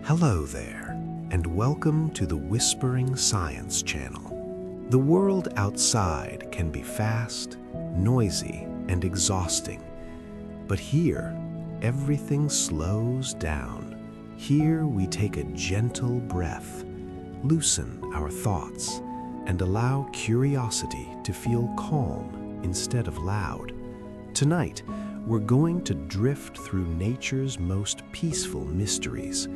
Hello there, and welcome to the Whispering Science Channel. The world outside can be fast, noisy, and exhausting. But here, everything slows down. Here we take a gentle breath, loosen our thoughts, and allow curiosity to feel calm instead of loud. Tonight, we're going to drift through nature's most peaceful mysteries.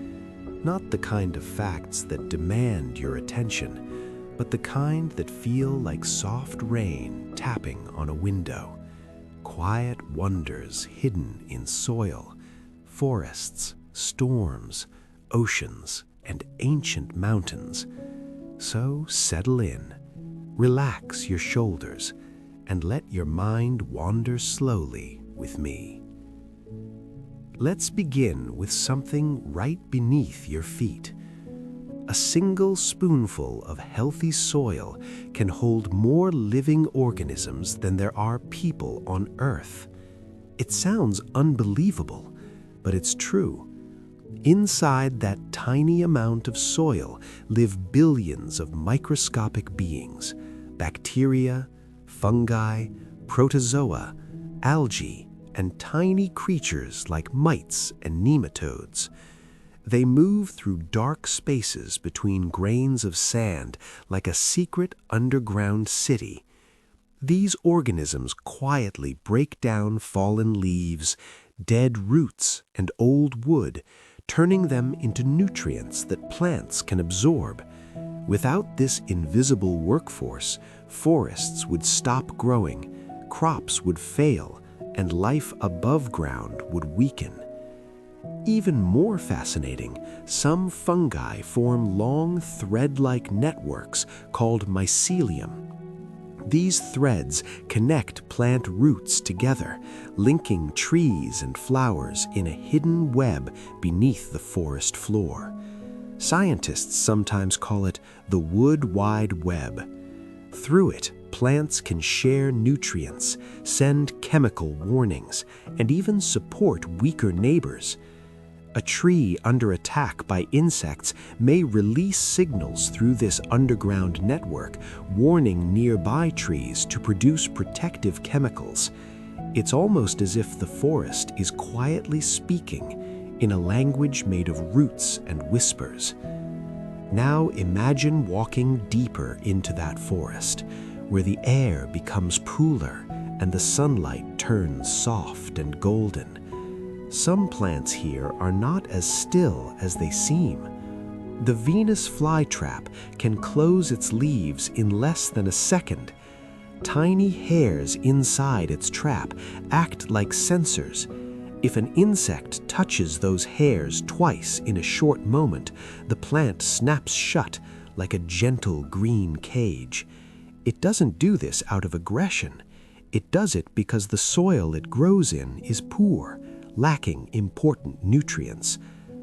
Not the kind of facts that demand your attention, but the kind that feel like soft rain tapping on a window. Quiet wonders hidden in soil, forests, storms, oceans, and ancient mountains. So settle in, relax your shoulders, and let your mind wander slowly with me. Let's begin with something right beneath your feet. A single spoonful of healthy soil can hold more living organisms than there are people on Earth. It sounds unbelievable, but it's true. Inside that tiny amount of soil live billions of microscopic beings: bacteria, fungi, protozoa, algae, and tiny creatures like mites and nematodes. They move through dark spaces between grains of sand like a secret underground city. These organisms quietly break down fallen leaves, dead roots, and old wood, turning them into nutrients that plants can absorb. Without this invisible workforce, forests would stop growing, crops would fail, and life above ground would weaken. Even more fascinating, some fungi form long thread-like networks called mycelium. These threads connect plant roots together, linking trees and flowers in a hidden web beneath the forest floor. Scientists sometimes call it the wood wide web. Through it, plants can share nutrients, send chemical warnings, and even support weaker neighbors. A tree under attack by insects may release signals through this underground network, warning nearby trees to produce protective chemicals. It's almost as if the forest is quietly speaking in a language made of roots and whispers. Now imagine walking deeper into that forest, where the air becomes cooler and the sunlight turns soft and golden. Some plants here are not as still as they seem. The Venus flytrap can close its leaves in less than a second. Tiny hairs inside its trap act like sensors. If an insect touches those hairs twice in a short moment, the plant snaps shut like a gentle green cage. It doesn't do this out of aggression. It does it because the soil it grows in is poor, lacking important nutrients.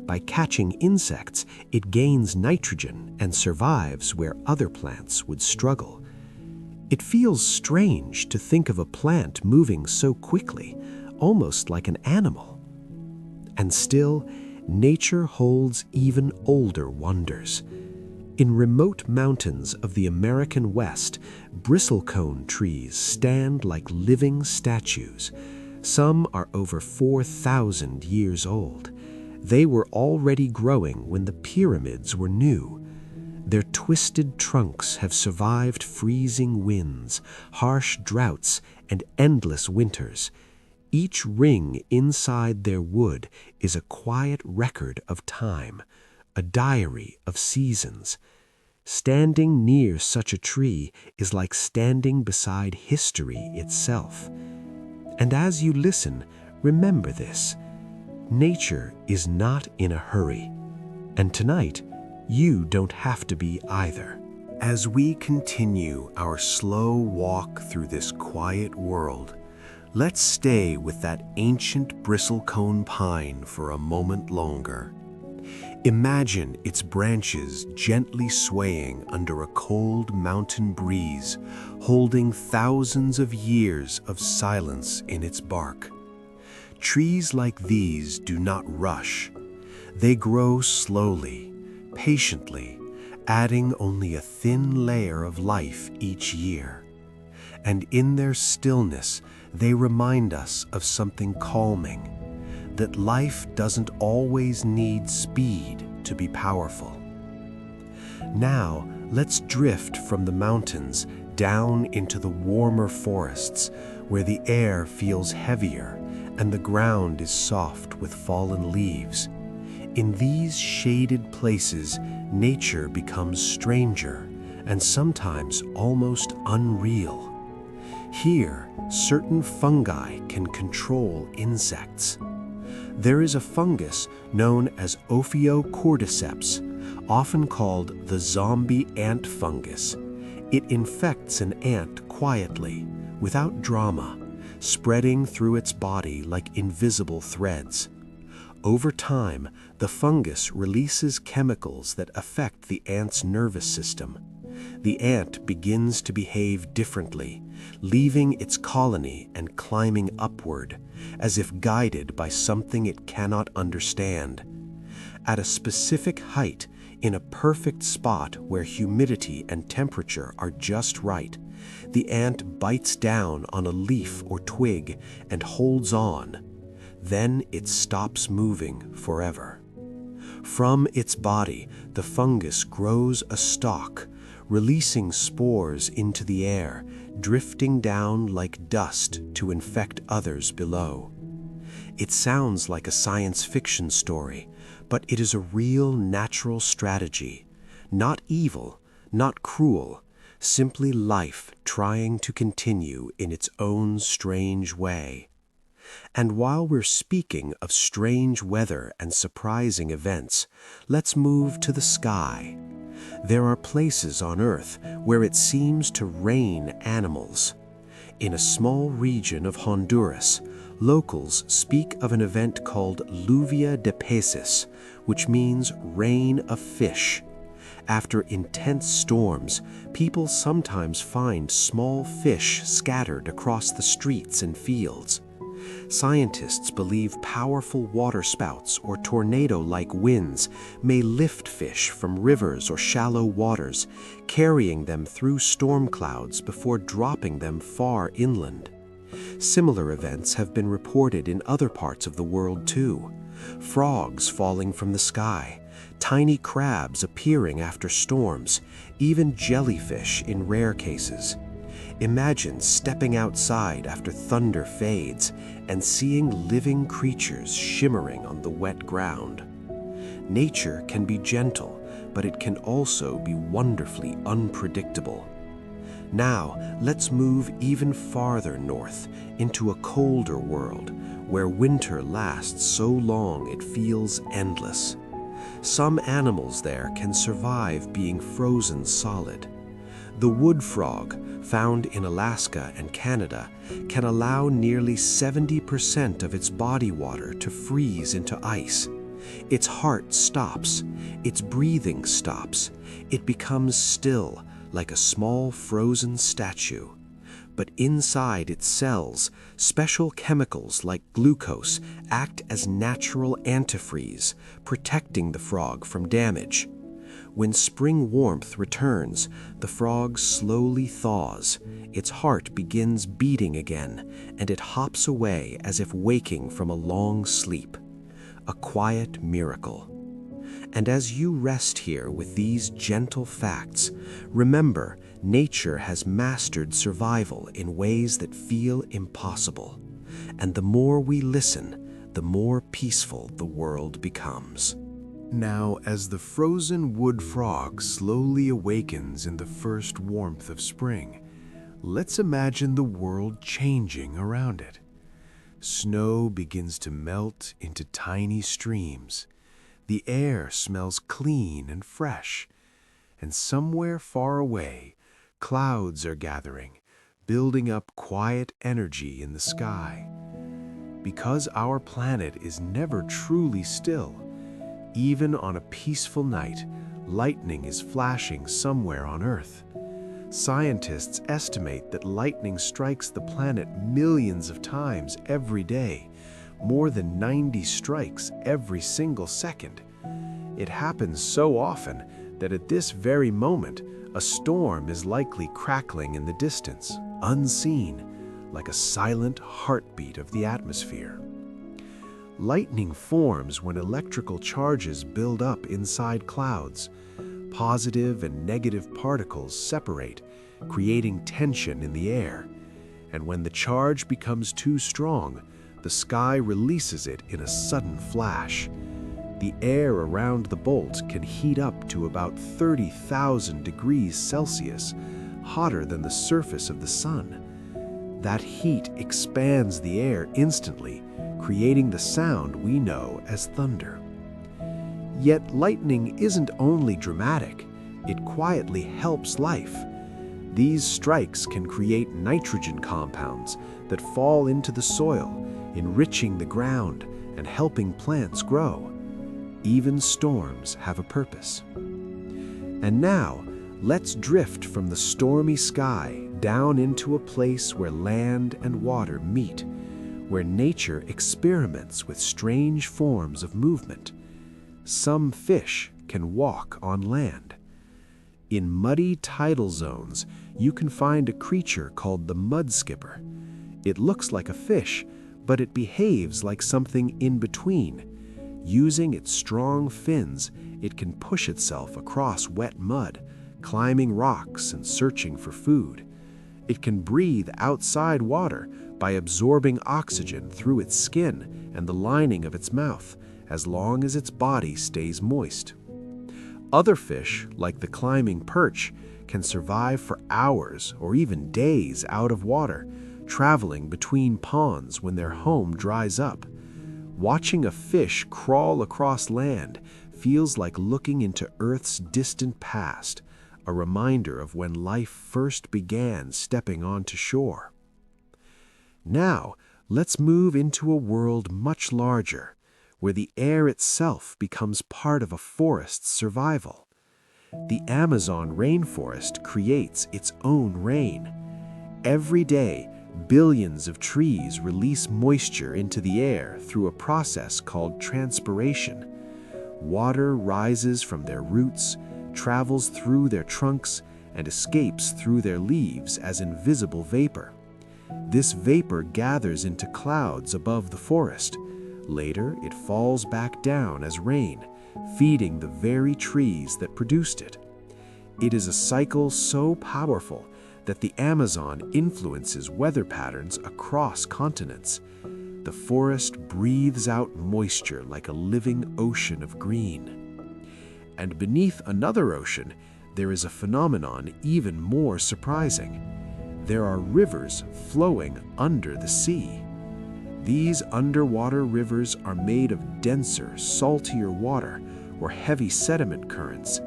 By catching insects, it gains nitrogen and survives where other plants would struggle. It feels strange to think of a plant moving so quickly, almost like an animal. And still, nature holds even older wonders. In remote mountains of the American West, bristlecone trees stand like living statues. Some are over 4,000 years old. They were already growing when the pyramids were new. Their twisted trunks have survived freezing winds, harsh droughts, and endless winters. Each ring inside their wood is a quiet record of time, a diary of seasons. Standing near such a tree is like standing beside history itself. And as you listen, remember this: nature is not in a hurry. And tonight, you don't have to be either. As we continue our slow walk through this quiet world, let's stay with that ancient bristlecone pine for a moment longer. Imagine its branches gently swaying under a cold mountain breeze, holding thousands of years of silence in its bark. Trees like these do not rush. They grow slowly, patiently, adding only a thin layer of life each year. And in their stillness, they remind us of something calming, that life doesn't always need speed to be powerful. Now, let's drift from the mountains down into the warmer forests, where the air feels heavier and the ground is soft with fallen leaves. In these shaded places, nature becomes stranger and sometimes almost unreal. Here, certain fungi can control insects. There is a fungus known as Ophiocordyceps, often called the zombie ant fungus. It infects an ant quietly, without drama, spreading through its body like invisible threads. Over time, the fungus releases chemicals that affect the ant's nervous system. The ant begins to behave differently, leaving its colony and climbing upward, as if guided by something it cannot understand. At a specific height, in a perfect spot where humidity and temperature are just right, the ant bites down on a leaf or twig and holds on. Then it stops moving forever. From its body, the fungus grows a stalk, releasing spores into the air, drifting down like dust to infect others below. It sounds like a science fiction story, but it is a real natural strategy. Not evil, not cruel, simply life trying to continue in its own strange way. And while we're speaking of strange weather and surprising events, let's move to the sky. There are places on Earth where it seems to rain animals. In a small region of Honduras, locals speak of an event called lluvia de peces, which means rain of fish. After intense storms, people sometimes find small fish scattered across the streets and fields. Scientists believe powerful waterspouts or tornado-like winds may lift fish from rivers or shallow waters, carrying them through storm clouds before dropping them far inland. Similar events have been reported in other parts of the world too. Frogs falling from the sky, tiny crabs appearing after storms, even jellyfish in rare cases. Imagine stepping outside after thunder fades and seeing living creatures shimmering on the wet ground. Nature can be gentle, but it can also be wonderfully unpredictable. Now, let's move even farther north into a colder world where winter lasts so long it feels endless. Some animals there can survive being frozen solid. The wood frog, found in Alaska and Canada, can allow nearly 70% of its body water to freeze into ice. Its heart stops, its breathing stops, it becomes still, like a small frozen statue. But inside its cells, special chemicals like glucose act as natural antifreeze, protecting the frog from damage. When spring warmth returns, the frog slowly thaws, its heart begins beating again, and it hops away as if waking from a long sleep. A quiet miracle. And as you rest here with these gentle facts, remember, nature has mastered survival in ways that feel impossible. And the more we listen, the more peaceful the world becomes. Now, as the frozen wood frog slowly awakens in the first warmth of spring, let's imagine the world changing around it. Snow begins to melt into tiny streams. The air smells clean and fresh. And somewhere far away, clouds are gathering, building up quiet energy in the sky. Because our planet is never truly still, even on a peaceful night, lightning is flashing somewhere on Earth. Scientists estimate that lightning strikes the planet millions of times every day, more than 90 strikes every single second. It happens so often that at this very moment, a storm is likely crackling in the distance, unseen, like a silent heartbeat of the atmosphere. Lightning forms when electrical charges build up inside clouds. Positive and negative particles separate, creating tension in the air. And when the charge becomes too strong, the sky releases it in a sudden flash. The air around the bolt can heat up to about 30,000 degrees Celsius, hotter than the surface of the sun. That heat expands the air instantly, creating the sound we know as thunder. Yet lightning isn't only dramatic, it quietly helps life. These strikes can create nitrogen compounds that fall into the soil, enriching the ground and helping plants grow. Even storms have a purpose. And now, let's drift from the stormy sky down into a place where land and water meet, where nature experiments with strange forms of movement. Some fish can walk on land. In muddy tidal zones, you can find a creature called the mud skipper. It looks like a fish, but it behaves like something in between. Using its strong fins, it can push itself across wet mud, climbing rocks and searching for food. It can breathe outside water by absorbing oxygen through its skin and the lining of its mouth, as long as its body stays moist. Other fish, like the climbing perch, can survive for hours or even days out of water, traveling between ponds when their home dries up. Watching a fish crawl across land feels like looking into Earth's distant past, a reminder of when life first began stepping onto shore. Now, let's move into a world much larger, where the air itself becomes part of a forest's survival. The Amazon rainforest creates its own rain. Every day, billions of trees release moisture into the air through a process called transpiration. Water rises from their roots, travels through their trunks, and escapes through their leaves as invisible vapor. This vapor gathers into clouds above the forest. Later, it falls back down as rain, feeding the very trees that produced it. It is a cycle so powerful that the Amazon influences weather patterns across continents. The forest breathes out moisture like a living ocean of green. And beneath another ocean, there is a phenomenon even more surprising. There are rivers flowing under the sea. These underwater rivers are made of denser, saltier water or heavy sediment currents.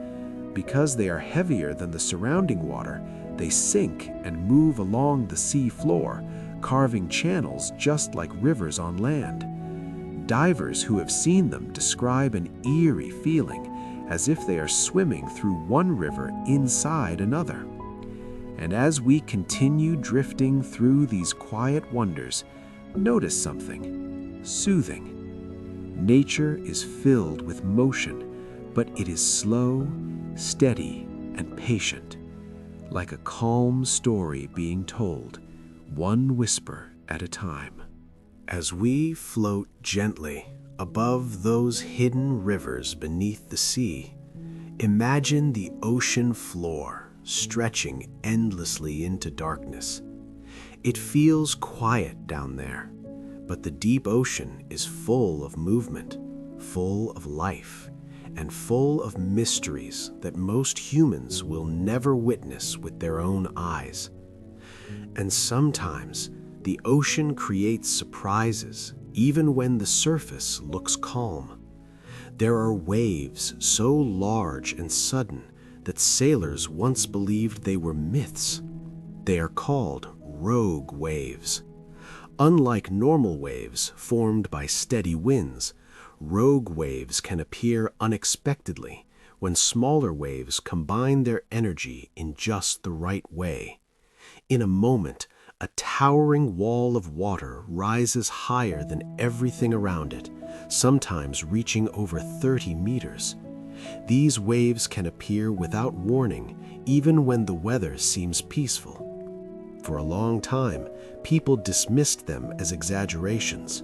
Because they are heavier than the surrounding water, they sink and move along the sea floor, carving channels just like rivers on land. Divers who have seen them describe an eerie feeling, as if they are swimming through one river inside another. And as we continue drifting through these quiet wonders, notice something soothing. Nature is filled with motion, but it is slow, steady, and patient, like a calm story being told, one whisper at a time. As we float gently above those hidden rivers beneath the sea, imagine the ocean floor stretching endlessly into darkness. It feels quiet down there, but the deep ocean is full of movement, full of life, and full of mysteries that most humans will never witness with their own eyes. And sometimes, the ocean creates surprises, even when the surface looks calm. There are waves so large and sudden that sailors once believed they were myths. They are called rogue waves. Unlike normal waves formed by steady winds, rogue waves can appear unexpectedly when smaller waves combine their energy in just the right way. In a moment, a towering wall of water rises higher than everything around it, sometimes reaching over 30 meters. These waves can appear without warning, even when the weather seems peaceful. For a long time, people dismissed them as exaggerations,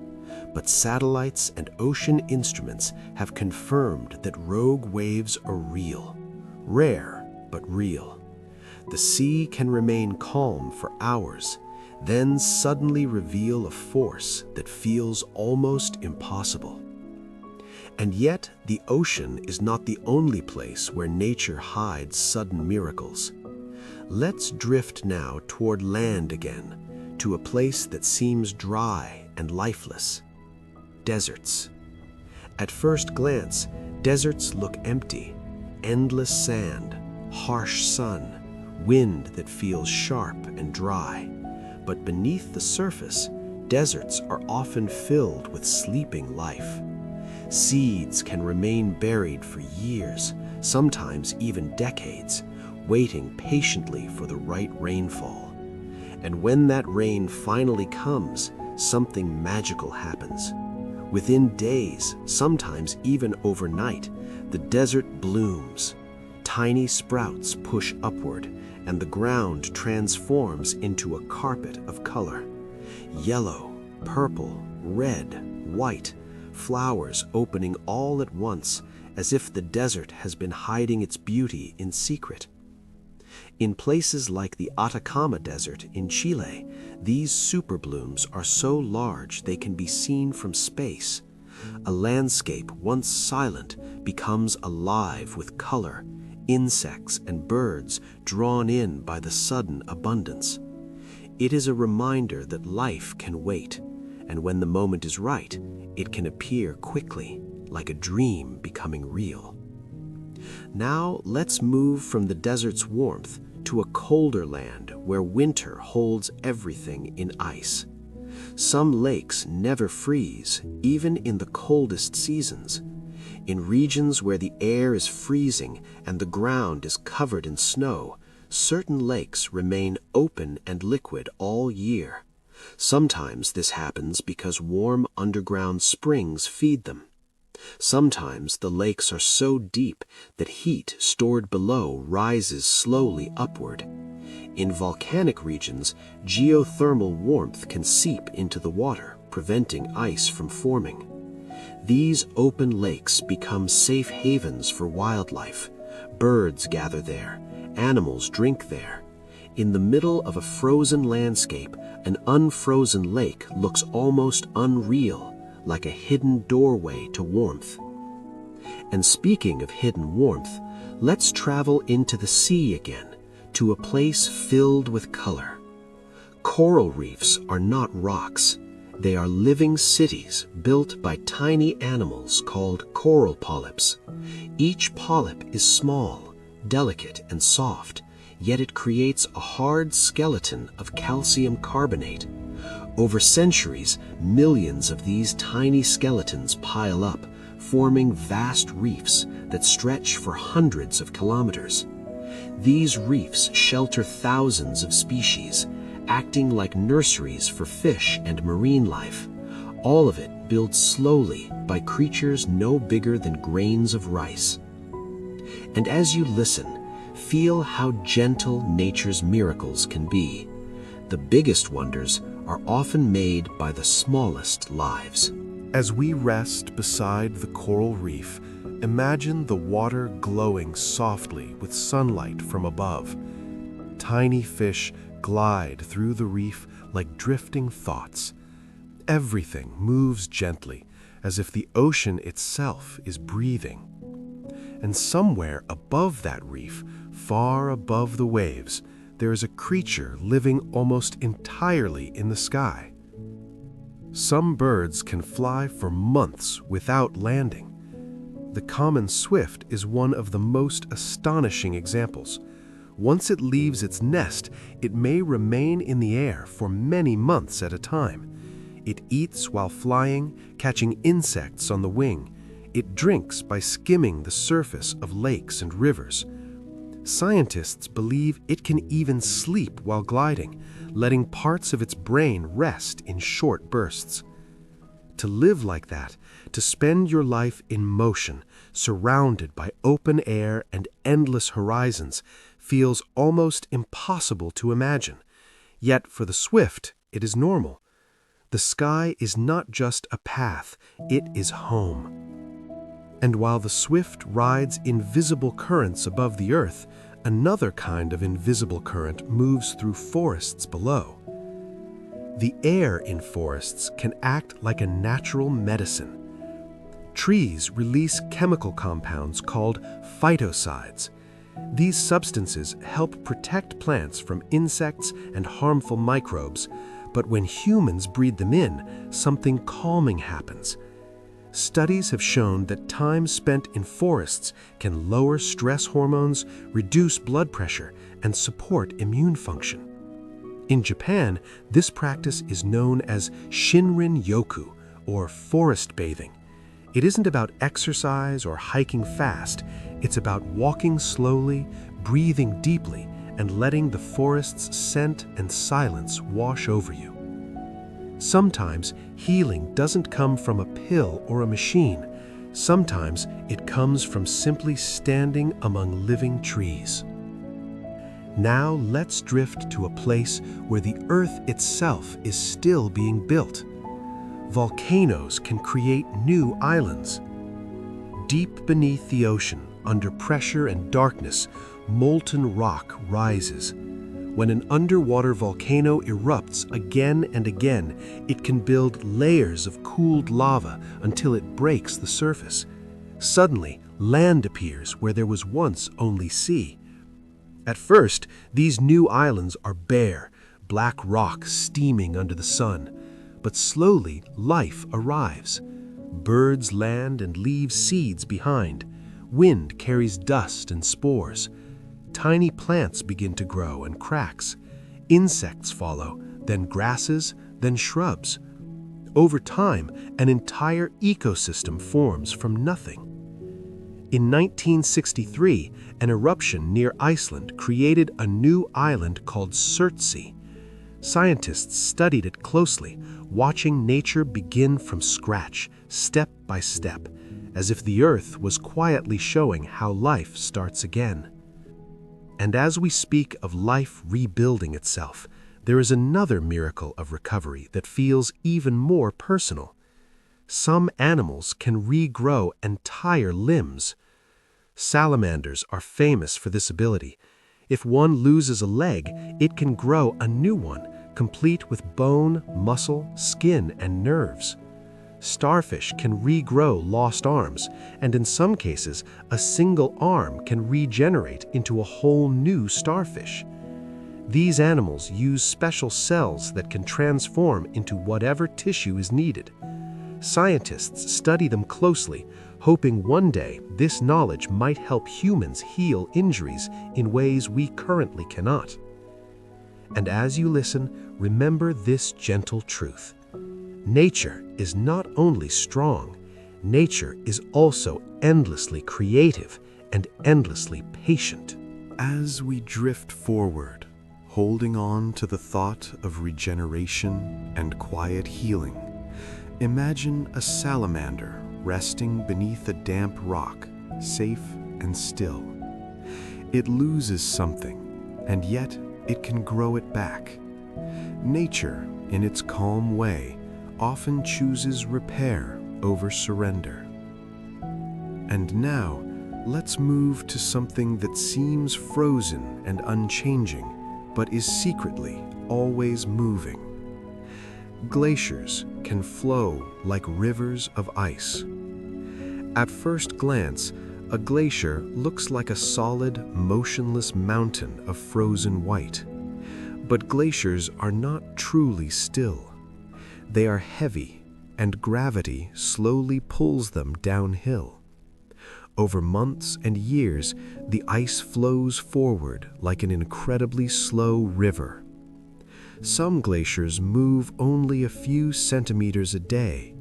but satellites and ocean instruments have confirmed that rogue waves are real. Rare, but real. The sea can remain calm for hours, then suddenly reveal a force that feels almost impossible. And yet, the ocean is not the only place where nature hides sudden miracles. Let's drift now toward land again, to a place that seems dry and lifeless. Deserts. At first glance, deserts look empty. Endless sand, harsh sun, wind that feels sharp and dry. But beneath the surface, deserts are often filled with sleeping life. Seeds can remain buried for years, sometimes even decades, waiting patiently for the right rainfall. And when that rain finally comes, something magical happens. Within days, sometimes even overnight, the desert blooms. Tiny sprouts push upward, and the ground transforms into a carpet of color. Yellow, purple, red, white, flowers opening all at once, as if the desert has been hiding its beauty in secret. In places like the Atacama Desert in Chile, these superblooms are so large they can be seen from space. A landscape once silent becomes alive with color, insects and birds drawn in by the sudden abundance. It is a reminder that life can wait, and when the moment is right, it can appear quickly, like a dream becoming real. Now let's move from the desert's warmth to a colder land where winter holds everything in ice. Some lakes never freeze, even in the coldest seasons. In regions where the air is freezing and the ground is covered in snow, certain lakes remain open and liquid all year. Sometimes this happens because warm underground springs feed them. Sometimes the lakes are so deep that heat stored below rises slowly upward. In volcanic regions, geothermal warmth can seep into the water, preventing ice from forming. These open lakes become safe havens for wildlife. Birds gather there, animals drink there. In the middle of a frozen landscape, an unfrozen lake looks almost unreal, like a hidden doorway to warmth. And speaking of hidden warmth, let's travel into the sea again, to a place filled with color. Coral reefs are not rocks. They are living cities built by tiny animals called coral polyps. Each polyp is small, delicate, and soft, yet it creates a hard skeleton of calcium carbonate. Over centuries, millions of these tiny skeletons pile up, forming vast reefs that stretch for hundreds of kilometers. These reefs shelter thousands of species, acting like nurseries for fish and marine life. All of it built slowly by creatures no bigger than grains of rice. And as you listen, feel how gentle nature's miracles can be. The biggest wonders are often made by the smallest lives. As we rest beside the coral reef, imagine the water glowing softly with sunlight from above. Tiny fish glide through the reef like drifting thoughts. Everything moves gently, as if the ocean itself is breathing. And somewhere above that reef, far above the waves, there is a creature living almost entirely in the sky. Some birds can fly for months without landing. The common swift is one of the most astonishing examples. Once it leaves its nest, it may remain in the air for many months at a time. It eats while flying, catching insects on the wing. It drinks by skimming the surface of lakes and rivers. Scientists believe it can even sleep while gliding, letting parts of its brain rest in short bursts. To live like that, to spend your life in motion, surrounded by open air and endless horizons, feels almost impossible to imagine. Yet for the swift, it is normal. The sky is not just a path, it is home. And while the swift rides invisible currents above the earth, another kind of invisible current moves through forests below. The air in forests can act like a natural medicine. Trees release chemical compounds called phytocides. These substances help protect plants from insects and harmful microbes, but when humans breathe them in, something calming happens. Studies have shown that time spent in forests can lower stress hormones, reduce blood pressure, and support immune function. In Japan, this practice is known as Shinrin-yoku, or forest bathing. It isn't about exercise or hiking fast. It's about walking slowly, breathing deeply, and letting the forest's scent and silence wash over you. Sometimes healing doesn't come from a pill or a machine. Sometimes it comes from simply standing among living trees. Now let's drift to a place where the earth itself is still being built. Volcanoes can create new islands. Deep beneath the ocean, under pressure and darkness, molten rock rises. When an underwater volcano erupts again and again, it can build layers of cooled lava until it breaks the surface. Suddenly, land appears where there was once only sea. At first, these new islands are bare, black rock steaming under the sun. But slowly, life arrives. Birds land and leave seeds behind. Wind carries dust and spores. Tiny plants begin to grow and cracks. Insects follow, then grasses, then shrubs. Over time, an entire ecosystem forms from nothing. In 1963, an eruption near Iceland created a new island called Surtsey. Scientists studied it closely, watching nature begin from scratch, step by step, as if the earth was quietly showing how life starts again. And as we speak of life rebuilding itself, there is another miracle of recovery that feels even more personal. Some animals can regrow entire limbs. Salamanders are famous for this ability. If one loses a leg, it can grow a new one, complete with bone, muscle, skin, and nerves. Starfish can regrow lost arms, and in some cases, a single arm can regenerate into a whole new starfish. These animals use special cells that can transform into whatever tissue is needed. Scientists study them closely, hoping one day this knowledge might help humans heal injuries in ways we currently cannot. And as you listen, remember this gentle truth. Nature is not only strong, nature is also endlessly creative and endlessly patient. As we drift forward, holding on to the thought of regeneration and quiet healing, imagine a salamander resting beneath a damp rock, safe and still. It loses something, and yet it can grow it back. Nature, in its calm way, often chooses repair over surrender. And now, let's move to something that seems frozen and unchanging, but is secretly always moving. Glaciers can flow like rivers of ice. At first glance, a glacier looks like a solid, motionless mountain of frozen white. But glaciers are not truly still. They are heavy, and gravity slowly pulls them downhill. Over months and years, the ice flows forward like an incredibly slow river. Some glaciers move only a few centimeters a day.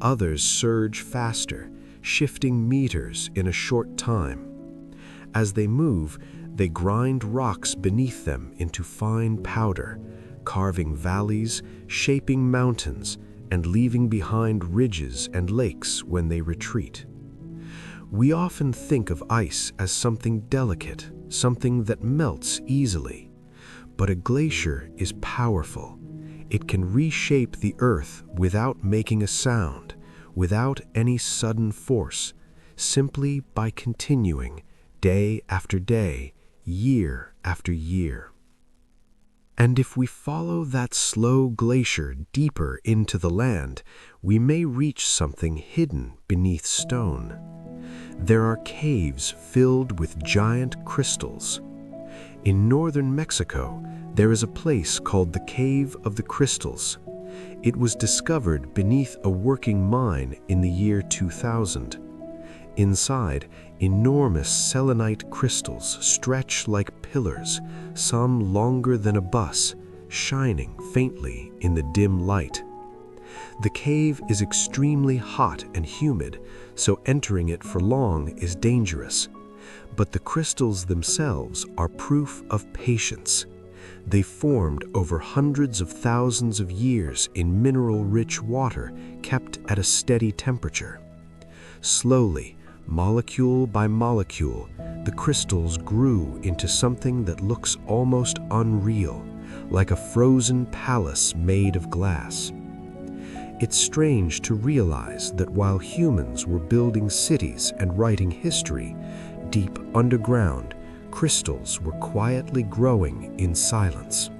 Others surge faster, shifting meters in a short time. As they move, they grind rocks beneath them into fine powder, carving valleys, shaping mountains, and leaving behind ridges and lakes when they retreat. We often think of ice as something delicate, something that melts easily. But a glacier is powerful. It can reshape the earth without making a sound, without any sudden force, simply by continuing day after day, year after year. And if we follow that slow glacier deeper into the land, we may reach something hidden beneath stone. There are caves filled with giant crystals. In northern Mexico, there is a place called the Cave of the Crystals. It was discovered beneath a working mine in the year 2000. Inside, enormous selenite crystals stretch like pillars, some longer than a bus, shining faintly in the dim light. The cave is extremely hot and humid, so entering it for long is dangerous. But the crystals themselves are proof of patience. They formed over hundreds of thousands of years in mineral-rich water kept at a steady temperature. Slowly, molecule by molecule, the crystals grew into something that looks almost unreal, like a frozen palace made of glass. It's strange to realize that while humans were building cities and writing history, deep underground, crystals were quietly growing in silence.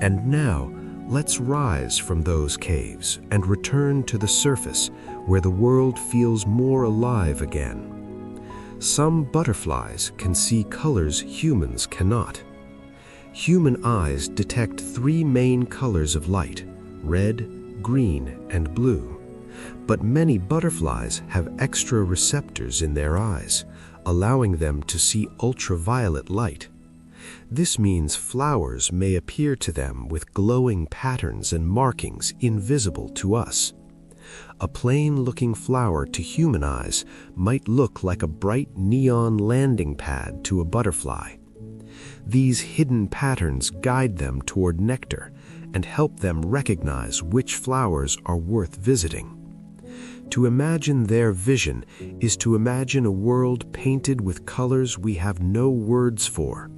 And now, let's rise from those caves and return to the surface where the world feels more alive again. Some butterflies can see colors humans cannot. Human eyes detect three main colors of light: red, green, and blue. But many butterflies have extra receptors in their eyes, allowing them to see ultraviolet light. This means flowers may appear to them with glowing patterns and markings invisible to us. A plain-looking flower to human eyes might look like a bright neon landing pad to a butterfly. These hidden patterns guide them toward nectar and help them recognize which flowers are worth visiting. To imagine their vision is to imagine a world painted with colors we have no words for,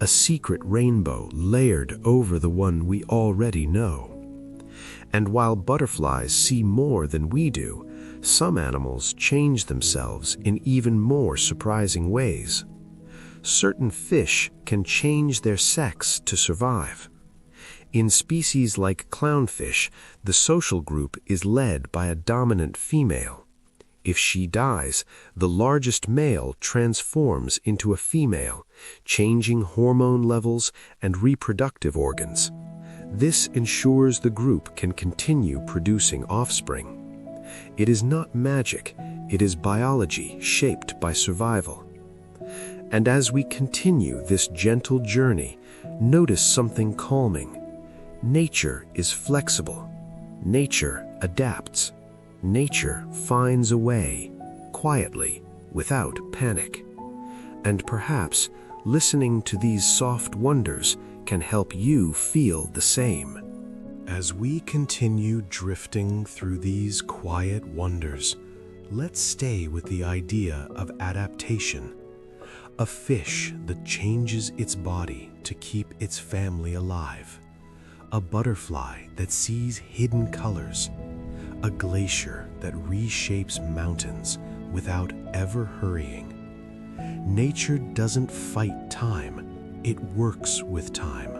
a secret rainbow layered over the one we already know. And while butterflies see more than we do, some animals change themselves in even more surprising ways. Certain fish can change their sex to survive. In species like clownfish, the social group is led by a dominant female. If she dies, the largest male transforms into a female, changing hormone levels and reproductive organs. This ensures the group can continue producing offspring. It is not magic, it is biology shaped by survival. And as we continue this gentle journey, notice something calming. Nature is flexible. Nature adapts. Nature finds a way, quietly, without panic. And perhaps listening to these soft wonders can help you feel the same. As we continue drifting through these quiet wonders, let's stay with the idea of adaptation. A fish that changes its body to keep its family alive. A butterfly that sees hidden colors. A glacier that reshapes mountains without ever hurrying. Nature doesn't fight time, it works with time.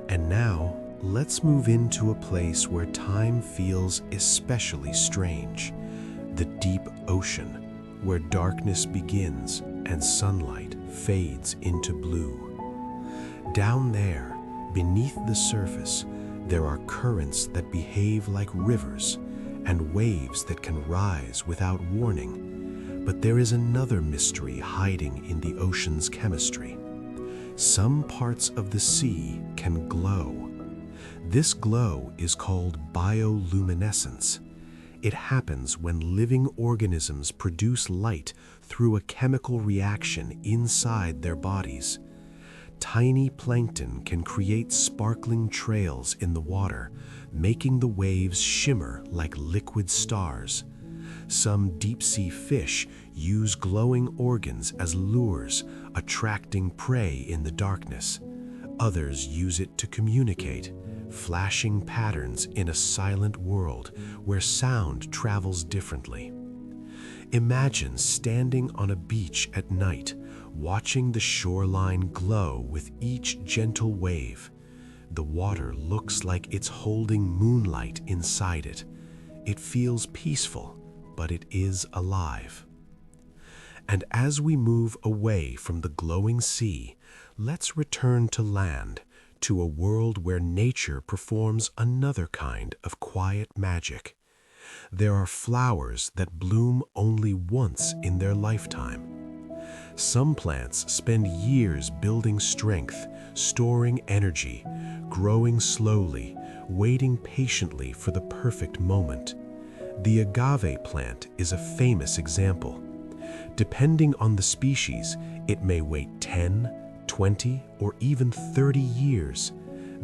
And now, let's move into a place where time feels especially strange. The deep ocean, where darkness begins and sunlight fades into blue. Down there, beneath the surface, there are currents that behave like rivers and waves that can rise without warning. But there is another mystery hiding in the ocean's chemistry. Some parts of the sea can glow. This glow is called bioluminescence. It happens when living organisms produce light through a chemical reaction inside their bodies. tiny plankton can create sparkling trails in the water, making the waves shimmer like liquid stars. Some deep-sea fish use glowing organs as lures, attracting prey in the darkness. Others use it to communicate, flashing patterns in a silent world where sound travels differently. Imagine standing on a beach at night, watching the shoreline glow with each gentle wave. The water looks like it's holding moonlight inside it. It feels peaceful, but it is alive. And as we move away from the glowing sea, let's return to land, to a world where nature performs another kind of quiet magic. There are flowers that bloom only once in their lifetime. Some plants spend years building strength, storing energy, growing slowly, waiting patiently for the perfect moment. The agave plant is a famous example. Depending on the species, it may wait 10, 20, or even 30 years.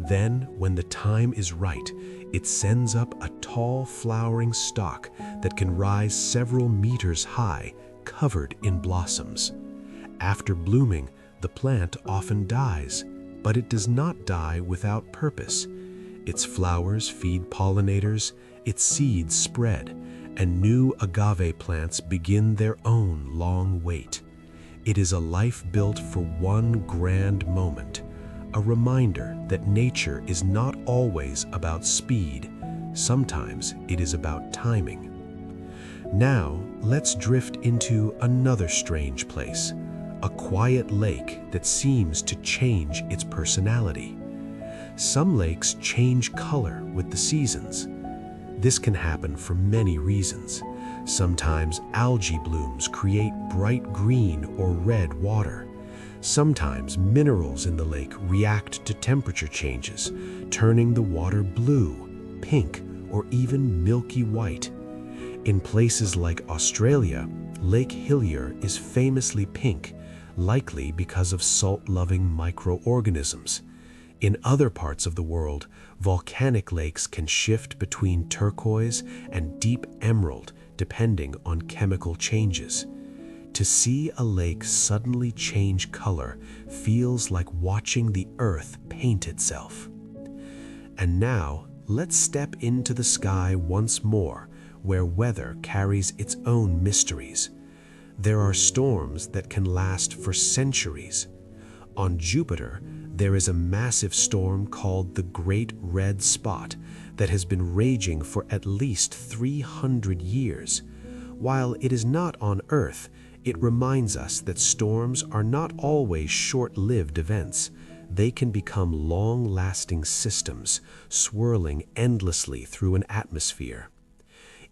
Then, when the time is right, it sends up a tall flowering stalk that can rise several meters high, covered in blossoms. After blooming, the plant often dies, but it does not die without purpose. Its flowers feed pollinators, its seeds spread, and new agave plants begin their own long wait. It is a life built for one grand moment, a reminder that nature is not always about speed. Sometimes it is about timing. Now, let's drift into another strange place, a quiet lake that seems to change its personality. Some lakes change color with the seasons. This can happen for many reasons. Sometimes algae blooms create bright green or red water. Sometimes minerals in the lake react to temperature changes, turning the water blue, pink, or even milky white. In places like Australia, Lake Hillier is famously pink, likely because of salt-loving microorganisms. In other parts of the world, volcanic lakes can shift between turquoise and deep emerald depending on chemical changes. To see a lake suddenly change color feels like watching the earth paint itself. And now, let's step into the sky once more, where weather carries its own mysteries. There are storms that can last for centuries. On Jupiter, there is a massive storm called the Great Red Spot that has been raging for at least 300 years. While it is not on Earth, it reminds us that storms are not always short-lived events. They can become long-lasting systems, swirling endlessly through an atmosphere.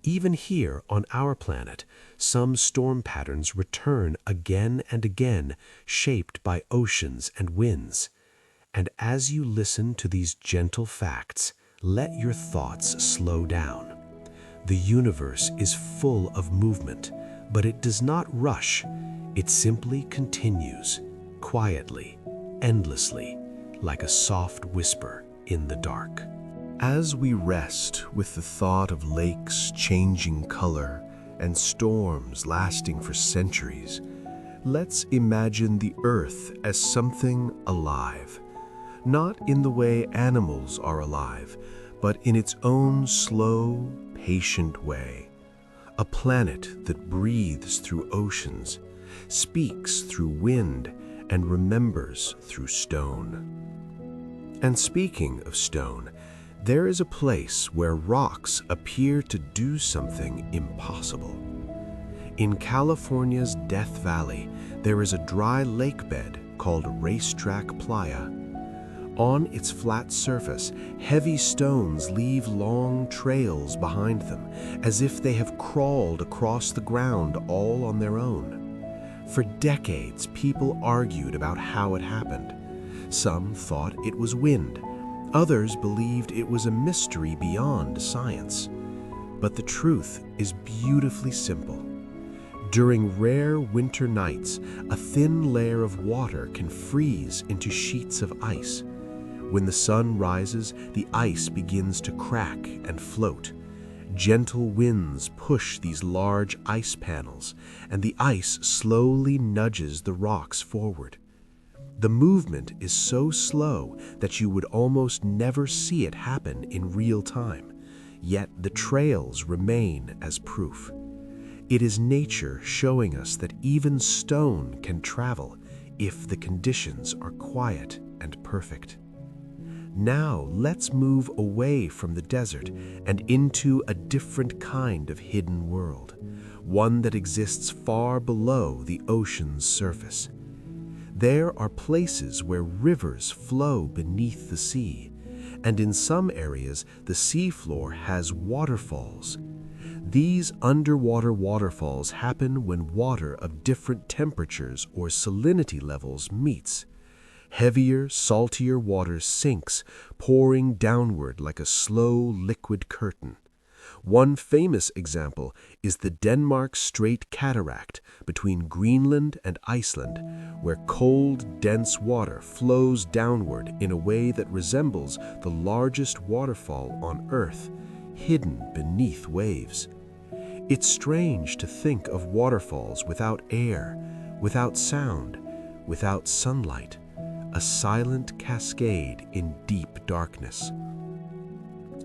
Even here on our planet, some storm patterns return again and again, shaped by oceans and winds. And as you listen to these gentle facts, let your thoughts slow down. The universe is full of movement, but it does not rush. It simply continues, quietly, endlessly, like a soft whisper in the dark. As we rest with the thought of lakes changing color and storms lasting for centuries, let's imagine the Earth as something alive. Not in the way animals are alive, but in its own slow, patient way. A planet that breathes through oceans, speaks through wind, and remembers through stone. And speaking of stone, there is a place where rocks appear to do something impossible. In California's Death Valley, there is a dry lake bed called Racetrack Playa. On its flat surface, heavy stones leave long trails behind them, as if they have crawled across the ground all on their own. For decades, people argued about how it happened. Some thought it was wind. Others believed it was a mystery beyond science. But the truth is beautifully simple. During rare winter nights, a thin layer of water can freeze into sheets of ice. When the sun rises, the ice begins to crack and float. Gentle winds push these large ice panels, and the ice slowly nudges the rocks forward. The movement is so slow that you would almost never see it happen in real time, yet the trails remain as proof. It is nature showing us that even stone can travel if the conditions are quiet and perfect. Now let's move away from the desert and into a different kind of hidden world, one that exists far below the ocean's surface. There are places where rivers flow beneath the sea, and in some areas the seafloor has waterfalls. These underwater waterfalls happen when water of different temperatures or salinity levels meets. Heavier, saltier water sinks, pouring downward like a slow liquid curtain. One famous example is the Denmark Strait Cataract between Greenland and Iceland, where cold, dense water flows downward in a way that resembles the largest waterfall on Earth, hidden beneath waves. It's strange to think of waterfalls without air, without sound, without sunlight, a silent cascade in deep darkness.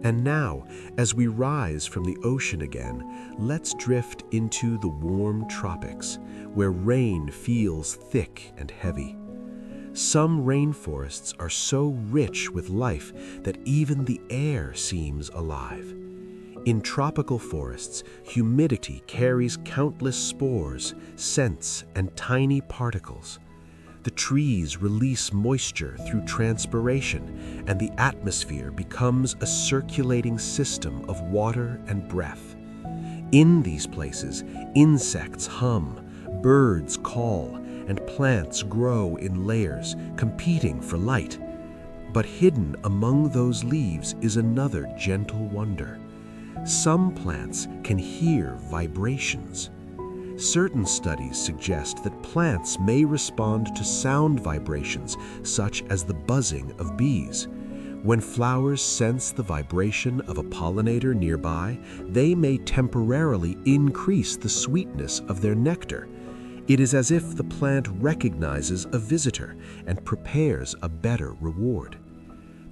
And now, as we rise from the ocean again, let's drift into the warm tropics, where rain feels thick and heavy. Some rainforests are so rich with life that even the air seems alive. In tropical forests, humidity carries countless spores, scents, and tiny particles. The trees release moisture through transpiration, and the atmosphere becomes a circulating system of water and breath. In these places, insects hum, birds call, and plants grow in layers, competing for light. But hidden among those leaves is another gentle wonder. Some plants can hear vibrations. Certain studies suggest that plants may respond to sound vibrations, such as the buzzing of bees. When flowers sense the vibration of a pollinator nearby, they may temporarily increase the sweetness of their nectar. It is as if the plant recognizes a visitor and prepares a better reward.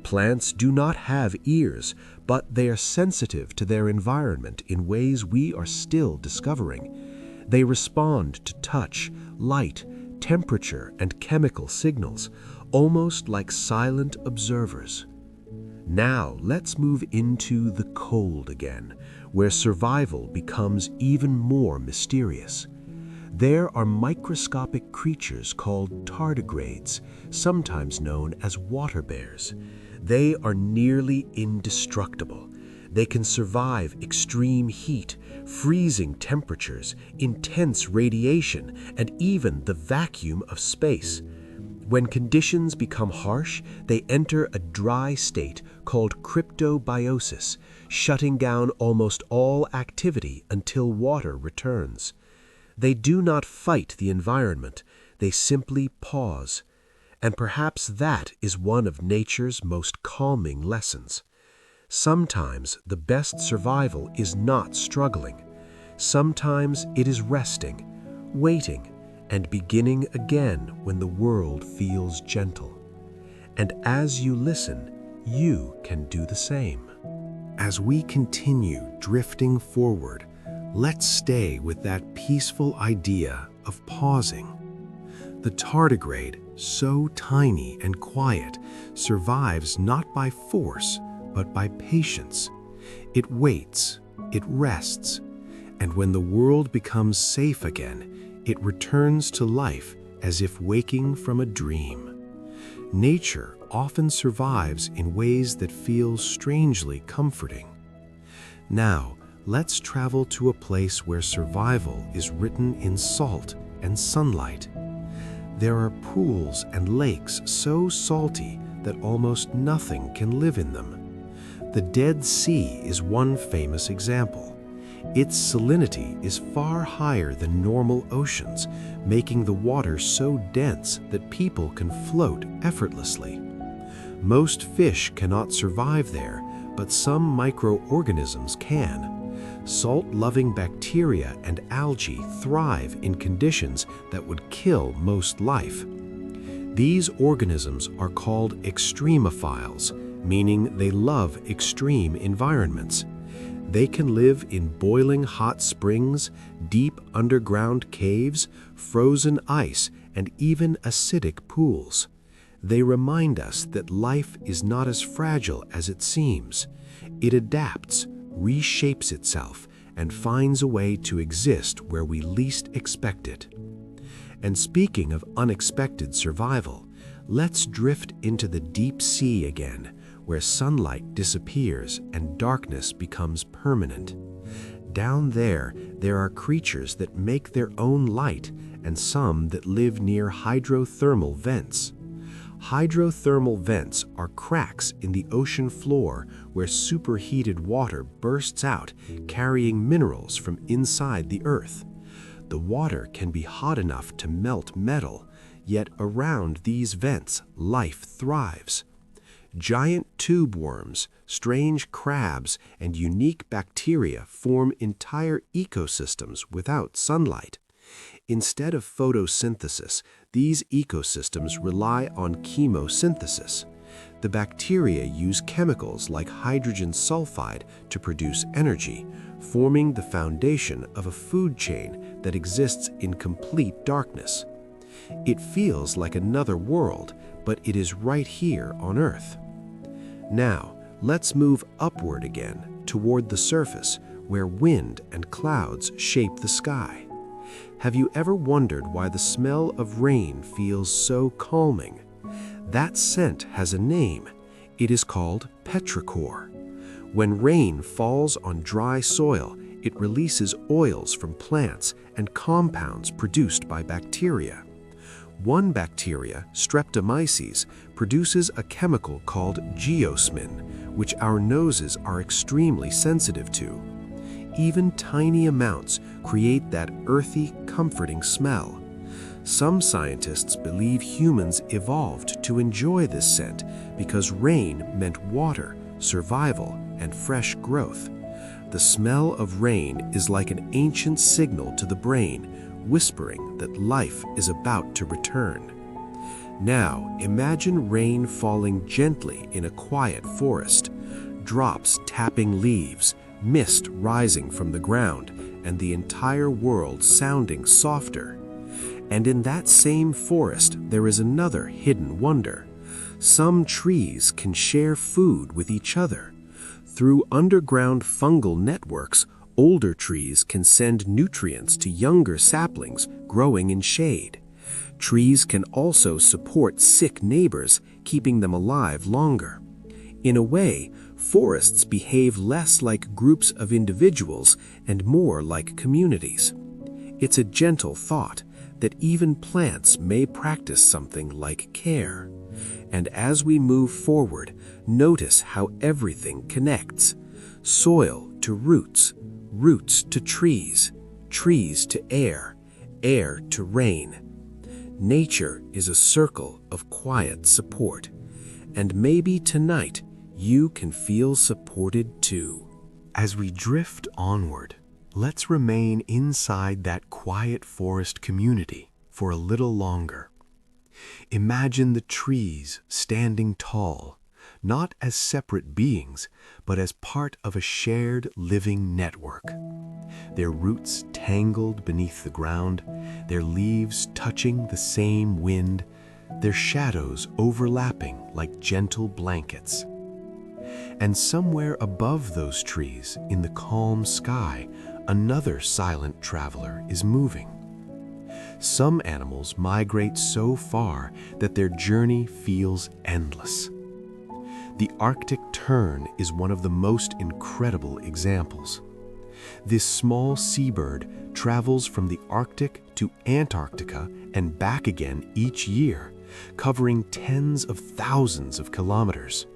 Plants do not have ears, but they are sensitive to their environment in ways we are still discovering. They respond to touch, light, temperature, and chemical signals, almost like silent observers. Now let's move into the cold again, where survival becomes even more mysterious. There are microscopic creatures called tardigrades, sometimes known as water bears. They are nearly indestructible. They can survive extreme heat, freezing temperatures, intense radiation, and even the vacuum of space. When conditions become harsh, they enter a dry state called cryptobiosis, shutting down almost all activity until water returns. They do not fight the environment, they simply pause. And perhaps that is one of nature's most calming lessons. Sometimes the best survival is not struggling. Sometimes it is resting, waiting, and beginning again when the world feels gentle. And as you listen, you can do the same. As we continue drifting forward, let's stay with that peaceful idea of pausing. The tardigrade, so tiny and quiet, survives not by force, but by patience. It waits, it rests, and when the world becomes safe again, it returns to life as if waking from a dream. Nature often survives in ways that feel strangely comforting. Now, let's travel to a place where survival is written in salt and sunlight. There are pools and lakes so salty that almost nothing can live in them. The Dead Sea is one famous example. Its salinity is far higher than normal oceans, making the water so dense that people can float effortlessly. Most fish cannot survive there, but some microorganisms can. Salt-loving bacteria and algae thrive in conditions that would kill most life. These organisms are called extremophiles, meaning they love extreme environments. They can live in boiling hot springs, deep underground caves, frozen ice, and even acidic pools. They remind us that life is not as fragile as it seems. It adapts, reshapes itself, and finds a way to exist where we least expect it. And speaking of unexpected survival, let's drift into the deep sea again, where sunlight disappears and darkness becomes permanent. Down there are creatures that make their own light and some that live near hydrothermal vents. Hydrothermal vents are cracks in the ocean floor where superheated water bursts out, carrying minerals from inside the earth. The water can be hot enough to melt metal, yet around these vents, life thrives. Giant tube worms, strange crabs, and unique bacteria form entire ecosystems without sunlight. Instead of photosynthesis, these ecosystems rely on chemosynthesis. The bacteria use chemicals like hydrogen sulfide to produce energy, forming the foundation of a food chain that exists in complete darkness. It feels like another world, but it is right here on Earth. Now, let's move upward again, toward the surface, where wind and clouds shape the sky. Have you ever wondered why the smell of rain feels so calming? That scent has a name. It is called petrichor. When rain falls on dry soil, it releases oils from plants and compounds produced by bacteria. One bacteria, Streptomyces, produces a chemical called geosmin, which our noses are extremely sensitive to. Even tiny amounts create that earthy, comforting smell. Some scientists believe humans evolved to enjoy this scent because rain meant water, survival, and fresh growth. The smell of rain is like an ancient signal to the brain, whispering that life is about to return. Now, imagine rain falling gently in a quiet forest, drops tapping leaves, mist rising from the ground, and the entire world sounding softer. And in that same forest, there is another hidden wonder. Some trees can share food with each other. Through underground fungal networks, older trees can send nutrients to younger saplings growing in shade. Trees can also support sick neighbors, keeping them alive longer. In a way, forests behave less like groups of individuals and more like communities. It's a gentle thought that even plants may practice something like care. And as we move forward, notice how everything connects. Soil to roots, roots to trees, trees to air, air to rain. Nature is a circle of quiet support. And maybe tonight, you can feel supported too. As we drift onward, let's remain inside that quiet forest community for a little longer. Imagine the trees standing tall, not as separate beings, but as part of a shared living network. Their roots tangled beneath the ground, their leaves touching the same wind, their shadows overlapping like gentle blankets. And somewhere above those trees, in the calm sky, another silent traveler is moving. Some animals migrate so far that their journey feels endless. The Arctic tern is one of the most incredible examples. This small seabird travels from the Arctic to Antarctica and back again each year, covering tens of thousands of kilometers.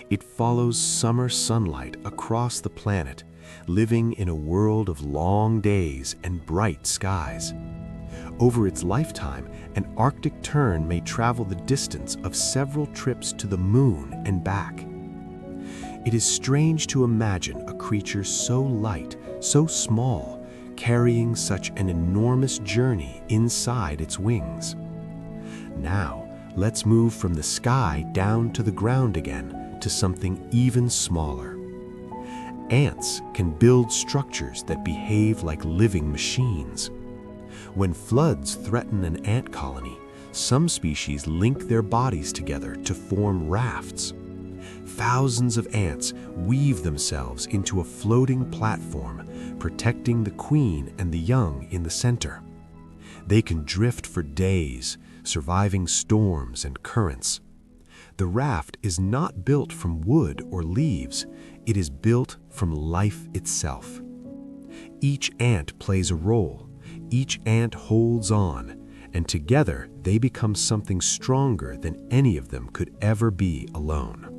It follows summer sunlight across the planet, living in a world of long days and bright skies. Over its lifetime, an Arctic tern may travel the distance of several trips to the moon and back. It is strange to imagine a creature so light, so small, carrying such an enormous journey inside its wings. Now, let's move from the sky down to the ground again to something even smaller. Ants can build structures that behave like living machines. When floods threaten an ant colony, some species link their bodies together to form rafts. Thousands of ants weave themselves into a floating platform, protecting the queen and the young in the center. They can drift for days, surviving storms and currents. The raft is not built from wood or leaves, it is built from life itself. Each ant plays a role, each ant holds on, and together they become something stronger than any of them could ever be alone.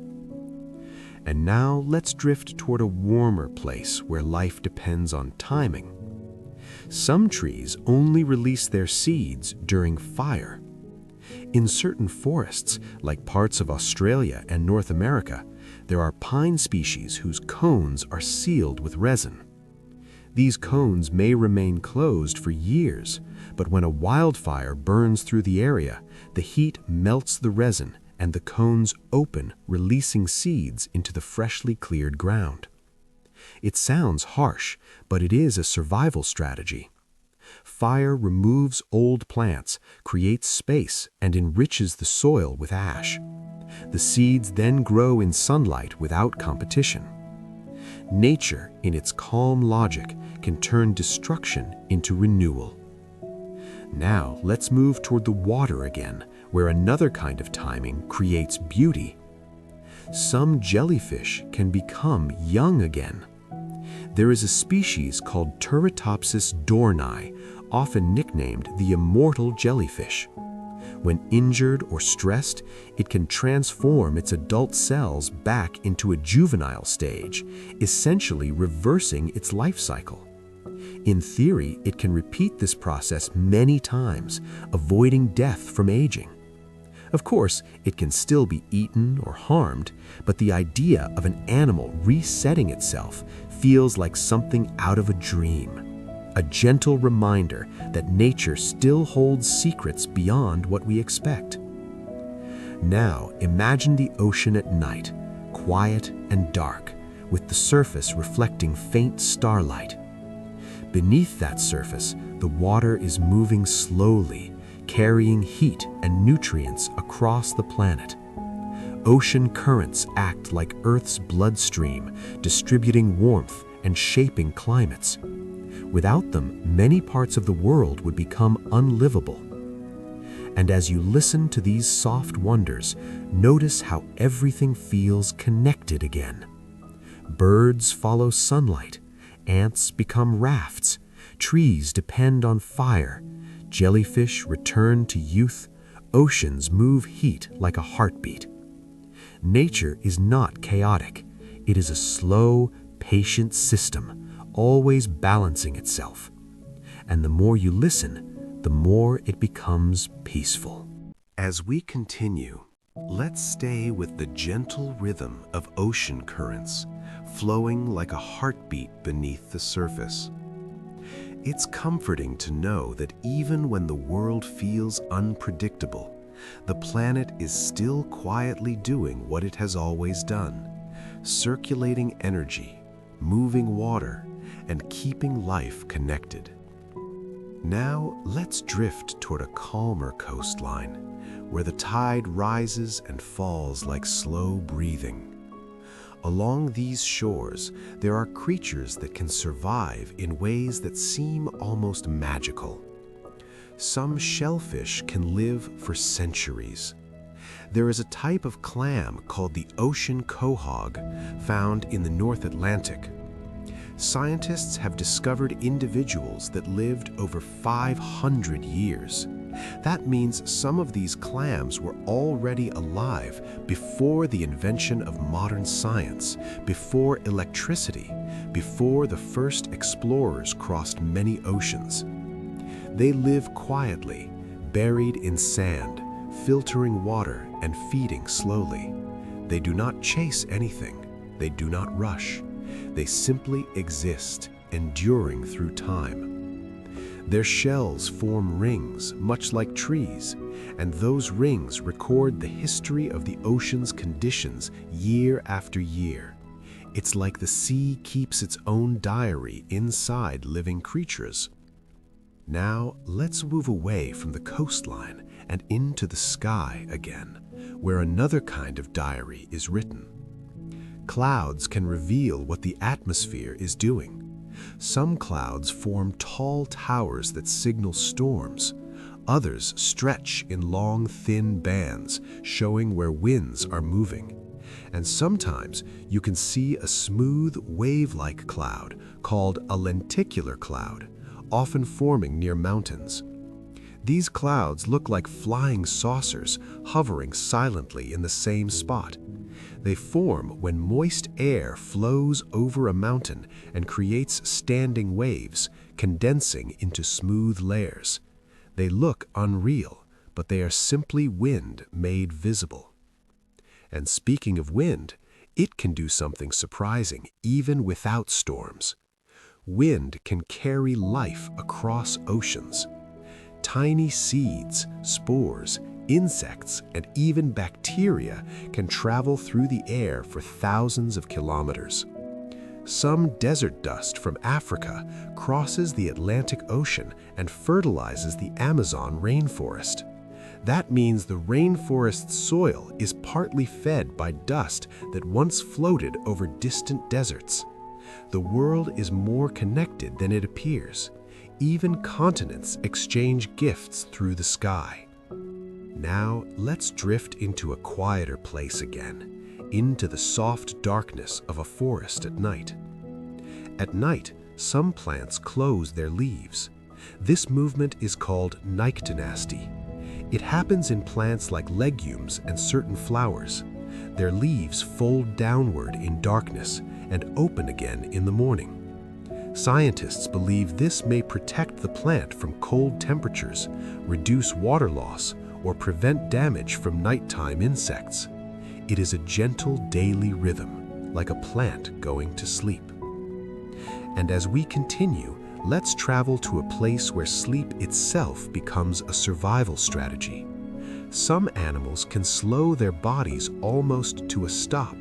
And now let's drift toward a warmer place where life depends on timing. Some trees only release their seeds during fire. In certain forests, like parts of Australia and North America, there are pine species whose cones are sealed with resin. These cones may remain closed for years, but when a wildfire burns through the area, the heat melts the resin and the cones open, releasing seeds into the freshly cleared ground. It sounds harsh, but it is a survival strategy. Fire removes old plants, creates space, and enriches the soil with ash. The seeds then grow in sunlight without competition. Nature, in its calm logic, can turn destruction into renewal. Now, let's move toward the water again, where another kind of timing creates beauty. Some jellyfish can become young again. There is a species called Turritopsis dohrnii, often nicknamed the immortal jellyfish. When injured or stressed, it can transform its adult cells back into a juvenile stage, essentially reversing its life cycle. In theory, it can repeat this process many times, avoiding death from aging. Of course, it can still be eaten or harmed, but the idea of an animal resetting itself feels like something out of a dream, a gentle reminder that nature still holds secrets beyond what we expect. Now, imagine the ocean at night, quiet and dark, with the surface reflecting faint starlight. Beneath that surface, the water is moving slowly, carrying heat and nutrients across the planet. Ocean currents act like Earth's bloodstream, distributing warmth and shaping climates. Without them, many parts of the world would become unlivable. And as you listen to these soft wonders, notice how everything feels connected again. Birds follow sunlight, ants become rafts, trees depend on fire, jellyfish return to youth, oceans move heat like a heartbeat. Nature is not chaotic. It is a slow, patient system, always balancing itself. And the more you listen, the more it becomes peaceful. As we continue, let's stay with the gentle rhythm of ocean currents, flowing like a heartbeat beneath the surface. It's comforting to know that even when the world feels unpredictable, the planet is still quietly doing what it has always done, circulating energy, moving water, and keeping life connected. Now, let's drift toward a calmer coastline, where the tide rises and falls like slow breathing. Along these shores, there are creatures that can survive in ways that seem almost magical. Some shellfish can live for centuries. There is a type of clam called the ocean quahog, found in the North Atlantic. Scientists have discovered individuals that lived over 500 years. That means some of these clams were already alive before the invention of modern science, before electricity, before the first explorers crossed many oceans. They live quietly, buried in sand, filtering water and feeding slowly. They do not chase anything. They do not rush. They simply exist, enduring through time. Their shells form rings, much like trees, and those rings record the history of the ocean's conditions year after year. It's like the sea keeps its own diary inside living creatures. Now, let's move away from the coastline and into the sky again, where another kind of diary is written. Clouds can reveal what the atmosphere is doing. Some clouds form tall towers that signal storms. Others stretch in long, thin bands, showing where winds are moving. And sometimes you can see a smooth, wave-like cloud called a lenticular cloud, often forming near mountains. These clouds look like flying saucers hovering silently in the same spot. They form when moist air flows over a mountain and creates standing waves, condensing into smooth layers. They look unreal, but they are simply wind made visible. And speaking of wind, it can do something surprising even without storms. Wind can carry life across oceans. Tiny seeds, spores, insects, and even bacteria can travel through the air for thousands of kilometers. Some desert dust from Africa crosses the Atlantic Ocean and fertilizes the Amazon rainforest. That means the rainforest's soil is partly fed by dust that once floated over distant deserts. The world is more connected than it appears. Even continents exchange gifts through the sky. Now, let's drift into a quieter place again, into the soft darkness of a forest at night. At night, some plants close their leaves. This movement is called nyctinasty. It happens in plants like legumes and certain flowers. Their leaves fold downward in darkness and open again in the morning. Scientists believe this may protect the plant from cold temperatures, reduce water loss, or prevent damage from nighttime insects. It is a gentle daily rhythm, like a plant going to sleep. And as we continue, let's travel to a place where sleep itself becomes a survival strategy. Some animals can slow their bodies almost to a stop.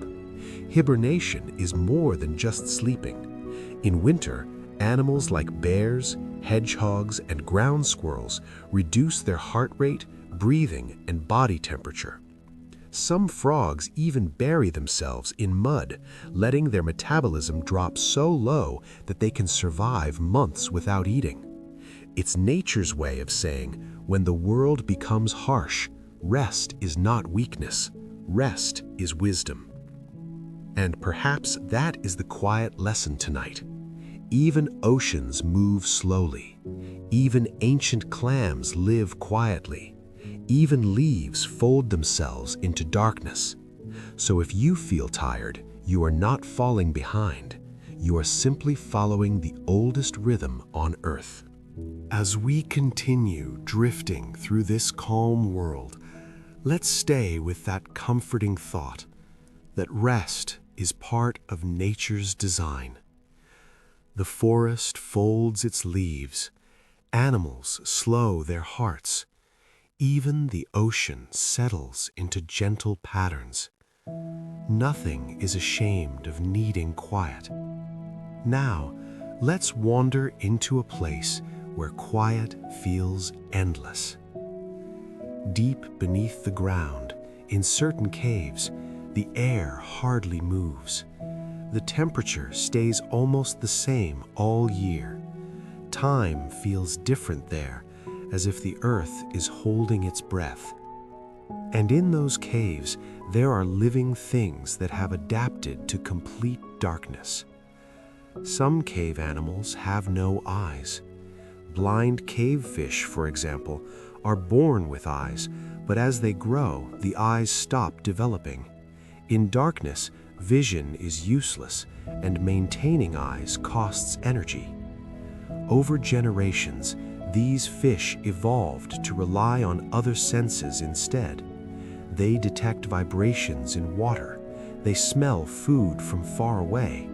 Hibernation is more than just sleeping. In winter, animals like bears, hedgehogs, and ground squirrels reduce their heart rate, breathing, and body temperature. Some frogs even bury themselves in mud, letting their metabolism drop so low that they can survive months without eating. It's nature's way of saying, when the world becomes harsh, rest is not weakness, rest is wisdom. And perhaps that is the quiet lesson tonight. Even oceans move slowly. Even ancient clams live quietly. Even leaves fold themselves into darkness. So if you feel tired, you are not falling behind. You are simply following the oldest rhythm on Earth. As we continue drifting through this calm world, let's stay with that comforting thought that rest is part of nature's design. The forest folds its leaves, animals slow their hearts, even the ocean settles into gentle patterns. Nothing is ashamed of needing quiet. Now, let's wander into a place where quiet feels endless. Deep beneath the ground, in certain caves, the air hardly moves. The temperature stays almost the same all year. Time feels different there, as if the earth is holding its breath. And in those caves, there are living things that have adapted to complete darkness. Some cave animals have no eyes. Blind cavefish, for example, are born with eyes, but as they grow, the eyes stop developing. In darkness, vision is useless, and maintaining eyes costs energy. Over generations, these fish evolved to rely on other senses instead. They detect vibrations in water. They smell food from far away.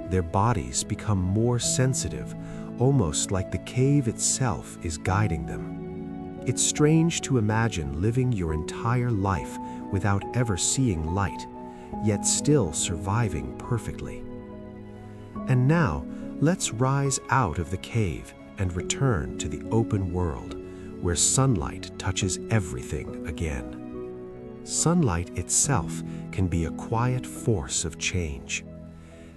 Their bodies become more sensitive, almost like the cave itself is guiding them. It's strange to imagine living your entire life without ever seeing light, yet still surviving perfectly. And now, let's rise out of the cave and return to the open world, where sunlight touches everything again. Sunlight itself can be a quiet force of change.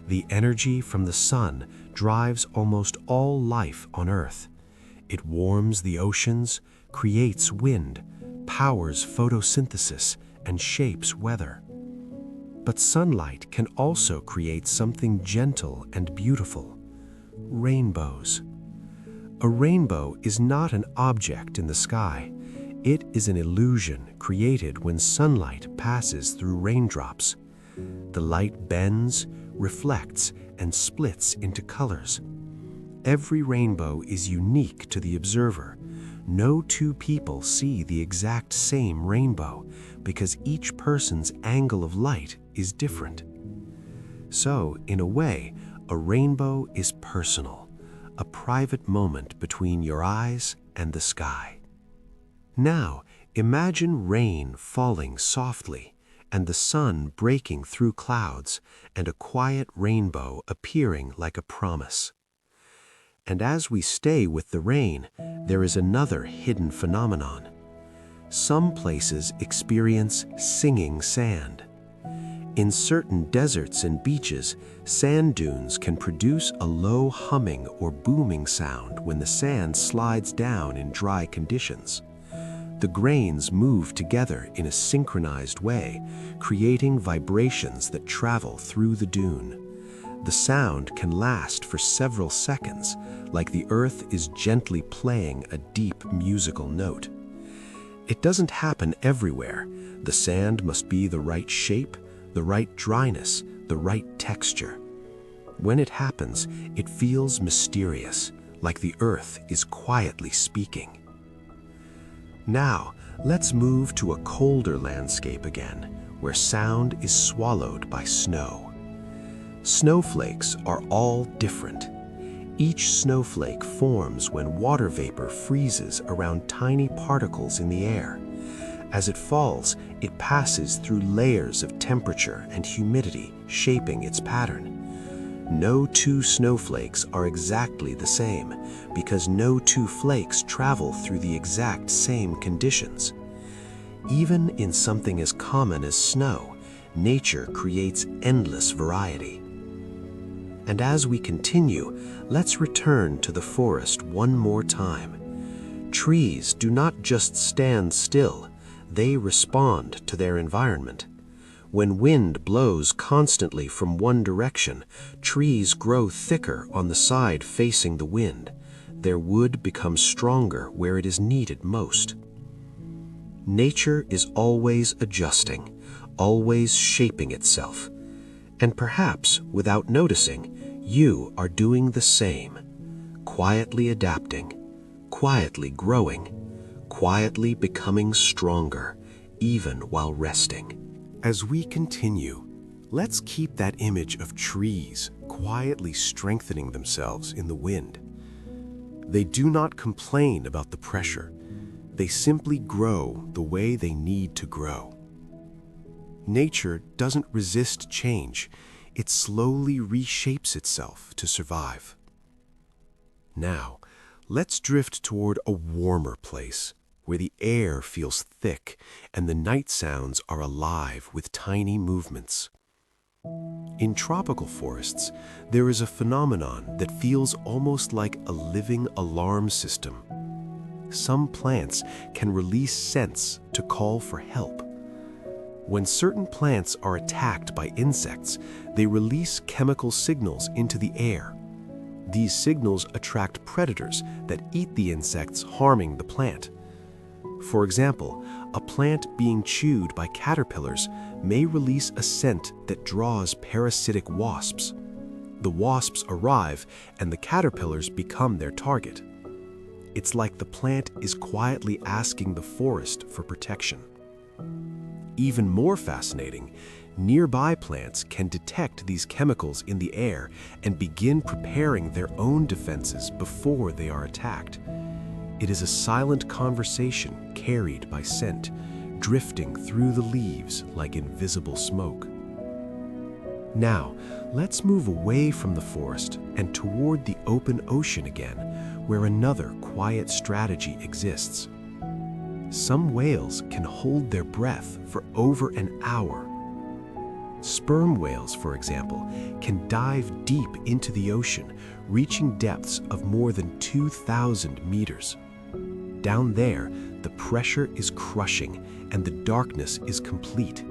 The energy from the sun drives almost all life on Earth. It warms the oceans, creates wind, powers photosynthesis, and shapes weather. But sunlight can also create something gentle and beautiful: rainbows. A rainbow is not an object in the sky. It is an illusion created when sunlight passes through raindrops. The light bends, reflects, and splits into colors. Every rainbow is unique to the observer. No two people see the exact same rainbow because each person's angle of light is different. So, in a way, a rainbow is personal, a private moment between your eyes and the sky. Now, imagine rain falling softly, and the sun breaking through clouds, and a quiet rainbow appearing like a promise. And as we stay with the rain, there is another hidden phenomenon. Some places experience singing sand. In certain deserts and beaches, sand dunes can produce a low humming or booming sound when the sand slides down in dry conditions. The grains move together in a synchronized way, creating vibrations that travel through the dune. The sound can last for several seconds, like the earth is gently playing a deep musical note. It doesn't happen everywhere. The sand must be the right shape, the right dryness, the right texture. When it happens, it feels mysterious, like the earth is quietly speaking. Now, let's move to a colder landscape again, where sound is swallowed by snow. Snowflakes are all different. Each snowflake forms when water vapor freezes around tiny particles in the air. As it falls, it passes through layers of temperature and humidity, shaping its pattern. No two snowflakes are exactly the same, because no two flakes travel through the exact same conditions. Even in something as common as snow, nature creates endless variety. And as we continue, let's return to the forest one more time. Trees do not just stand still, they respond to their environment. When wind blows constantly from one direction, trees grow thicker on the side facing the wind. Their wood becomes stronger where it is needed most. Nature is always adjusting, always shaping itself. And perhaps, without noticing, you are doing the same, quietly adapting, quietly growing, quietly becoming stronger, even while resting. As we continue, let's keep that image of trees quietly strengthening themselves in the wind. They do not complain about the pressure. They simply grow the way they need to grow. Nature doesn't resist change. It slowly reshapes itself to survive. Now, let's drift toward a warmer place, where the air feels thick and the night sounds are alive with tiny movements. In tropical forests, there is a phenomenon that feels almost like a living alarm system. Some plants can release scents to call for help. When certain plants are attacked by insects, they release chemical signals into the air. These signals attract predators that eat the insects, harming the plant. For example, a plant being chewed by caterpillars may release a scent that draws parasitic wasps. The wasps arrive and the caterpillars become their target. It's like the plant is quietly asking the forest for protection. Even more fascinating, nearby plants can detect these chemicals in the air and begin preparing their own defenses before they are attacked. It is a silent conversation carried by scent, drifting through the leaves like invisible smoke. Now, let's move away from the forest and toward the open ocean again, where another quiet strategy exists. Some whales can hold their breath for over an hour. Sperm whales, for example, can dive deep into the ocean, reaching depths of more than 2,000 meters. Down there, the pressure is crushing and the darkness is complete.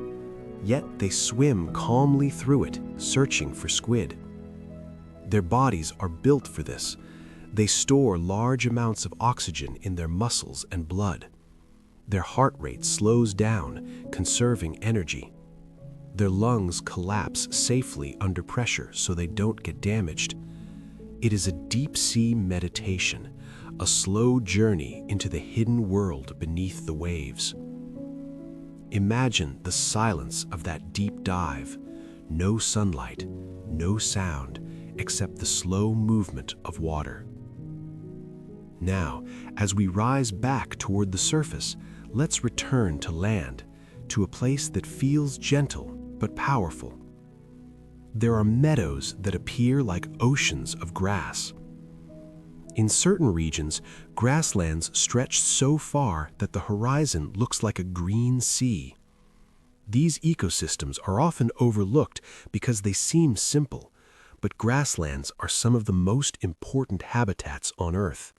Yet they swim calmly through it, searching for squid. Their bodies are built for this. They store large amounts of oxygen in their muscles and blood. Their heart rate slows down, conserving energy. Their lungs collapse safely under pressure so they don't get damaged. It is a deep-sea meditation, a slow journey into the hidden world beneath the waves. Imagine the silence of that deep dive. No sunlight, no sound, except the slow movement of water. Now, as we rise back toward the surface, let's return to land, to a place that feels gentle but powerful. There are meadows that appear like oceans of grass. In certain regions, grasslands stretch so far that the horizon looks like a green sea. These ecosystems are often overlooked because they seem simple, but grasslands are some of the most important habitats on Earth.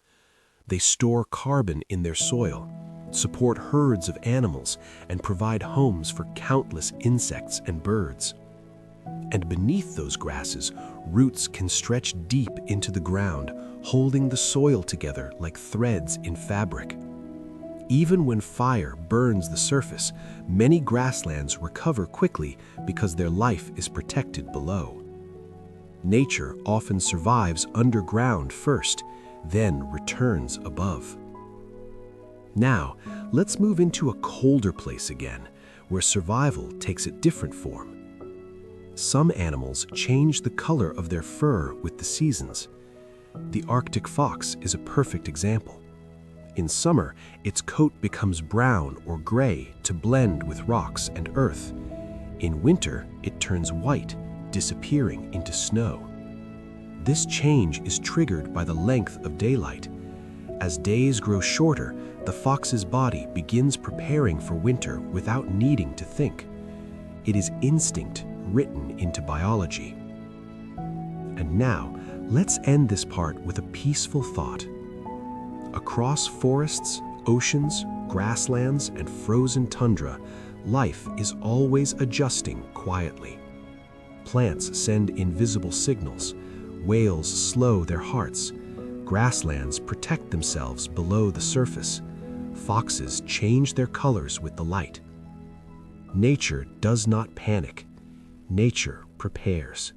They store carbon in their soil, support herds of animals, and provide homes for countless insects and birds. And beneath those grasses, roots can stretch deep into the ground, holding the soil together like threads in fabric. Even when fire burns the surface, many grasslands recover quickly because their life is protected below. Nature often survives underground first, then returns above. Now, let's move into a colder place again, where survival takes a different form. Some animals change the color of their fur with the seasons. The Arctic fox is a perfect example. In summer, its coat becomes brown or gray to blend with rocks and earth. In winter, it turns white, disappearing into snow. This change is triggered by the length of daylight. As days grow shorter, the fox's body begins preparing for winter without needing to think. It is instinct written into biology. And now, let's end this part with a peaceful thought. Across forests, oceans, grasslands, and frozen tundra, life is always adjusting quietly. Plants send invisible signals, whales slow their hearts, grasslands protect themselves below the surface, foxes change their colors with the light. Nature does not panic. Nature prepares.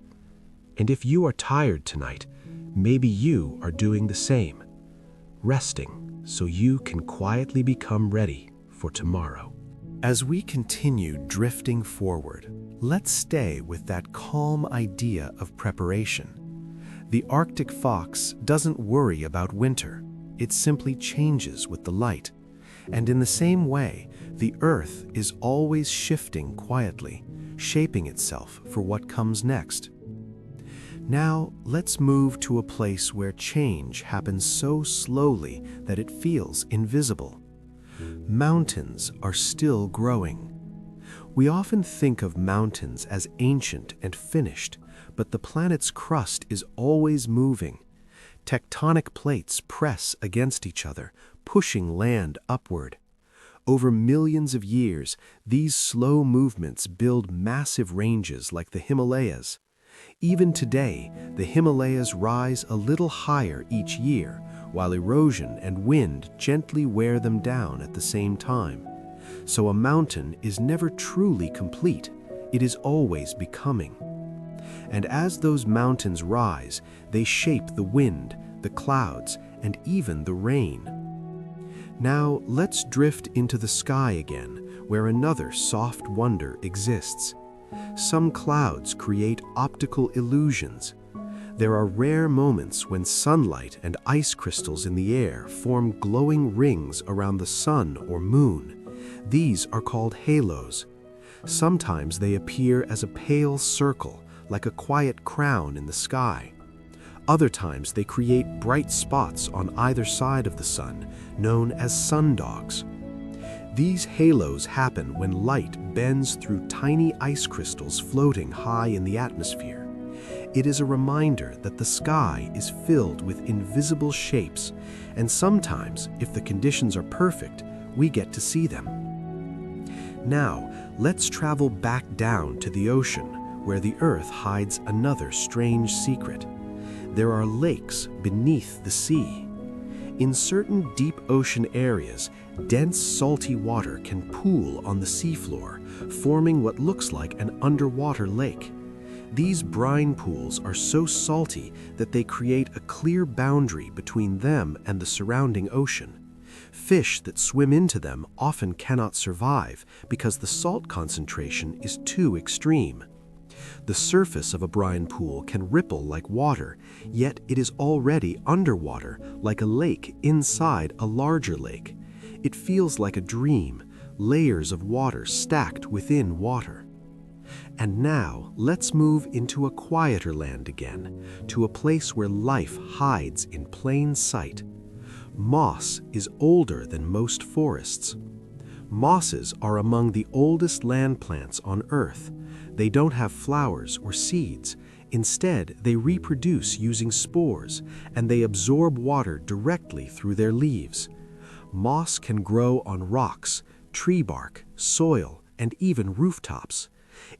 And if you are tired tonight, maybe you are doing the same, resting so you can quietly become ready for tomorrow. As we continue drifting forward, let's stay with that calm idea of preparation. The Arctic fox doesn't worry about winter. It simply changes with the light. And in the same way, the earth is always shifting quietly, shaping itself for what comes next. Now, let's move to a place where change happens so slowly that it feels invisible. Mountains are still growing. We often think of mountains as ancient and finished, but the planet's crust is always moving. Tectonic plates press against each other, pushing land upward. Over millions of years, these slow movements build massive ranges like the Himalayas. Even today, the Himalayas rise a little higher each year, while erosion and wind gently wear them down at the same time. So a mountain is never truly complete, it is always becoming. And as those mountains rise, they shape the wind, the clouds, and even the rain. Now let's drift into the sky again, where another soft wonder exists. Some clouds create optical illusions. There are rare moments when sunlight and ice crystals in the air form glowing rings around the sun or moon. These are called halos. Sometimes they appear as a pale circle, like a quiet crown in the sky. Other times they create bright spots on either side of the sun, known as sundogs. These halos happen when light bends through tiny ice crystals floating high in the atmosphere. It is a reminder that the sky is filled with invisible shapes, and sometimes, if the conditions are perfect, we get to see them. Now, let's travel back down to the ocean, where the Earth hides another strange secret. There are lakes beneath the sea. In certain deep ocean areas, dense salty water can pool on the seafloor, forming what looks like an underwater lake. These brine pools are so salty that they create a clear boundary between them and the surrounding ocean. Fish that swim into them often cannot survive because the salt concentration is too extreme. The surface of a brine pool can ripple like water, yet it is already underwater, like a lake inside a larger lake. It feels like a dream, layers of water stacked within water. And now, let's move into a quieter land again, to a place where life hides in plain sight. Moss is older than most forests. Mosses are among the oldest land plants on Earth. They don't have flowers or seeds. Instead, they reproduce using spores, and they absorb water directly through their leaves. Moss can grow on rocks, tree bark, soil, and even rooftops.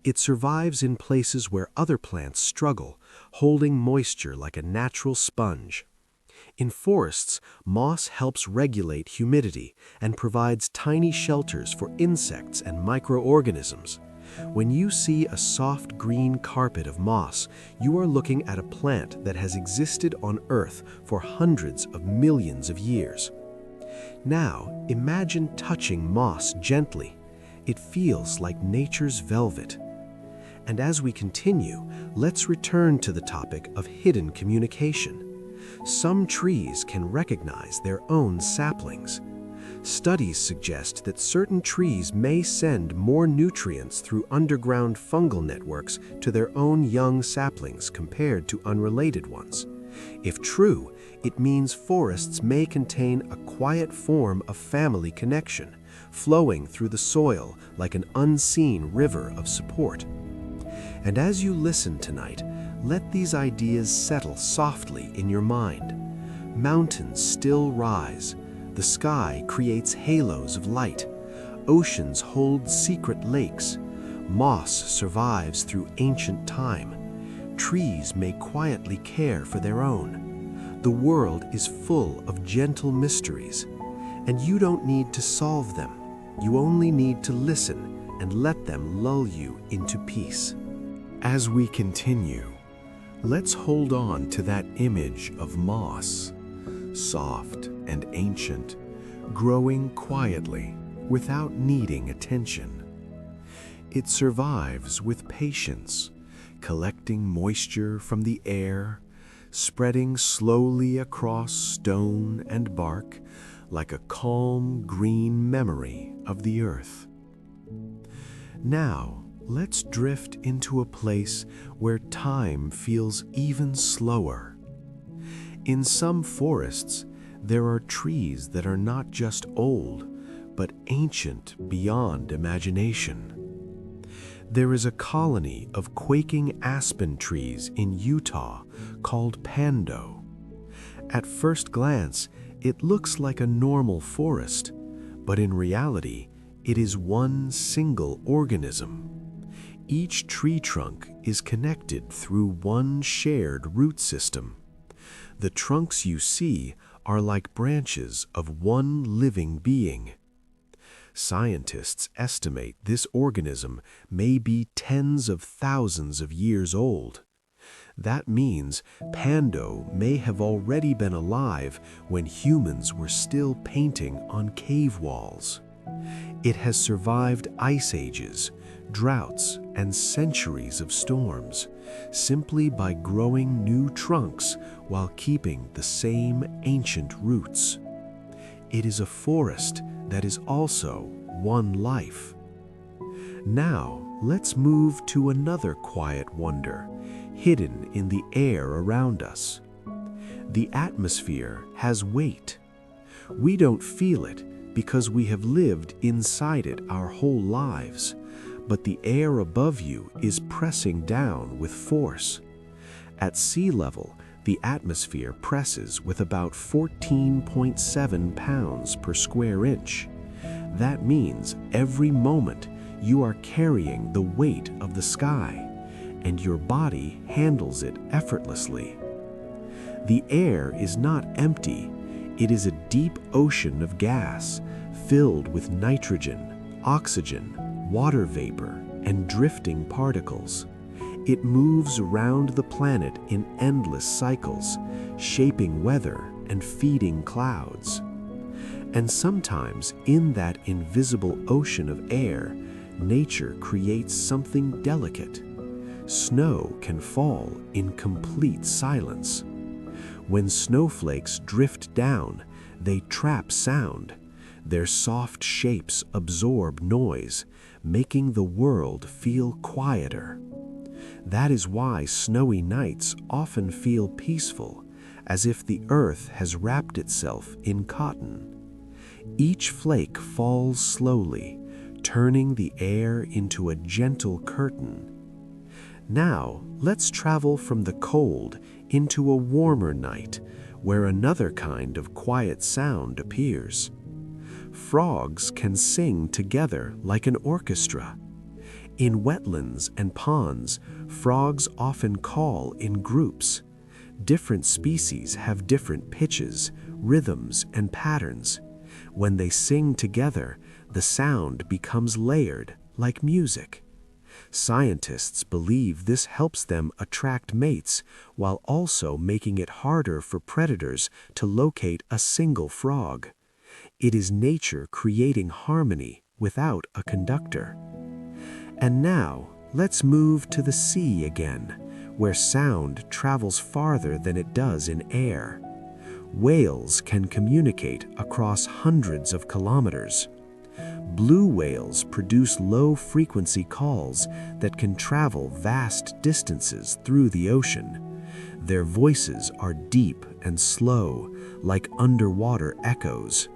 It survives in places where other plants struggle, holding moisture like a natural sponge. In forests, moss helps regulate humidity and provides tiny shelters for insects and microorganisms. When you see a soft green carpet of moss, you are looking at a plant that has existed on Earth for hundreds of millions of years. Now, imagine touching moss gently. It feels like nature's velvet. And as we continue, let's return to the topic of hidden communication. Some trees can recognize their own saplings. Studies suggest that certain trees may send more nutrients through underground fungal networks to their own young saplings compared to unrelated ones. If true, it means forests may contain a quiet form of family connection, flowing through the soil like an unseen river of support. And as you listen tonight, let these ideas settle softly in your mind. Mountains still rise. The sky creates halos of light. Oceans hold secret lakes. Moss survives through ancient time. Trees may quietly care for their own. The world is full of gentle mysteries, and you don't need to solve them. You only need to listen and let them lull you into peace. As we continue, let's hold on to that image of moss, soft and ancient, growing quietly without needing attention. It survives with patience, collecting moisture from the air, spreading slowly across stone and bark like a calm green memory of the earth. Now, let's drift into a place where time feels even slower. In some forests, there are trees that are not just old, but ancient beyond imagination. There is a colony of quaking aspen trees in Utah called Pando. At first glance, it looks like a normal forest, but in reality, it is one single organism. Each tree trunk is connected through one shared root system. The trunks you see are like branches of one living being. Scientists estimate this organism may be tens of thousands of years old. That means Pando may have already been alive when humans were still painting on cave walls. It has survived ice ages, droughts, and centuries of storms, simply by growing new trunks while keeping the same ancient roots. It is a forest that is also one life. Now, let's move to another quiet wonder, hidden in the air around us. The atmosphere has weight. We don't feel it because we have lived inside it our whole lives, but the air above you is pressing down with force. At sea level, the atmosphere presses with about 14.7 pounds per square inch. That means every moment you are carrying the weight of the sky, and your body handles it effortlessly. The air is not empty. It is a deep ocean of gas filled with nitrogen, oxygen, water vapor, and drifting particles. It moves around the planet in endless cycles, shaping weather and feeding clouds. And sometimes in that invisible ocean of air, nature creates something delicate. Snow can fall in complete silence. When snowflakes drift down, they trap sound. Their soft shapes absorb noise, making the world feel quieter. That is why snowy nights often feel peaceful, as if the earth has wrapped itself in cotton. Each flake falls slowly, turning the air into a gentle curtain. Now, let's travel from the cold into a warmer night, where another kind of quiet sound appears. Frogs can sing together like an orchestra. In wetlands and ponds, frogs often call in groups. Different species have different pitches, rhythms, and patterns. When they sing together, the sound becomes layered, like music. Scientists believe this helps them attract mates while also making it harder for predators to locate a single frog. It is nature creating harmony without a conductor. And now, let's move to the sea again, where sound travels farther than it does in air. Whales can communicate across hundreds of kilometers. Blue whales produce low-frequency calls that can travel vast distances through the ocean. Their voices are deep and slow, like underwater echoes.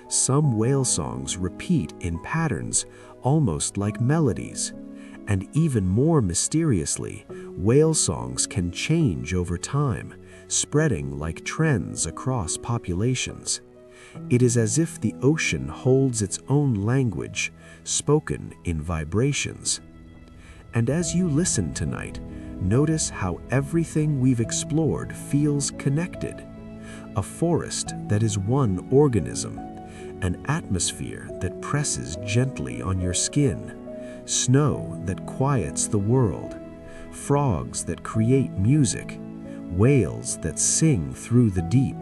Some whale songs repeat in patterns almost like melodies. And even more mysteriously, whale songs can change over time, spreading like trends across populations. It is as if the ocean holds its own language, spoken in vibrations. And as you listen tonight, notice how everything we've explored feels connected. A forest that is one organism, an atmosphere that presses gently on your skin, snow that quiets the world, frogs that create music, whales that sing through the deep.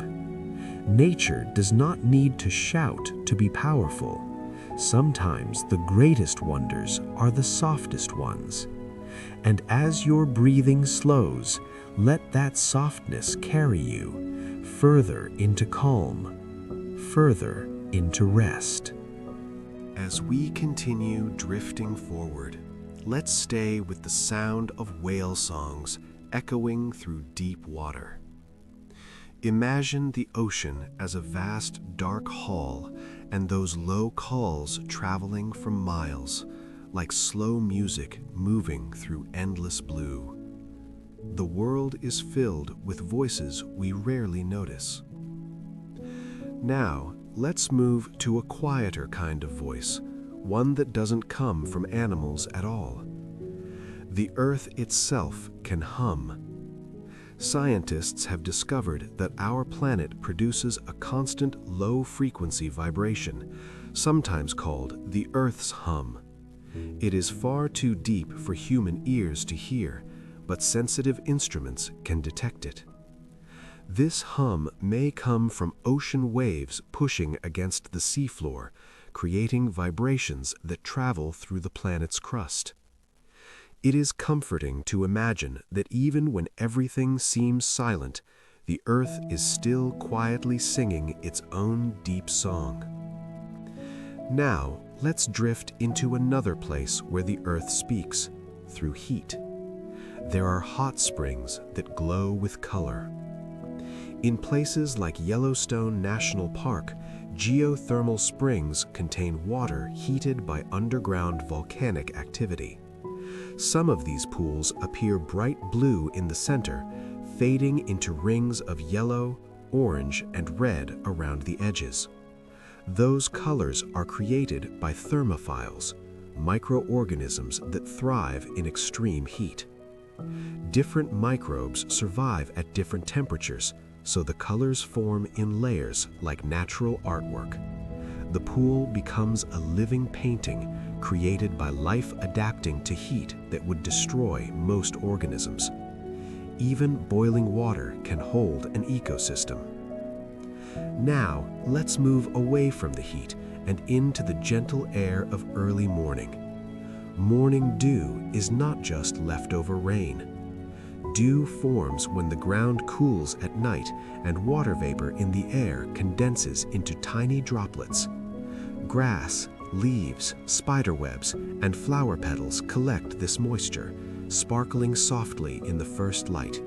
Nature does not need to shout to be powerful. Sometimes the greatest wonders are the softest ones. And as your breathing slows, let that softness carry you further into calm, further into rest. As we continue drifting forward, let's stay with the sound of whale songs echoing through deep water. Imagine the ocean as a vast dark hall and those low calls traveling for miles, like slow music moving through endless blue. The world is filled with voices we rarely notice. Now, let's move to a quieter kind of voice, one that doesn't come from animals at all. The earth itself can hum. Scientists have discovered that our planet produces a constant low-frequency vibration, sometimes called the Earth's hum. It is far too deep for human ears to hear, but sensitive instruments can detect it. This hum may come from ocean waves pushing against the seafloor, creating vibrations that travel through the planet's crust. It is comforting to imagine that even when everything seems silent, the Earth is still quietly singing its own deep song. Now, let's drift into another place where the Earth speaks, through heat. There are hot springs that glow with color. In places like Yellowstone National Park, geothermal springs contain water heated by underground volcanic activity. Some of these pools appear bright blue in the center, fading into rings of yellow, orange, and red around the edges. Those colors are created by thermophiles, microorganisms that thrive in extreme heat. Different microbes survive at different temperatures, so the colors form in layers like natural artwork. The pool becomes a living painting created by life adapting to heat that would destroy most organisms. Even boiling water can hold an ecosystem. Now, let's move away from the heat and into the gentle air of early morning. Morning dew is not just leftover rain. Dew forms when the ground cools at night and water vapor in the air condenses into tiny droplets. Grass, leaves, spiderwebs, and flower petals collect this moisture, sparkling softly in the first light.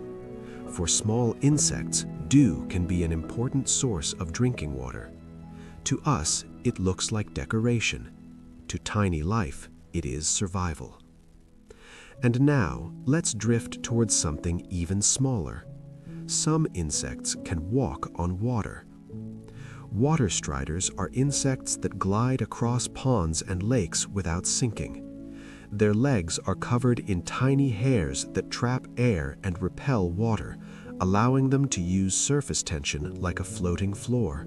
For small insects, dew can be an important source of drinking water. To us, it looks like decoration. To tiny life, it is survival. And now, let's drift towards something even smaller. Some insects can walk on water. Water striders are insects that glide across ponds and lakes without sinking. Their legs are covered in tiny hairs that trap air and repel water, allowing them to use surface tension like a floating floor.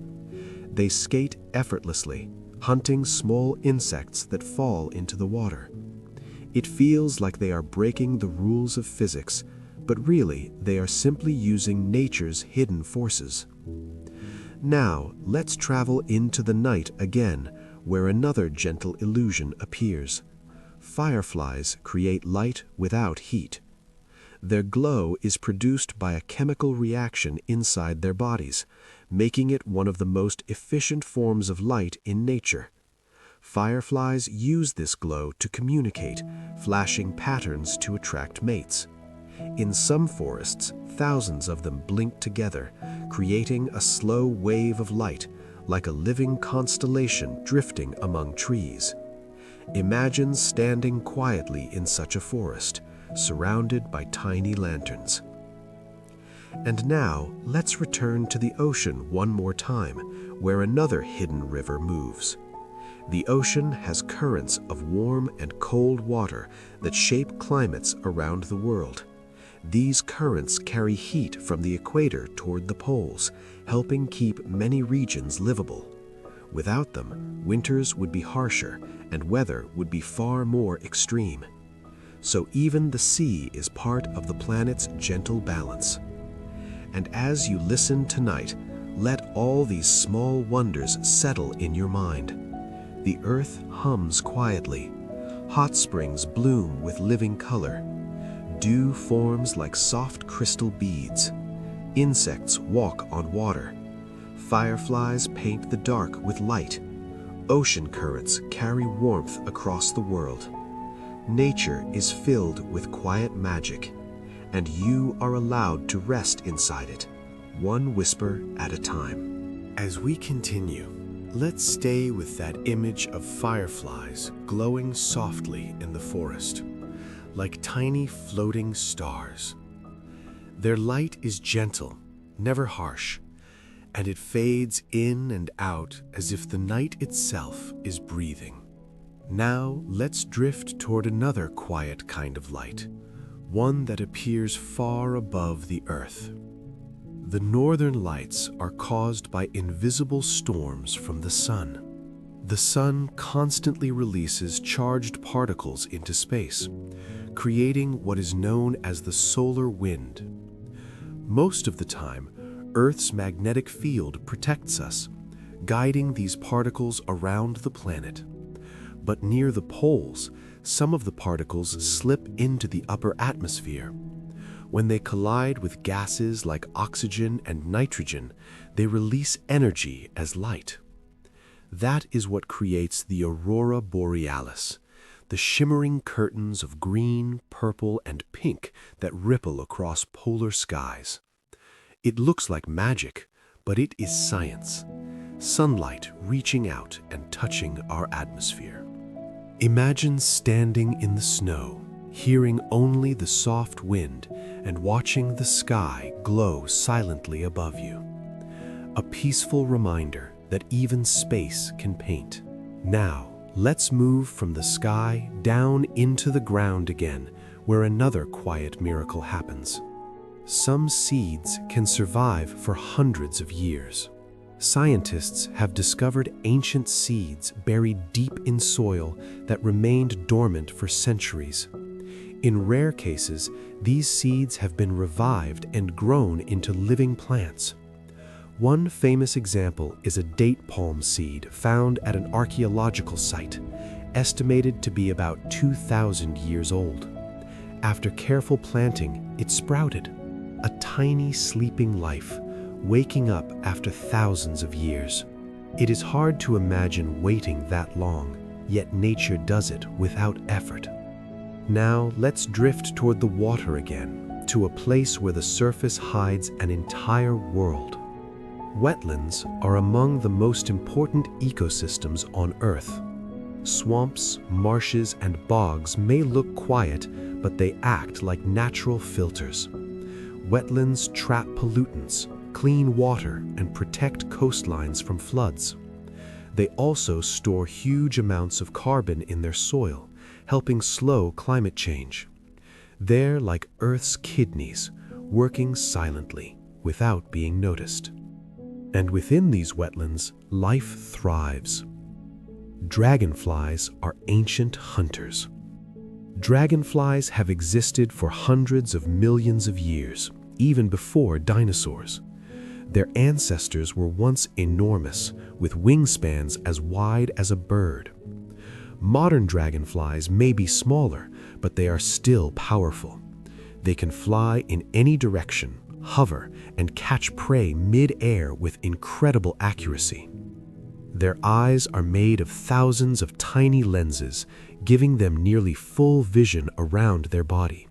They skate effortlessly, hunting small insects that fall into the water. It feels like they are breaking the rules of physics, but really they are simply using nature's hidden forces. Now, let's travel into the night again, where another gentle illusion appears. Fireflies create light without heat. Their glow is produced by a chemical reaction inside their bodies, making it one of the most efficient forms of light in nature. Fireflies use this glow to communicate, flashing patterns to attract mates. In some forests, thousands of them blink together, creating a slow wave of light, like a living constellation drifting among trees. Imagine standing quietly in such a forest, surrounded by tiny lanterns. And now, let's return to the ocean one more time, where another hidden river moves. The ocean has currents of warm and cold water that shape climates around the world. These currents carry heat from the equator toward the poles, helping keep many regions livable. Without them, winters would be harsher and weather would be far more extreme. So even the sea is part of the planet's gentle balance. And as you listen tonight, let all these small wonders settle in your mind. The earth hums quietly. Hot springs bloom with living color. Dew forms like soft crystal beads. Insects walk on water. Fireflies paint the dark with light. Ocean currents carry warmth across the world. Nature is filled with quiet magic, and you are allowed to rest inside it, one whisper at a time. As we continue, let's stay with that image of fireflies glowing softly in the forest, like tiny floating stars. Their light is gentle, never harsh, and it fades in and out as if the night itself is breathing. Now let's drift toward another quiet kind of light, one that appears far above the Earth. The northern lights are caused by invisible storms from the sun. The sun constantly releases charged particles into space, creating what is known as the solar wind. Most of the time, Earth's magnetic field protects us, guiding these particles around the planet. But near the poles, some of the particles slip into the upper atmosphere. When they collide with gases like oxygen and nitrogen, they release energy as light. That is what creates the aurora borealis, the shimmering curtains of green, purple, and pink that ripple across polar skies. It looks like magic, but it is science. Sunlight reaching out and touching our atmosphere. Imagine standing in the snow, hearing only the soft wind and watching the sky glow silently above you. A peaceful reminder that even space can paint. Now, let's move from the sky down into the ground again, where another quiet miracle happens. Some seeds can survive for hundreds of years. Scientists have discovered ancient seeds buried deep in soil that remained dormant for centuries. In rare cases, these seeds have been revived and grown into living plants. One famous example is a date palm seed found at an archaeological site, estimated to be about 2,000 years old. After careful planting, it sprouted, a tiny sleeping life, waking up after thousands of years. It is hard to imagine waiting that long, yet nature does it without effort. Now let's drift toward the water again, to a place where the surface hides an entire world. Wetlands are among the most important ecosystems on Earth. Swamps, marshes, and bogs may look quiet, but they act like natural filters. Wetlands trap pollutants, clean water, and protect coastlines from floods. They also store huge amounts of carbon in their soil, helping slow climate change. They're like Earth's kidneys, working silently, without being noticed. And within these wetlands, life thrives. Dragonflies are ancient hunters. Dragonflies have existed for hundreds of millions of years, even before dinosaurs. Their ancestors were once enormous, with wingspans as wide as a bird. Modern dragonflies may be smaller, but they are still powerful. They can fly in any direction, hover, and catch prey mid-air with incredible accuracy. Their eyes are made of thousands of tiny lenses, giving them nearly full vision around their body.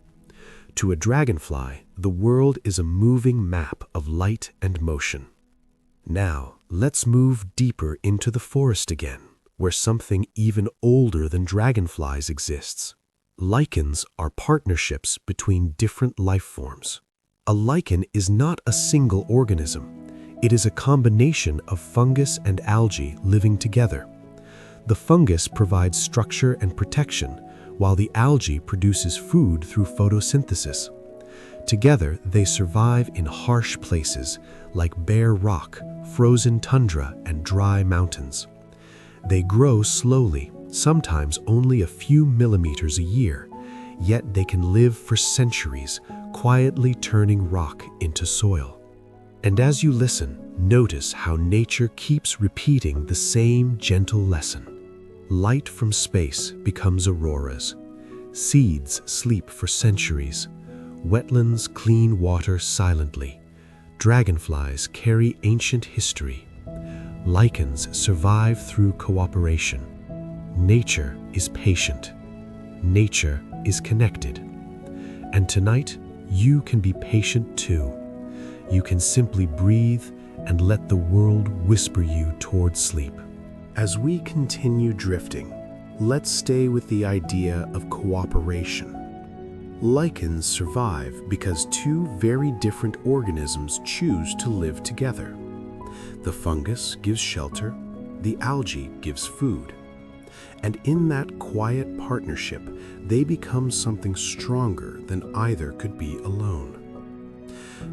To a dragonfly, the world is a moving map of light and motion. Now, let's move deeper into the forest again, where something even older than dragonflies exists. Lichens are partnerships between different life forms. A lichen is not a single organism. It is a combination of fungus and algae living together. The fungus provides structure and protection, while the algae produces food through photosynthesis. Together, they survive in harsh places like bare rock, frozen tundra, and dry mountains. They grow slowly, sometimes only a few millimeters a year, yet they can live for centuries, quietly turning rock into soil. And as you listen, notice how nature keeps repeating the same gentle lesson. Light from space becomes auroras. Seeds sleep for centuries. Wetlands clean water silently. Dragonflies carry ancient history. Lichens survive through cooperation. Nature is patient. Nature is connected. And tonight, you can be patient too. You can simply breathe and let the world whisper you toward sleep. As we continue drifting, let's stay with the idea of cooperation. Lichens survive because two very different organisms choose to live together. The fungus gives shelter, the algae gives food. And in that quiet partnership, they become something stronger than either could be alone.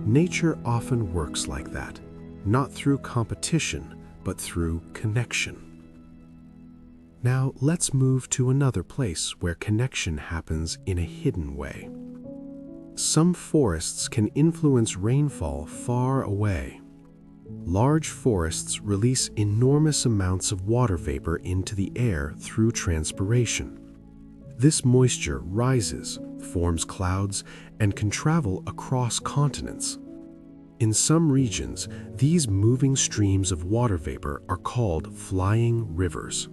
Nature often works like that, not through competition, but through connection. Now let's move to another place where connection happens in a hidden way. Some forests can influence rainfall far away. Large forests release enormous amounts of water vapor into the air through transpiration. This moisture rises, forms clouds, and can travel across continents. In some regions, these moving streams of water vapor are called flying rivers.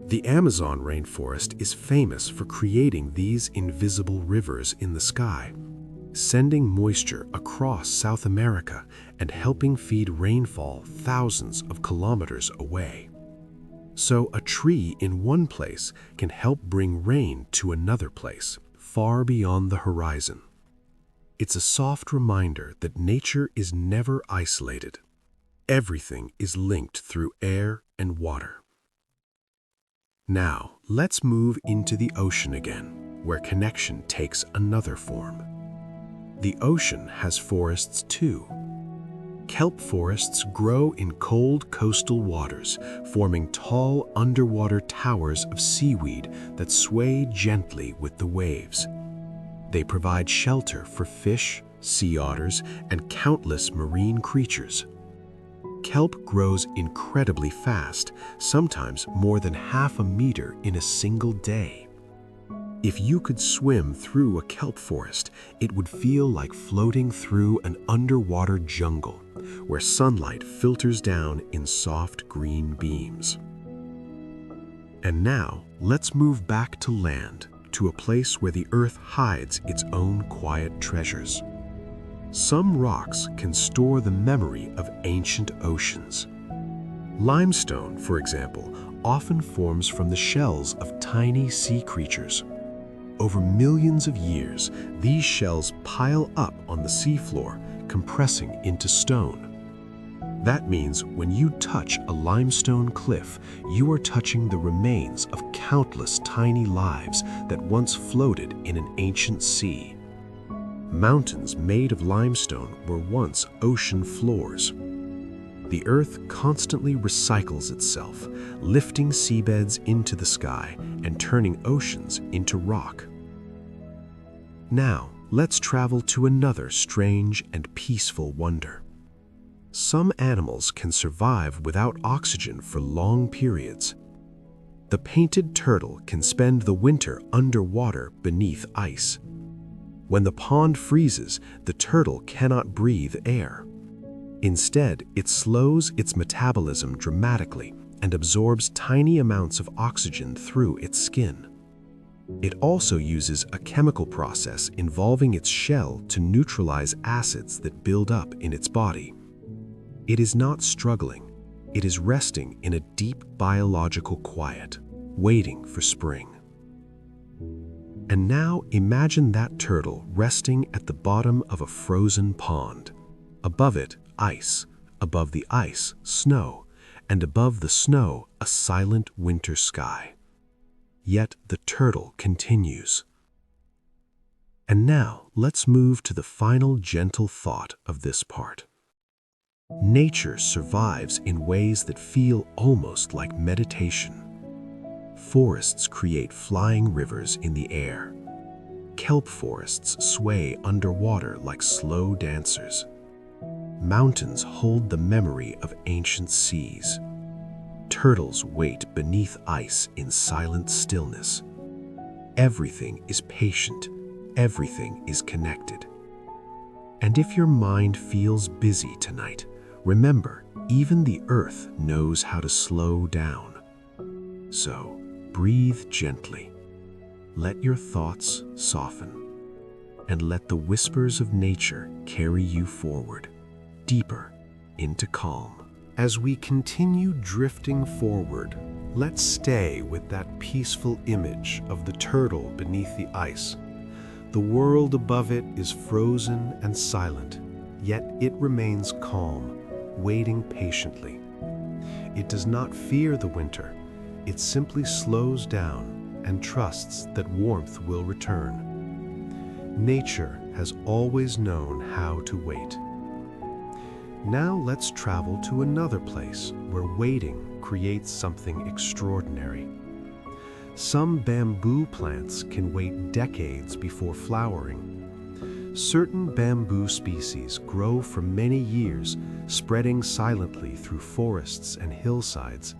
The Amazon rainforest is famous for creating these invisible rivers in the sky, sending moisture across South America and helping feed rainfall thousands of kilometers away. So a tree in one place can help bring rain to another place, far beyond the horizon. It's a soft reminder that nature is never isolated. Everything is linked through air and water. Now, let's move into the ocean again, where connection takes another form. The ocean has forests too. Kelp forests grow in cold coastal waters, forming tall underwater towers of seaweed that sway gently with the waves. They provide shelter for fish, sea otters, and countless marine creatures. Kelp grows incredibly fast, sometimes more than half a meter in a single day. If you could swim through a kelp forest, it would feel like floating through an underwater jungle, where sunlight filters down in soft green beams. And now, let's move back to land, to a place where the earth hides its own quiet treasures. Some rocks can store the memory of ancient oceans. Limestone, for example, often forms from the shells of tiny sea creatures. Over millions of years, these shells pile up on the seafloor, compressing into stone. That means when you touch a limestone cliff, you are touching the remains of countless tiny lives that once floated in an ancient sea. Mountains made of limestone were once ocean floors. The earth constantly recycles itself, lifting seabeds into the sky and turning oceans into rock. Now, let's travel to another strange and peaceful wonder. Some animals can survive without oxygen for long periods. The painted turtle can spend the winter underwater beneath ice. When the pond freezes, the turtle cannot breathe air. Instead, it slows its metabolism dramatically and absorbs tiny amounts of oxygen through its skin. It also uses a chemical process involving its shell to neutralize acids that build up in its body. It is not struggling. It is resting in a deep biological quiet, waiting for spring. And now imagine that turtle resting at the bottom of a frozen pond. Above it, ice. Above the ice, snow. And above the snow, a silent winter sky. Yet the turtle continues. And now let's move to the final gentle thought of this part. Nature survives in ways that feel almost like meditation. Forests create flying rivers in the air. Kelp forests sway underwater like slow dancers. Mountains hold the memory of ancient seas. Turtles wait beneath ice in silent stillness. Everything is patient. Everything is connected. And if your mind feels busy tonight, remember, even the earth knows how to slow down. So, breathe gently. Let your thoughts soften. And let the whispers of nature carry you forward, deeper into calm. As we continue drifting forward, let's stay with that peaceful image of the turtle beneath the ice. The world above it is frozen and silent, yet it remains calm, waiting patiently. It does not fear the winter. It simply slows down and trusts that warmth will return. Nature has always known how to wait. Now let's travel to another place where waiting creates something extraordinary. Some bamboo plants can wait decades before flowering. Certain bamboo species grow for many years, spreading silently through forests and hillsides.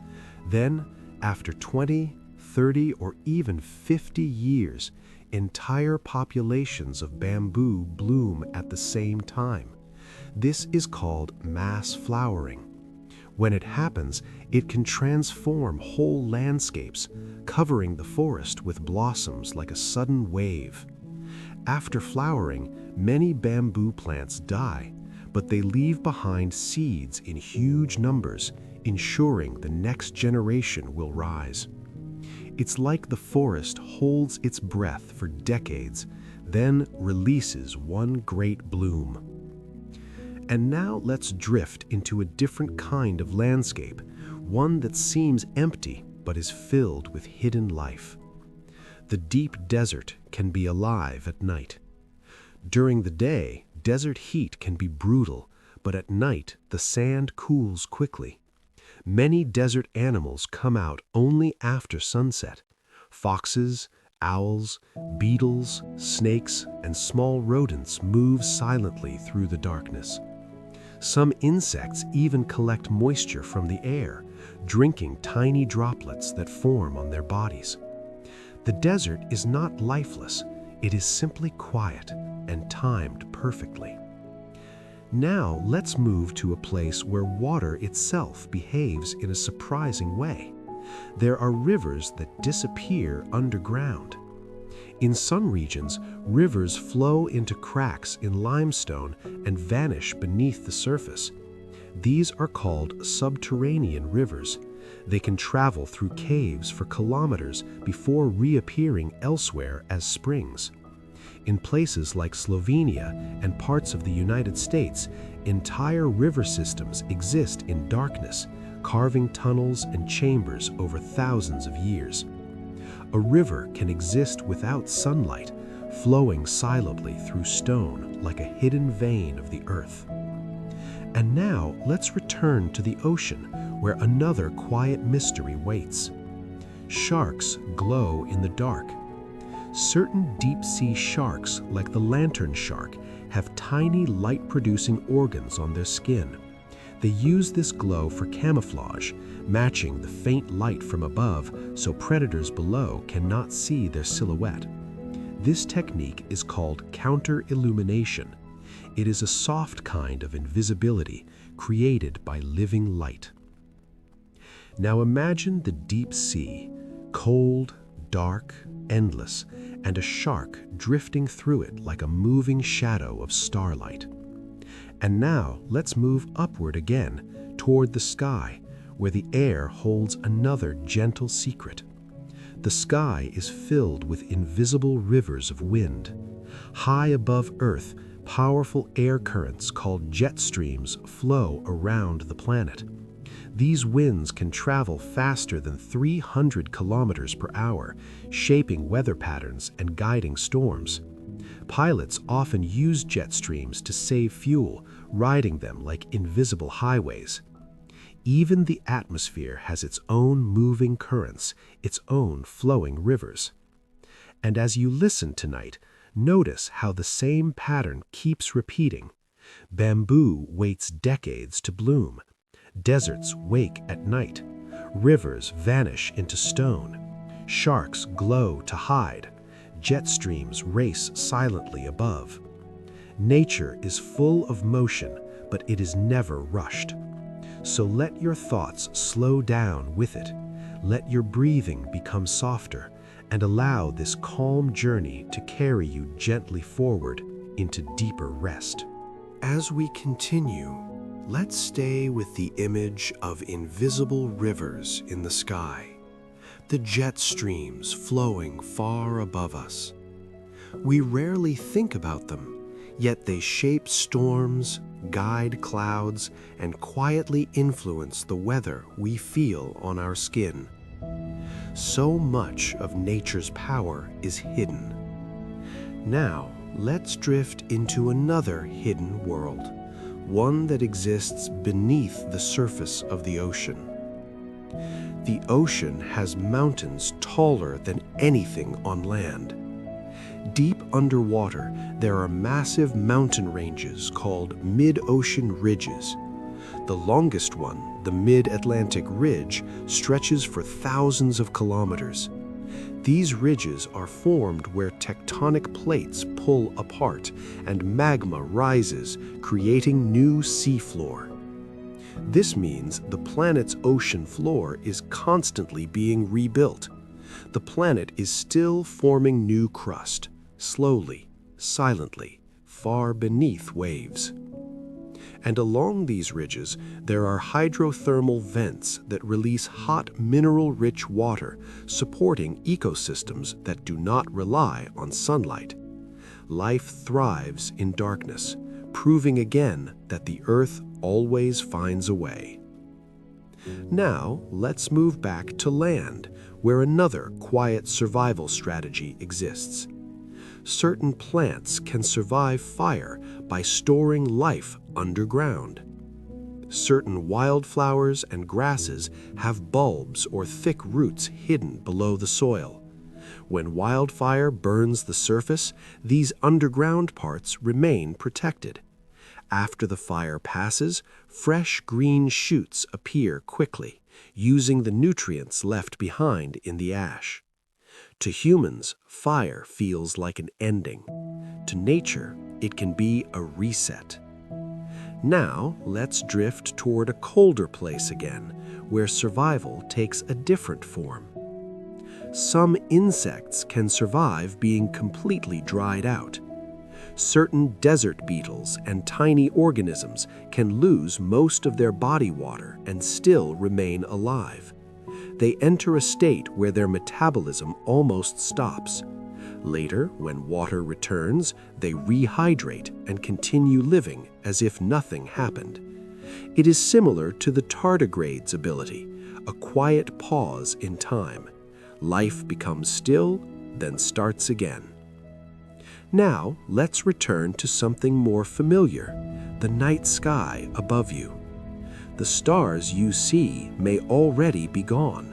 Then, after 20, 30, or even 50 years, entire populations of bamboo bloom at the same time. This is called mass flowering. When it happens, it can transform whole landscapes, covering the forest with blossoms like a sudden wave. After flowering, many bamboo plants die, but they leave behind seeds in huge numbers, ensuring the next generation will rise. It's like the forest holds its breath for decades, then releases one great bloom. And now let's drift into a different kind of landscape, one that seems empty but is filled with hidden life. The deep desert can be alive at night. During the day, desert heat can be brutal, but at night the sand cools quickly. Many desert animals come out only after sunset. Foxes, owls, beetles, snakes, and small rodents move silently through the darkness. Some insects even collect moisture from the air, drinking tiny droplets that form on their bodies. The desert is not lifeless, it is simply quiet and timed perfectly. Now let's move to a place where water itself behaves in a surprising way. There are rivers that disappear underground. In some regions, rivers flow into cracks in limestone and vanish beneath the surface. These are called subterranean rivers. They can travel through caves for kilometers before reappearing elsewhere as springs. In places like Slovenia and parts of the United States, entire river systems exist in darkness, carving tunnels and chambers over thousands of years. A river can exist without sunlight, flowing silently through stone like a hidden vein of the earth. And now let's return to the ocean, where another quiet mystery waits. Sharks glow in the dark. Certain deep-sea sharks, like the lantern shark, have tiny light-producing organs on their skin. They use this glow for camouflage, matching the faint light from above so predators below cannot see their silhouette. This technique is called counter-illumination. It is a soft kind of invisibility created by living light. Now imagine the deep sea, cold, dark, endless, and a shark drifting through it like a moving shadow of starlight. And now let's move upward again toward the sky, where the air holds another gentle secret. The sky is filled with invisible rivers of wind. High above Earth, powerful air currents called jet streams flow around the planet. These winds can travel faster than 300 kilometers per hour, shaping weather patterns and guiding storms. Pilots often use jet streams to save fuel, riding them like invisible highways. Even the atmosphere has its own moving currents, its own flowing rivers. And as you listen tonight, notice how the same pattern keeps repeating. Bamboo waits decades to bloom. Deserts wake at night. Rivers vanish into stone. Sharks glow to hide. Jet streams race silently above. Nature is full of motion, but it is never rushed. So let your thoughts slow down with it. Let your breathing become softer, and allow this calm journey to carry you gently forward into deeper rest. As we continue, let's stay with the image of invisible rivers in the sky, the jet streams flowing far above us. We rarely think about them, yet they shape storms, guide clouds, and quietly influence the weather we feel on our skin. So much of nature's power is hidden. Now, let's drift into another hidden world, one that exists beneath the surface of the ocean. The ocean has mountains taller than anything on land. Deep underwater, there are massive mountain ranges called mid-ocean ridges. The longest one, the Mid-Atlantic Ridge, stretches for thousands of kilometers. These ridges are formed where tectonic plates pull apart and magma rises, creating new seafloor. This means the planet's ocean floor is constantly being rebuilt. The planet is still forming new crust, slowly, silently, far beneath waves. And along these ridges, there are hydrothermal vents that release hot mineral-rich water, supporting ecosystems that do not rely on sunlight. Life thrives in darkness, proving again that the Earth always finds a way. Now, let's move back to land, where another quiet survival strategy exists. Certain plants can survive fire by storing life underground. Certain wildflowers and grasses have bulbs or thick roots hidden below the soil. When wildfire burns the surface, these underground parts remain protected. After the fire passes, fresh green shoots appear quickly, using the nutrients left behind in the ash. To humans, fire feels like an ending. To nature, it can be a reset. Now, let's drift toward a colder place again, where survival takes a different form. Some insects can survive being completely dried out. Certain desert beetles and tiny organisms can lose most of their body water and still remain alive. They enter a state where their metabolism almost stops. Later, when water returns, they rehydrate and continue living as if nothing happened. It is similar to the tardigrade's ability, a quiet pause in time. Life becomes still, then starts again. Now, let's return to something more familiar, the night sky above you. The stars you see may already be gone.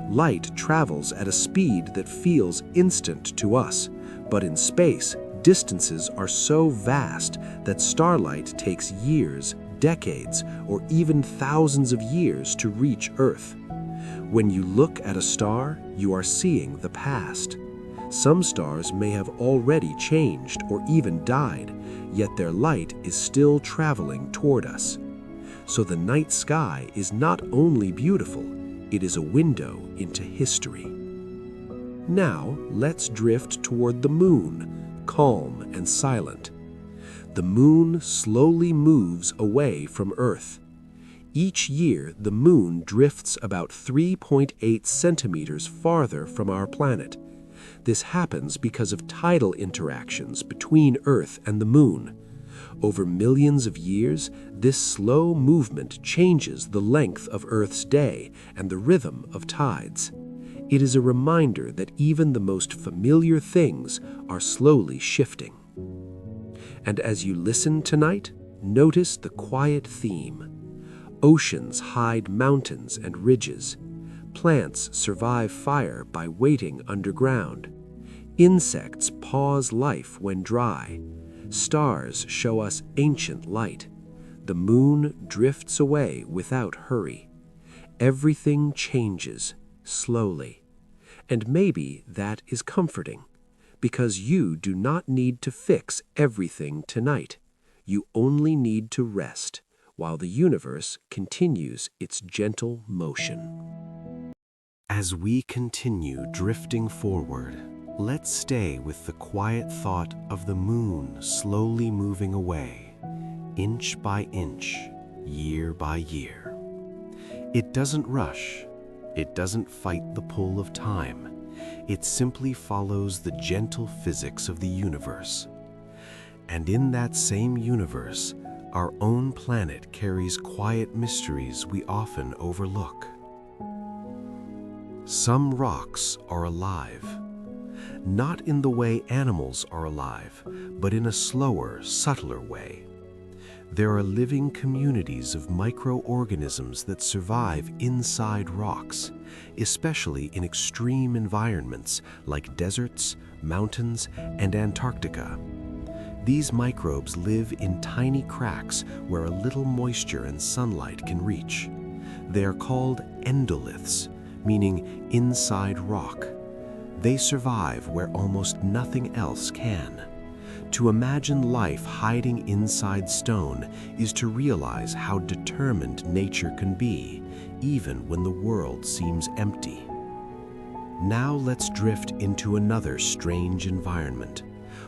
Light travels at a speed that feels instant to us, but in space, distances are so vast that starlight takes years, decades, or even thousands of years to reach Earth. When you look at a star, you are seeing the past. Some stars may have already changed or even died, yet their light is still traveling toward us. So the night sky is not only beautiful, it is a window into history. Now, let's drift toward the moon, calm and silent. The moon slowly moves away from Earth. Each year, the moon drifts about 3.8 centimeters farther from our planet. This happens because of tidal interactions between Earth and the moon. Over millions of years, this slow movement changes the length of Earth's day and the rhythm of tides. It is a reminder that even the most familiar things are slowly shifting. And as you listen tonight, notice the quiet theme. Oceans hide mountains and ridges. Plants survive fire by waiting underground. Insects pause life when dry. Stars show us ancient light. The moon drifts away without hurry. Everything changes, slowly. And maybe that is comforting, because you do not need to fix everything tonight. You only need to rest, while the universe continues its gentle motion. As we continue drifting forward, let's stay with the quiet thought of the moon slowly moving away, inch by inch, year by year. It doesn't rush. It doesn't fight the pull of time. It simply follows the gentle physics of the universe. And in that same universe, our own planet carries quiet mysteries we often overlook. Some rocks are alive. Not in the way animals are alive, but in a slower, subtler way. There are living communities of microorganisms that survive inside rocks, especially in extreme environments like deserts, mountains, and Antarctica. These microbes live in tiny cracks where a little moisture and sunlight can reach. They are called endoliths, meaning inside rock. They survive where almost nothing else can. To imagine life hiding inside stone is to realize how determined nature can be, even when the world seems empty. Now let's drift into another strange environment,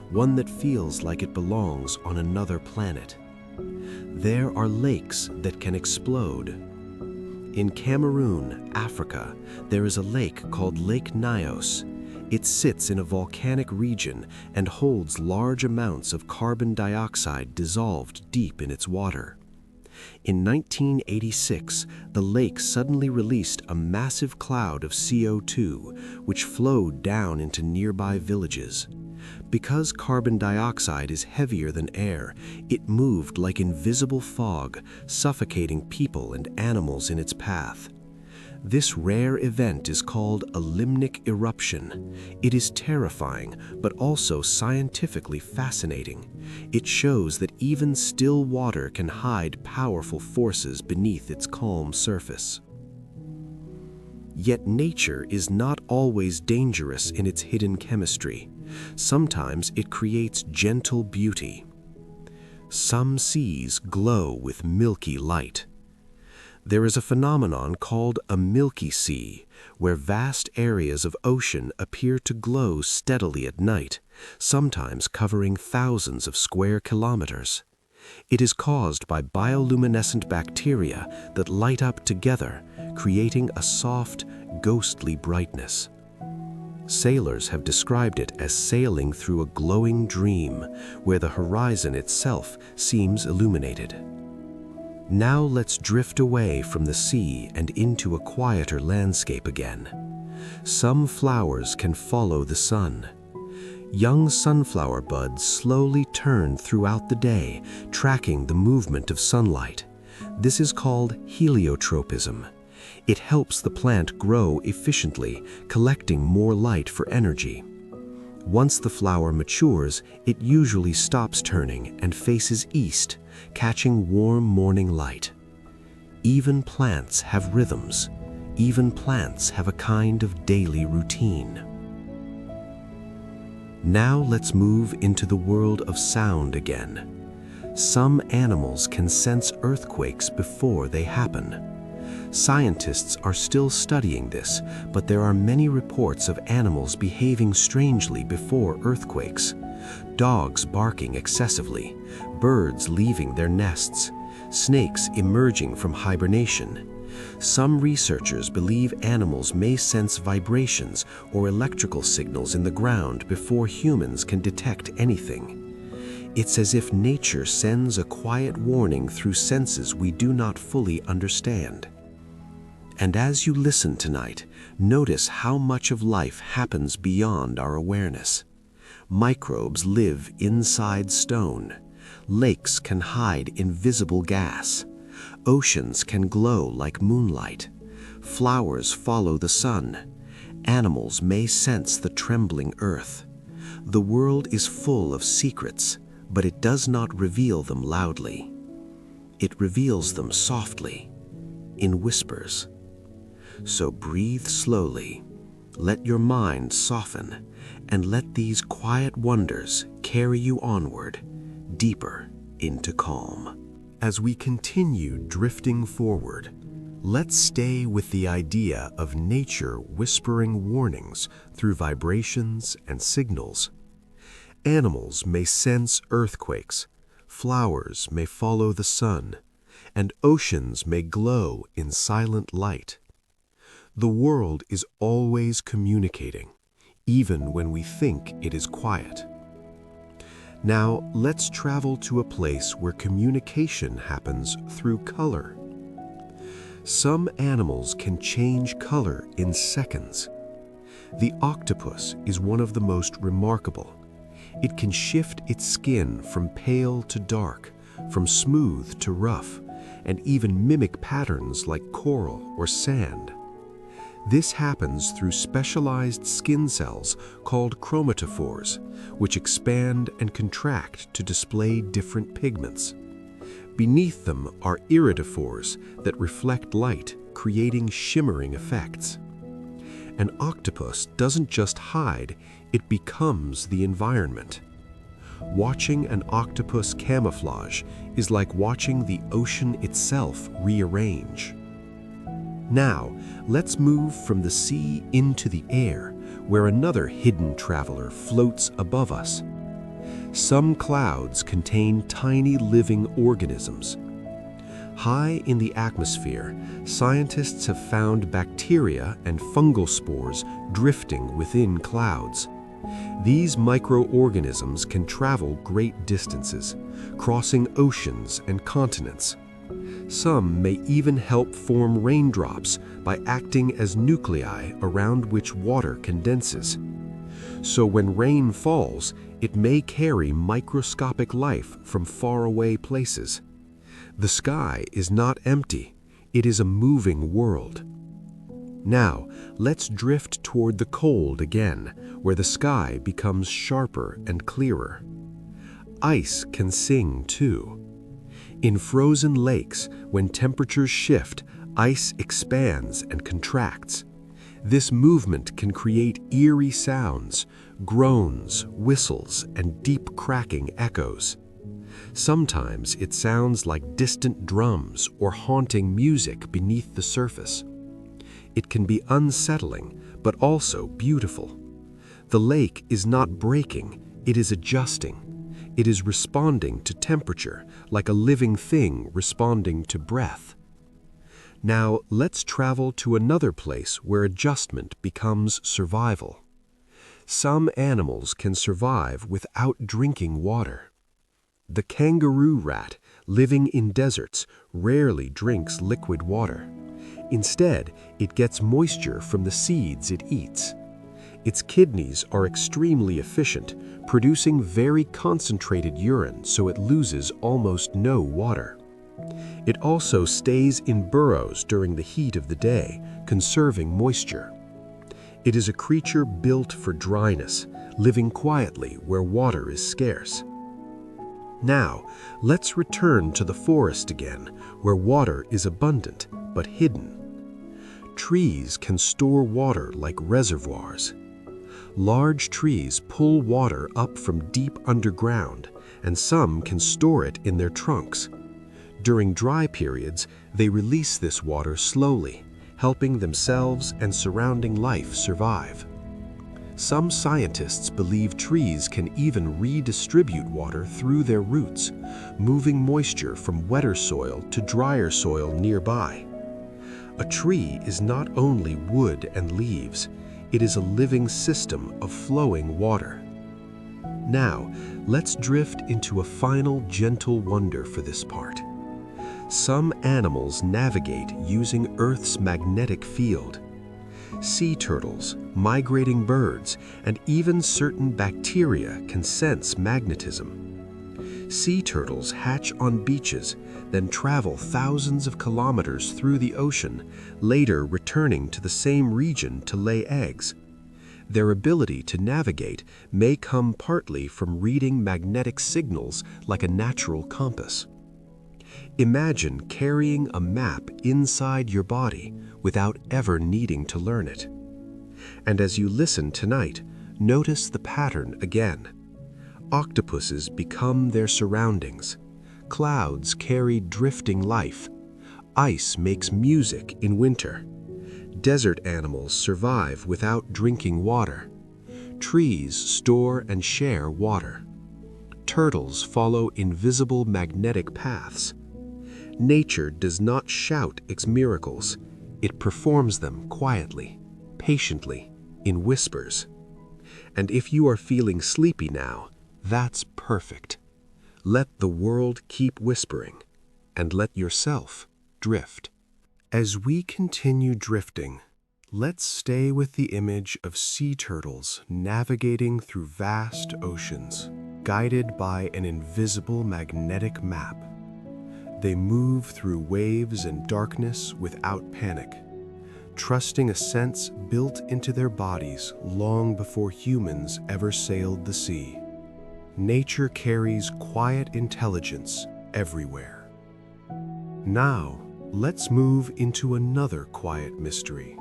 one that feels like it belongs on another planet. There are lakes that can explode. In Cameroon, Africa, there is a lake called Lake Nyos. It sits in a volcanic region and holds large amounts of carbon dioxide dissolved deep in its water. In 1986, the lake suddenly released a massive cloud of CO2, which flowed down into nearby villages. Because carbon dioxide is heavier than air, it moved like invisible fog, suffocating people and animals in its path. This rare event is called a limnic eruption. It is terrifying, but also scientifically fascinating. It shows that even still water can hide powerful forces beneath its calm surface. Yet nature is not always dangerous in its hidden chemistry. Sometimes it creates gentle beauty. Some seas glow with milky light. There is a phenomenon called a milky sea, where vast areas of ocean appear to glow steadily at night, sometimes covering thousands of square kilometers. It is caused by bioluminescent bacteria that light up together, creating a soft, ghostly brightness. Sailors have described it as sailing through a glowing dream, where the horizon itself seems illuminated. Now let's drift away from the sea and into a quieter landscape again. Some flowers can follow the sun. Young sunflower buds slowly turn throughout the day, tracking the movement of sunlight. This is called heliotropism. It helps the plant grow efficiently, collecting more light for energy. Once the flower matures, it usually stops turning and faces east, catching warm morning light. Even plants have rhythms. Even plants have a kind of daily routine. Now let's move into the world of sound again. Some animals can sense earthquakes before they happen. Scientists are still studying this, but there are many reports of animals behaving strangely before earthquakes. Dogs barking excessively, birds leaving their nests, snakes emerging from hibernation. Some researchers believe animals may sense vibrations or electrical signals in the ground before humans can detect anything. It's as if nature sends a quiet warning through senses we do not fully understand. And as you listen tonight, notice how much of life happens beyond our awareness. Microbes live inside stone. Lakes can hide invisible gas. Oceans can glow like moonlight. Flowers follow the sun. Animals may sense the trembling earth. The world is full of secrets, but it does not reveal them loudly. It reveals them softly, in whispers. So breathe slowly, let your mind soften, and let these quiet wonders carry you onward, deeper into calm. As we continue drifting forward, let's stay with the idea of nature whispering warnings through vibrations and signals. Animals may sense earthquakes, flowers may follow the sun, and oceans may glow in silent light. The world is always communicating, even when we think it is quiet. Now, let's travel to a place where communication happens through color. Some animals can change color in seconds. The octopus is one of the most remarkable. It can shift its skin from pale to dark, from smooth to rough, and even mimic patterns like coral or sand. This happens through specialized skin cells called chromatophores, which expand and contract to display different pigments. Beneath them are iridophores that reflect light, creating shimmering effects. An octopus doesn't just hide, it becomes the environment. Watching an octopus camouflage is like watching the ocean itself rearrange. Now, let's move from the sea into the air, where another hidden traveler floats above us. Some clouds contain tiny living organisms. High in the atmosphere, scientists have found bacteria and fungal spores drifting within clouds. These microorganisms can travel great distances, crossing oceans and continents. Some may even help form raindrops by acting as nuclei around which water condenses. So when rain falls, it may carry microscopic life from faraway places. The sky is not empty, it is a moving world. Now, let's drift toward the cold again, where the sky becomes sharper and clearer. Ice can sing too. In frozen lakes, when temperatures shift, ice expands and contracts. This movement can create eerie sounds, groans, whistles, and deep cracking echoes. Sometimes it sounds like distant drums or haunting music beneath the surface. It can be unsettling, but also beautiful. The lake is not breaking, it is adjusting. It is responding to temperature, like a living thing responding to breath. Now, let's travel to another place where adjustment becomes survival. Some animals can survive without drinking water. The kangaroo rat, living in deserts, rarely drinks liquid water. Instead, it gets moisture from the seeds it eats. Its kidneys are extremely efficient, producing very concentrated urine so it loses almost no water. It also stays in burrows during the heat of the day, conserving moisture. It is a creature built for dryness, living quietly where water is scarce. Now, let's return to the forest again, where water is abundant but hidden. Trees can store water like reservoirs. Large trees pull water up from deep underground, and some can store it in their trunks. During dry periods, they release this water slowly, helping themselves and surrounding life survive. Some scientists believe trees can even redistribute water through their roots, moving moisture from wetter soil to drier soil nearby. A tree is not only wood and leaves, it is a living system of flowing water. Now, let's drift into a final gentle wonder for this part. Some animals navigate using Earth's magnetic field. Sea turtles, migrating birds, and even certain bacteria can sense magnetism. Sea turtles hatch on beaches, then travel thousands of kilometers through the ocean, later returning to the same region to lay eggs. Their ability to navigate may come partly from reading magnetic signals like a natural compass. Imagine carrying a map inside your body without ever needing to learn it. And as you listen tonight, notice the pattern again. Octopuses become their surroundings. Clouds carry drifting life. Ice makes music in winter. Desert animals survive without drinking water. Trees store and share water. Turtles follow invisible magnetic paths. Nature does not shout its miracles. It performs them quietly, patiently, in whispers. And if you are feeling sleepy now, that's perfect. Let the world keep whispering, and let yourself drift. As we continue drifting, let's stay with the image of sea turtles navigating through vast oceans, guided by an invisible magnetic map. They move through waves and darkness without panic, trusting a sense built into their bodies long before humans ever sailed the sea. Nature carries quiet intelligence everywhere. Now, let's move into another quiet mystery,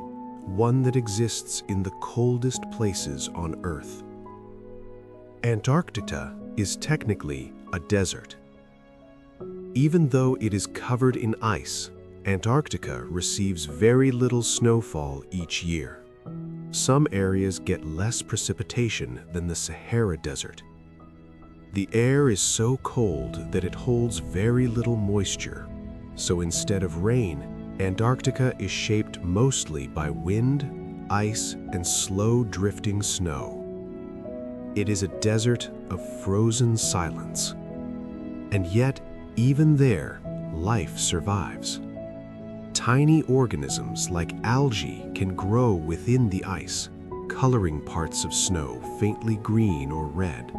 one that exists in the coldest places on Earth. Antarctica is technically a desert. Even though it is covered in ice, Antarctica receives very little snowfall each year. Some areas get less precipitation than the Sahara Desert. The air is so cold that it holds very little moisture, so instead of rain, Antarctica is shaped mostly by wind, ice, and slow drifting snow. It is a desert of frozen silence. And yet, even there, life survives. Tiny organisms like algae can grow within the ice, coloring parts of snow faintly green or red.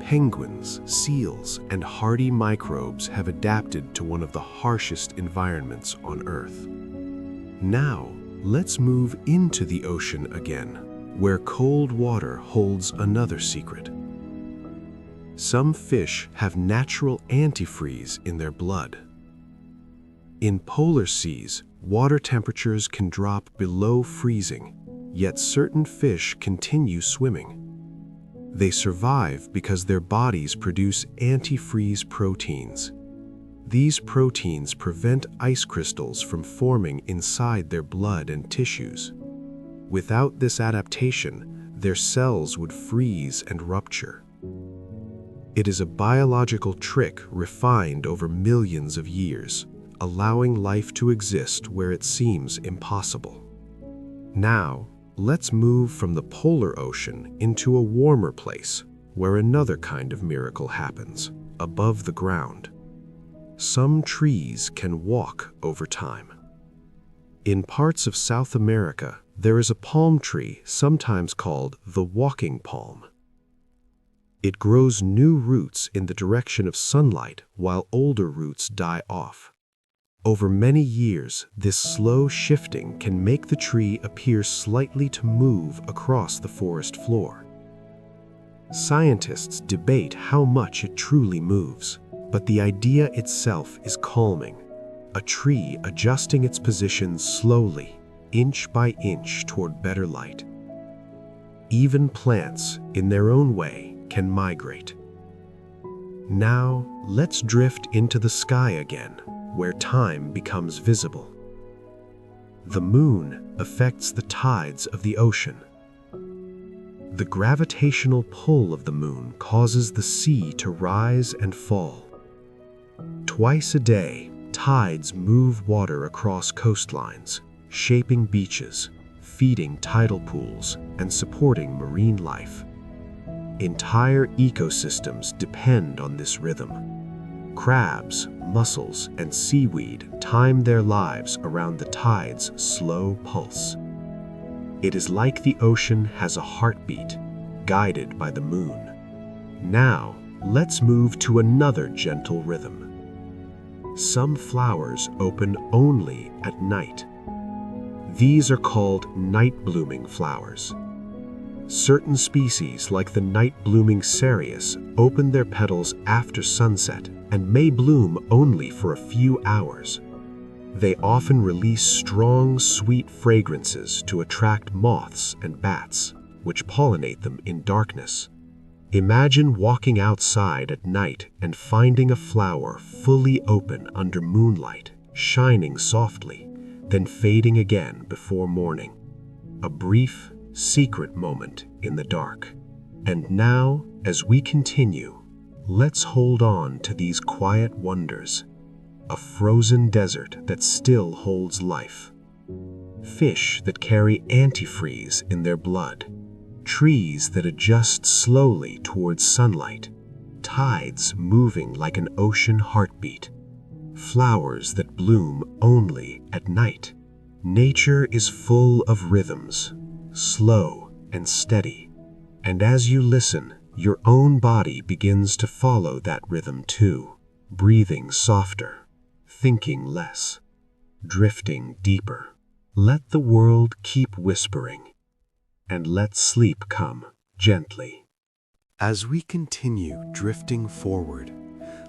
Penguins, seals, and hardy microbes have adapted to one of the harshest environments on Earth. Now, let's move into the ocean again, where cold water holds another secret. Some fish have natural antifreeze in their blood. In polar seas, water temperatures can drop below freezing, yet certain fish continue swimming. They survive because their bodies produce antifreeze proteins. These proteins prevent ice crystals from forming inside their blood and tissues. Without this adaptation, their cells would freeze and rupture. It is a biological trick refined over millions of years, allowing life to exist where it seems impossible. Now, let's move from the polar ocean into a warmer place where another kind of miracle happens, above the ground. Some trees can walk over time. In parts of South America, there is a palm tree sometimes called the walking palm. It grows new roots in the direction of sunlight while older roots die off. Over many years, this slow shifting can make the tree appear slightly to move across the forest floor. Scientists debate how much it truly moves, but the idea itself is calming. A tree adjusting its position slowly, inch by inch toward better light. Even plants, in their own way, can migrate. Now, let's drift into the sky again, where time becomes visible. The moon affects the tides of the ocean. The gravitational pull of the moon causes the sea to rise and fall. Twice a day, tides move water across coastlines, shaping beaches, feeding tidal pools, and supporting marine life. Entire ecosystems depend on this rhythm. Crabs, mussels, and seaweed time their lives around the tide's slow pulse. It is like the ocean has a heartbeat, guided by the moon. Now, let's move to another gentle rhythm. Some flowers open only at night. These are called night-blooming flowers. Certain species, like the night-blooming cereus, open their petals after sunset and may bloom only for a few hours. They often release strong, sweet fragrances to attract moths and bats, which pollinate them in darkness. Imagine walking outside at night and finding a flower fully open under moonlight, shining softly, then fading again before morning. A brief, secret moment in the dark. And now, as we continue, let's hold on to these quiet wonders. A frozen desert that still holds life. Fish that carry antifreeze in their blood. Trees that adjust slowly towards sunlight. Tides moving like an ocean heartbeat. flowers that bloom only at night. Nature is full of rhythms, slow and steady, and as you listen, your own body begins to follow that rhythm too, breathing softer, thinking less, drifting deeper. Let the world keep whispering, and let sleep come gently. As we continue drifting forward,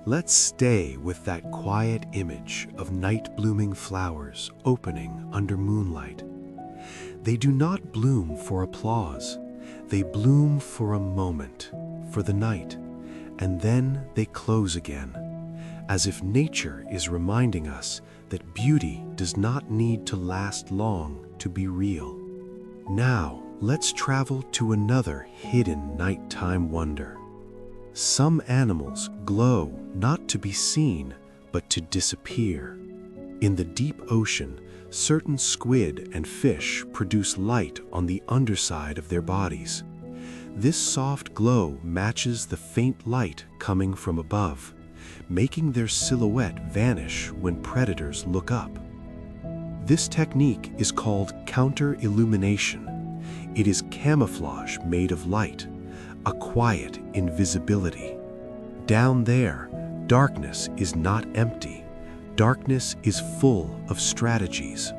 let's stay with that quiet image of night-blooming flowers opening under moonlight. They do not bloom for applause. They bloom for a moment, for the night, and then they close again, as if nature is reminding us that beauty does not need to last long to be real. Now, let's travel to another hidden nighttime wonder. Some animals glow not to be seen, but to disappear. In the deep ocean, certain squid and fish produce light on the underside of their bodies. This soft glow matches the faint light coming from above, making their silhouette vanish when predators look up. This technique is called counter-illumination. It is camouflage made of light, a quiet invisibility. Down there, darkness is not empty. Darkness is full of strategies.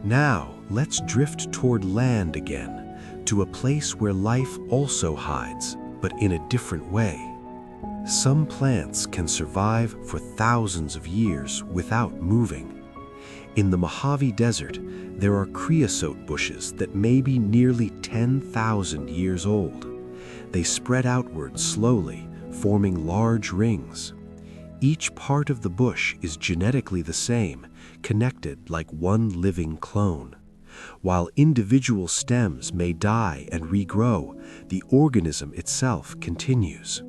Now, let's drift toward land again, to a place where life also hides, but in a different way. Some plants can survive for thousands of years without moving. In the Mojave Desert, there are creosote bushes that may be nearly 10,000 years old. They spread outward slowly, forming large rings. Each part of the bush is genetically the same, connected like one living clone. While individual stems may die and regrow, the organism itself continues.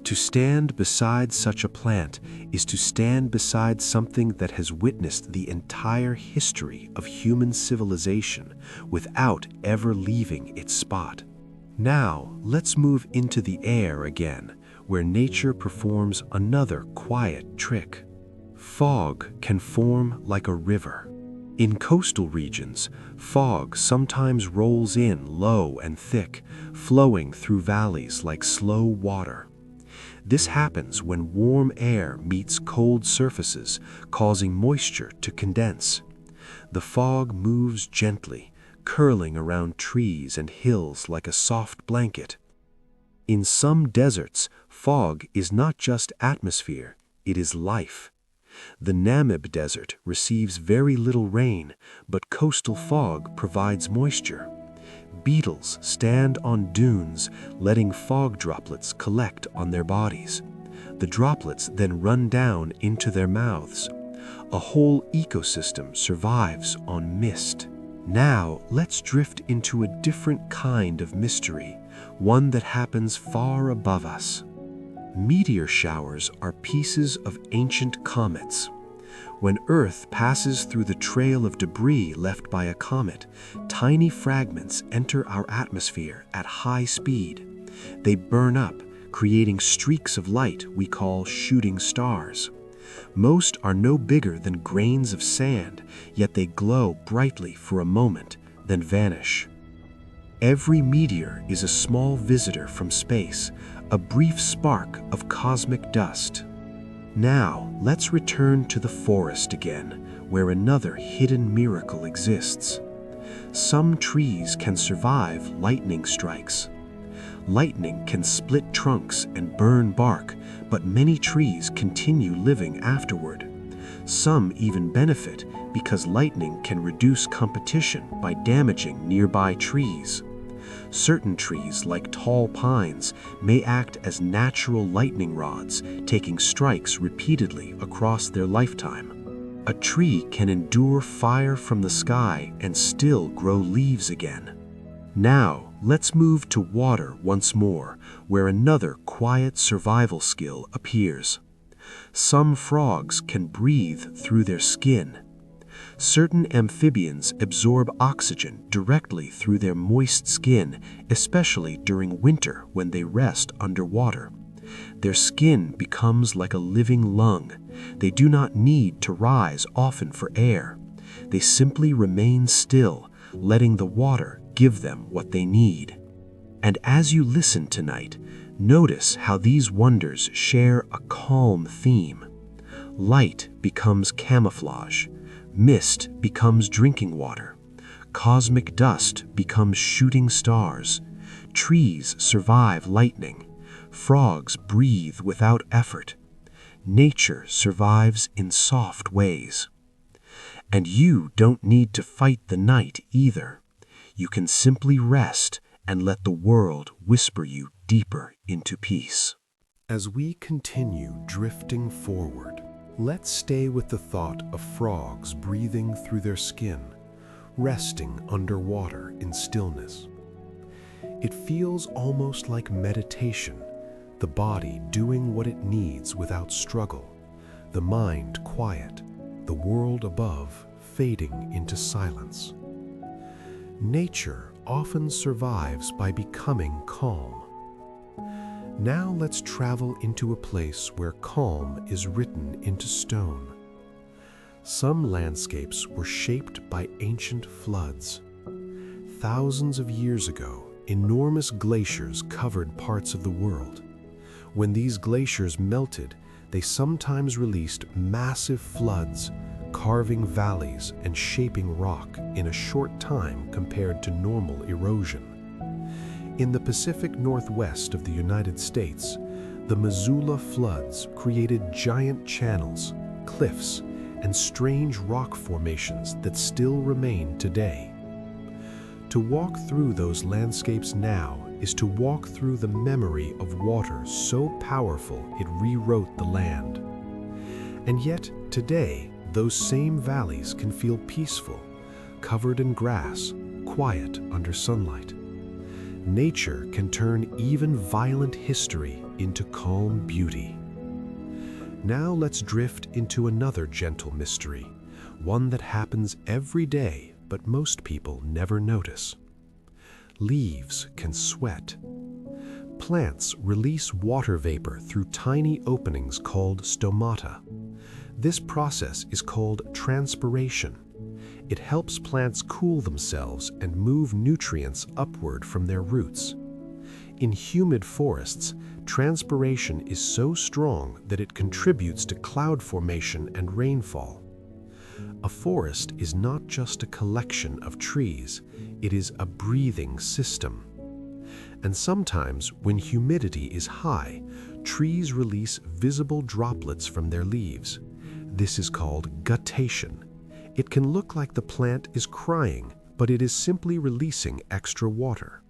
To stand beside such a plant is to stand beside something that has witnessed the entire history of human civilization without ever leaving its spot. Now, let's move into the air again, where nature performs another quiet trick. Fog can form like a river. In coastal regions, fog sometimes rolls in low and thick, flowing through valleys like slow water. This happens when warm air meets cold surfaces, causing moisture to condense. The fog moves gently, curling around trees and hills like a soft blanket. In some deserts, fog is not just atmosphere, it is life. The Namib Desert receives very little rain, but coastal fog provides moisture. Beetles stand on dunes, letting fog droplets collect on their bodies. The droplets then run down into their mouths. A whole ecosystem survives on mist. Now, let's drift into a different kind of mystery, one that happens far above us. Meteor showers are pieces of ancient comets. When Earth passes through the trail of debris left by a comet, tiny fragments enter our atmosphere at high speed. They burn up, creating streaks of light we call shooting stars. Most are no bigger than grains of sand, yet they glow brightly for a moment, then vanish. Every meteor is a small visitor from space, a brief spark of cosmic dust. Now, let's return to the forest again, where another hidden miracle exists. Some trees can survive lightning strikes. Lightning can split trunks and burn bark, but many trees continue living afterward. Some even benefit because lightning can reduce competition by damaging nearby trees. Certain trees, like tall pines, may act as natural lightning rods, taking strikes repeatedly across their lifetime. A tree can endure fire from the sky and still grow leaves again. Now, let's move to water once more, where another quiet survival skill appears. Some frogs can breathe through their skin. Certain amphibians absorb oxygen directly through their moist skin, especially during winter when they rest underwater. Their skin becomes like a living lung. They do not need to rise often for air. They simply remain still, letting the water give them what they need. And as you listen tonight, notice how these wonders share a calm theme. Light becomes camouflage. Mist becomes drinking water. Cosmic dust becomes shooting stars. Trees survive lightning. Frogs breathe without effort. Nature survives in soft ways. And you don't need to fight the night either. You can simply rest and let the world whisper you deeper into peace. As we continue drifting forward, let's stay with the thought of frogs breathing through their skin, resting underwater in stillness. It feels almost like meditation, the body doing what it needs without struggle, the mind quiet, the world above fading into silence. Nature often survives by becoming calm. Now let's travel into a place where calm is written into stone. Some landscapes were shaped by ancient floods. Thousands of years ago, enormous glaciers covered parts of the world. When these glaciers melted, they sometimes released massive floods, carving valleys and shaping rock in a short time compared to normal erosion. In the Pacific Northwest of the United States, the Missoula floods created giant channels, cliffs, and strange rock formations that still remain today. To walk through those landscapes now is to walk through the memory of water so powerful it rewrote the land. And yet, today, those same valleys can feel peaceful, covered in grass, quiet under sunlight. Nature can turn even violent history into calm beauty. Now let's drift into another gentle mystery, one that happens every day but most people never notice. Leaves can sweat. Plants release water vapor through tiny openings called stomata. This process is called transpiration. It helps plants cool themselves and move nutrients upward from their roots. In humid forests, transpiration is so strong that it contributes to cloud formation and rainfall. A forest is not just a collection of trees, it is a breathing system. And sometimes, when humidity is high, trees release visible droplets from their leaves. This is called guttation. It can look like the plant is crying, but it is simply releasing extra water.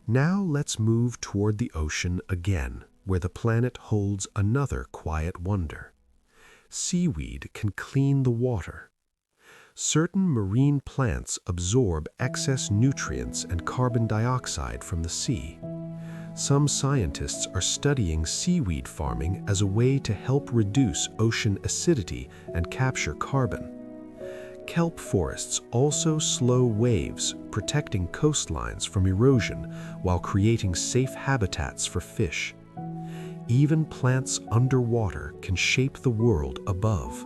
Now let's move toward the ocean again, where the planet holds another quiet wonder. Seaweed can clean the water. Certain marine plants absorb excess nutrients and carbon dioxide from the sea. Some scientists are studying seaweed farming as a way to help reduce ocean acidity and capture carbon. Kelp forests also slow waves, protecting coastlines from erosion while creating safe habitats for fish. Even plants underwater can shape the world above.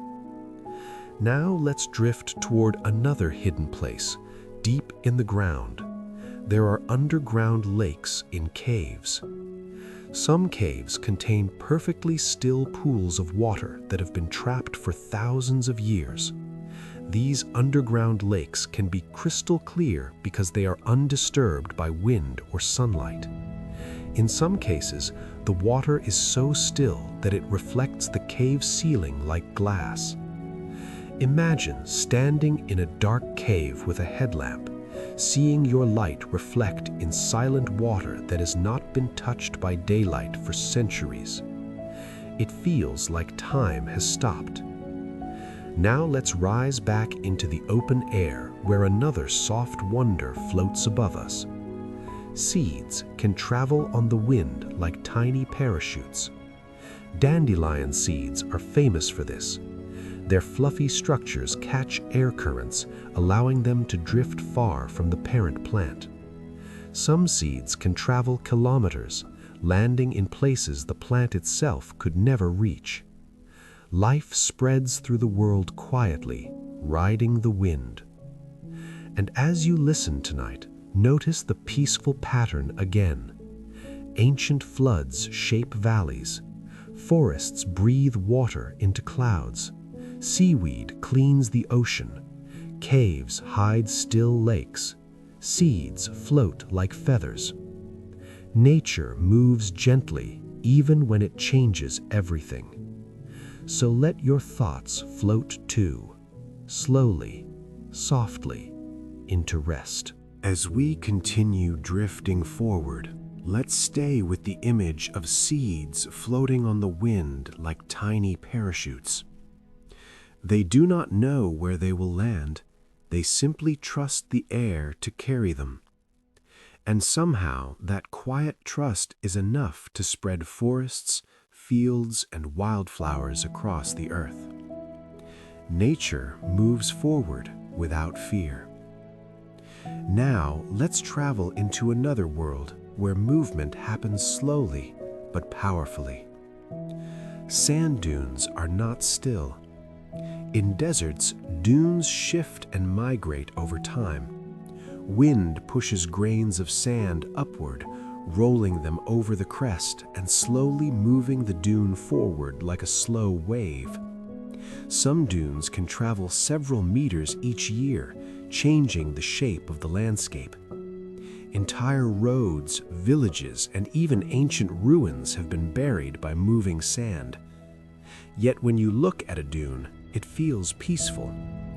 Now let's drift toward another hidden place, deep in the ground. There are underground lakes in caves. Some caves contain perfectly still pools of water that have been trapped for thousands of years. These underground lakes can be crystal clear because they are undisturbed by wind or sunlight. In some cases, the water is so still that it reflects the cave ceiling like glass. Imagine standing in a dark cave with a headlamp, seeing your light reflect in silent water that has not been touched by daylight for centuries. It feels like time has stopped. Now let's rise back into the open air where another soft wonder floats above us. Seeds can travel on the wind like tiny parachutes. Dandelion seeds are famous for this. Their fluffy structures catch air currents, allowing them to drift far from the parent plant. Some seeds can travel kilometers, landing in places the plant itself could never reach. Life spreads through the world quietly, riding the wind. And as you listen tonight, notice the peaceful pattern again. Ancient floods shape valleys. Forests breathe water into clouds. Seaweed cleans the ocean. Caves hide still lakes. Seeds float like feathers. Nature moves gently, even when it changes everything. So let your thoughts float too, slowly, softly, into rest. As we continue drifting forward, let's stay with the image of seeds floating on the wind like tiny parachutes. They do not know where they will land. They simply trust the air to carry them. And somehow that quiet trust is enough to spread forests, fields, and wildflowers across the earth. Nature moves forward without fear. Now let's travel into another world where movement happens slowly but powerfully. Sand dunes are not still. In deserts, dunes shift and migrate over time. Wind pushes grains of sand upward, rolling them over the crest and slowly moving the dune forward like a slow wave. Some dunes can travel several meters each year, changing the shape of the landscape. Entire roads, villages, and even ancient ruins have been buried by moving sand. Yet when you look at a dune, it feels peaceful,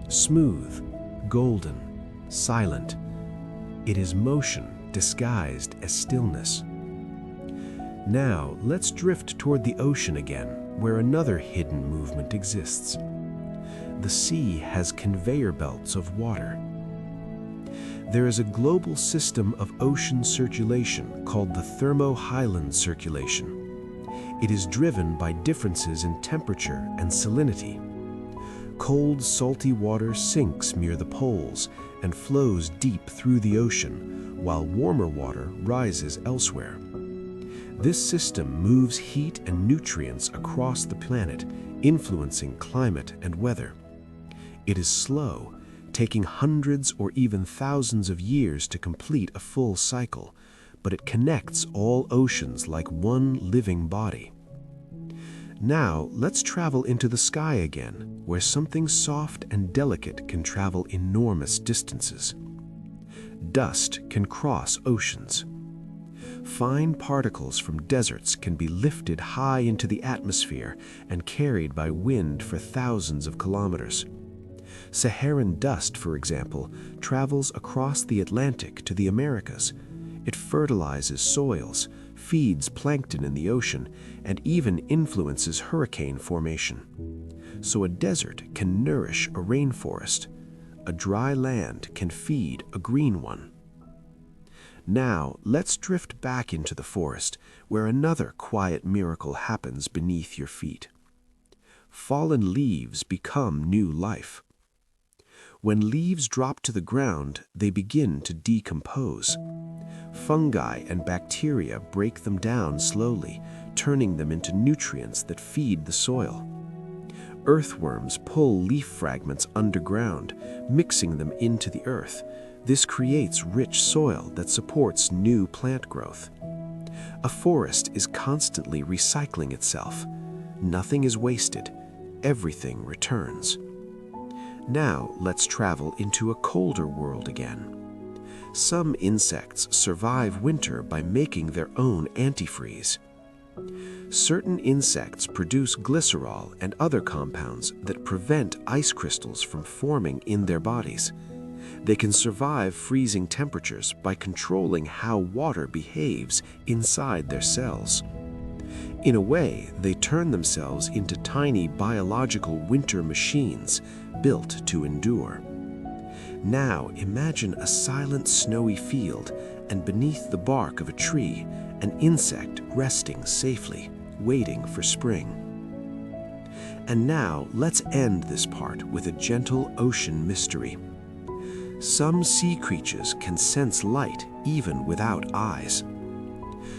smooth, golden, silent. It is motion disguised as stillness. Now let's drift toward the ocean again, where another hidden movement exists. The sea has conveyor belts of water. There is a global system of ocean circulation called the thermo-highland circulation. It is driven by differences in temperature and salinity. Cold, salty water sinks near the poles and flows deep through the ocean, while warmer water rises elsewhere. This system moves heat and nutrients across the planet, influencing climate and weather. It is slow, taking hundreds or even thousands of years to complete a full cycle, but it connects all oceans like one living body. Now, let's travel into the sky again, where something soft and delicate can travel enormous distances. Dust can cross oceans. Fine particles from deserts can be lifted high into the atmosphere and carried by wind for thousands of kilometers. Saharan dust, for example, travels across the Atlantic to the Americas. It fertilizes soils, feeds plankton in the ocean, and even influences hurricane formation. So a desert can nourish a rainforest. A dry land can feed a green one. Now, let's drift back into the forest, where another quiet miracle happens beneath your feet. Fallen leaves become new life. When leaves drop to the ground, they begin to decompose. Fungi and bacteria break them down slowly, turning them into nutrients that feed the soil. Earthworms pull leaf fragments underground, mixing them into the earth. This creates rich soil that supports new plant growth. A forest is constantly recycling itself. Nothing is wasted. Everything returns. Now let's travel into a colder world again. Some insects survive winter by making their own antifreeze. Certain insects produce glycerol and other compounds that prevent ice crystals from forming in their bodies. They can survive freezing temperatures by controlling how water behaves inside their cells. In a way, they turn themselves into tiny biological winter machines built to endure. Now imagine a silent snowy field, and beneath the bark of a tree, an insect resting safely, waiting for spring. And now let's end this part with a gentle ocean mystery. Some sea creatures can sense light even without eyes.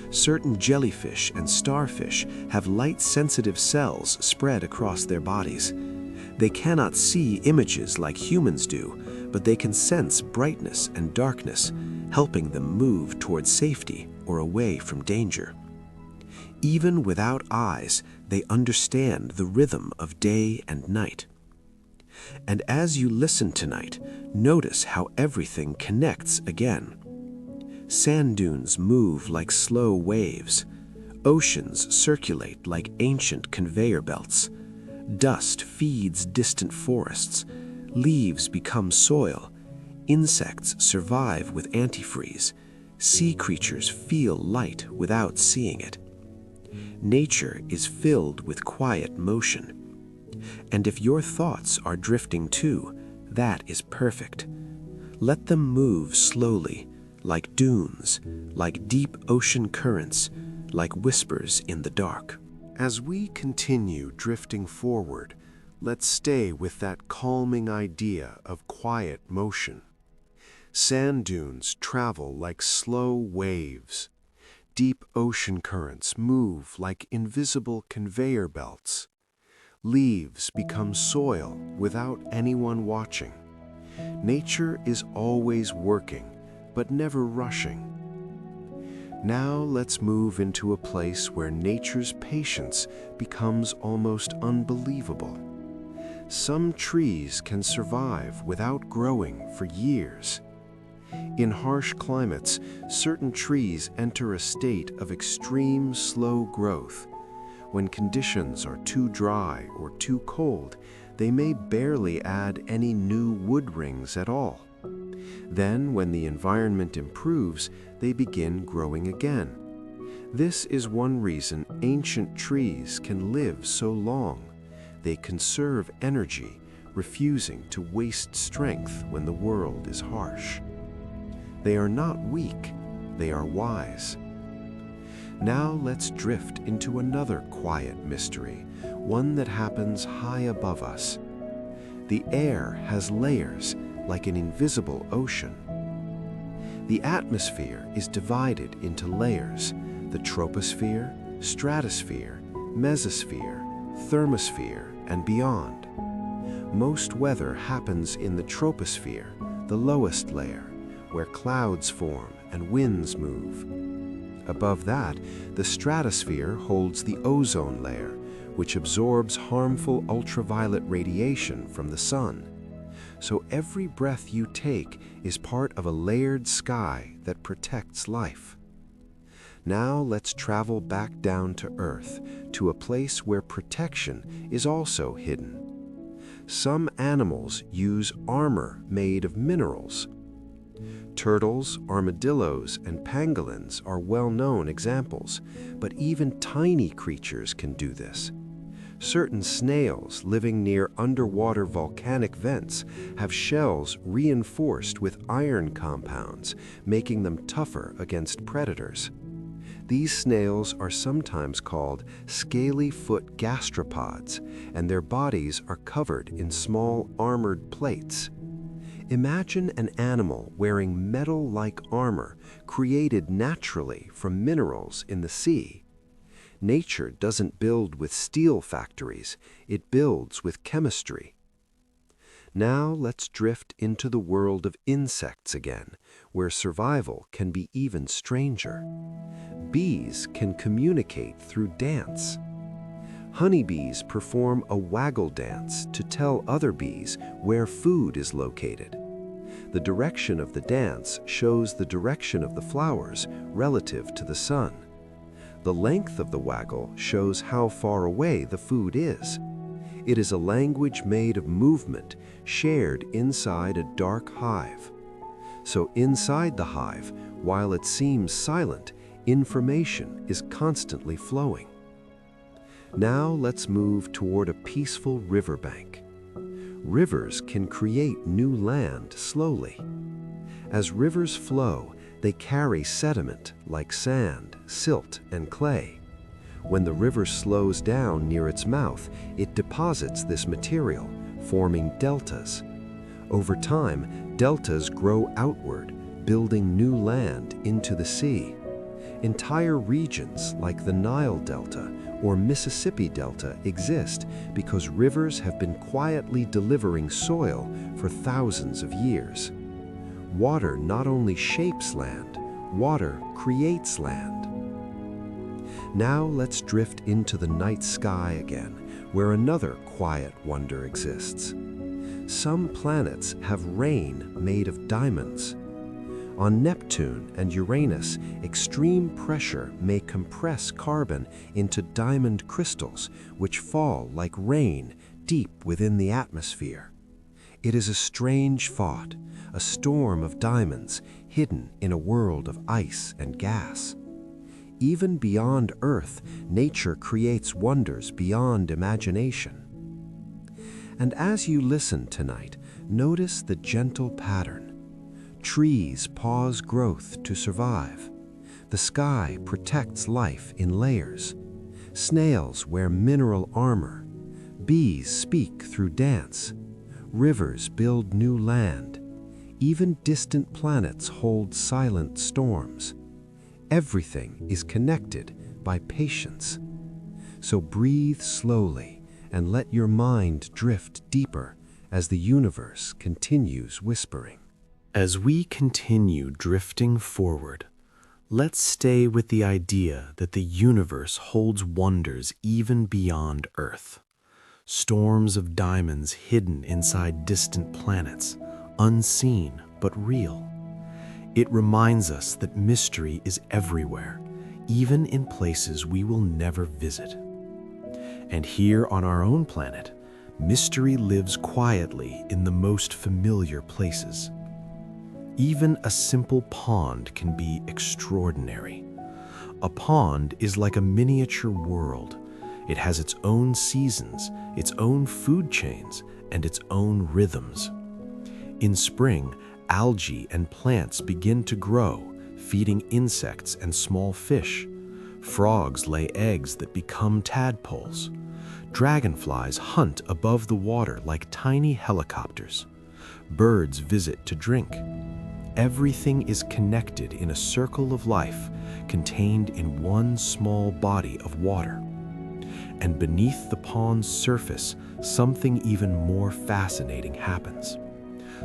Certain jellyfish and starfish have light-sensitive cells spread across their bodies. They cannot see images like humans do, but they can sense brightness and darkness, helping them move toward safety or away from danger. Even without eyes, they understand the rhythm of day and night. And as you listen tonight, notice how everything connects again. Sand dunes move like slow waves. Oceans circulate like ancient conveyor belts. Dust feeds distant forests. Leaves become soil. Insects survive with antifreeze. Sea creatures feel light without seeing it. Nature is filled with quiet motion. And if your thoughts are drifting too, that is perfect. Let them move slowly, like dunes, like deep ocean currents, like whispers in the dark. As we continue drifting forward, let's stay with that calming idea of quiet motion. Sand dunes travel like slow waves. Deep ocean currents move like invisible conveyor belts. Leaves become soil without anyone watching. Nature is always working, but never rushing. Now let's move into a place where nature's patience becomes almost unbelievable. Some trees can survive without growing for years. In harsh climates, certain trees enter a state of extreme slow growth. When conditions are too dry or too cold, they may barely add any new wood rings at all. Then, when the environment improves, they begin growing again. This is one reason ancient trees can live so long. They conserve energy, refusing to waste strength when the world is harsh. They are not weak, they are wise. Now let's drift into another quiet mystery, one that happens high above us. The air has layers like an invisible ocean. The atmosphere is divided into layers: the troposphere, stratosphere, mesosphere, thermosphere, and beyond. Most weather happens in the troposphere, the lowest layer, where clouds form and winds move. Above that, the stratosphere holds the ozone layer, which absorbs harmful ultraviolet radiation from the sun. So every breath you take is part of a layered sky that protects life. Now let's travel back down to Earth, to a place where protection is also hidden. Some animals use armor made of minerals. Turtles, armadillos, and pangolins are well-known examples, but even tiny creatures can do this. Certain snails living near underwater volcanic vents have shells reinforced with iron compounds, making them tougher against predators. These snails are sometimes called scaly-foot gastropods, and their bodies are covered in small armored plates. Imagine an animal wearing metal-like armor created naturally from minerals in the sea. Nature doesn't build with steel factories, it builds with chemistry. Now let's drift into the world of insects again, where survival can be even stranger. Bees can communicate through dance. Honeybees perform a waggle dance to tell other bees where food is located. The direction of the dance shows the direction of the flowers relative to the sun. The length of the waggle shows how far away the food is. It is a language made of movement, shared inside a dark hive. So inside the hive, while it seems silent, information is constantly flowing. Now let's move toward a peaceful riverbank. Rivers can create new land slowly. As rivers flow, they carry sediment like sand, silt, and clay. When the river slows down near its mouth, it deposits this material, forming deltas. Over time, deltas grow outward, building new land into the sea. Entire regions like the Nile Delta or Mississippi Delta exist because rivers have been quietly delivering soil for thousands of years. Water not only shapes land, water creates land. Now let's drift into the night sky again, where another quiet wonder exists. Some planets have rain made of diamonds. On Neptune and Uranus, extreme pressure may compress carbon into diamond crystals, which fall like rain deep within the atmosphere. It is a strange thought, a storm of diamonds hidden in a world of ice and gas. Even beyond Earth, nature creates wonders beyond imagination. And as you listen tonight, notice the gentle pattern. Trees pause growth to survive. The sky protects life in layers. Snails wear mineral armor. Bees speak through dance. Rivers build new land. Even distant planets hold silent storms. Everything is connected by patience. So breathe slowly and let your mind drift deeper as the universe continues whispering. As we continue drifting forward, let's stay with the idea that the universe holds wonders even beyond Earth. Storms of diamonds hidden inside distant planets, unseen but real. It reminds us that mystery is everywhere, even in places we will never visit. And here on our own planet, mystery lives quietly in the most familiar places. Even a simple pond can be extraordinary. A pond is like a miniature world. It has its own seasons, its own food chains, and its own rhythms. In spring, algae and plants begin to grow, feeding insects and small fish. Frogs lay eggs that become tadpoles. Dragonflies hunt above the water like tiny helicopters. Birds visit to drink. Everything is connected in a circle of life, contained in one small body of water. And beneath the pond's surface, something even more fascinating happens.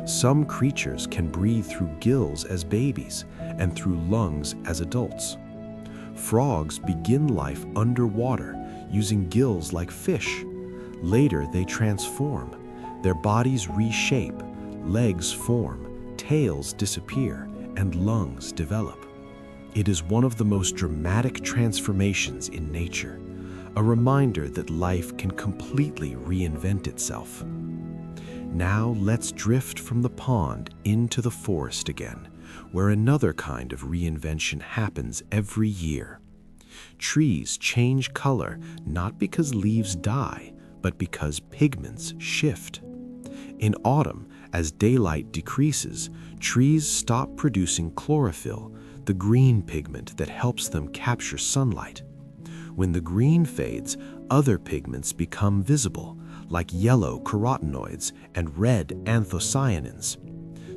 Some creatures can breathe through gills as babies and through lungs as adults. Frogs begin life underwater using gills like fish. Later, they transform. Their bodies reshape, legs form, tails disappear, and lungs develop. It is one of the most dramatic transformations in nature, a reminder that life can completely reinvent itself. Now let's drift from the pond into the forest again, where another kind of reinvention happens every year. Trees change color not because leaves die, but because pigments shift. In autumn, as daylight decreases, trees stop producing chlorophyll, the green pigment that helps them capture sunlight. When the green fades, other pigments become visible, like yellow carotenoids and red anthocyanins.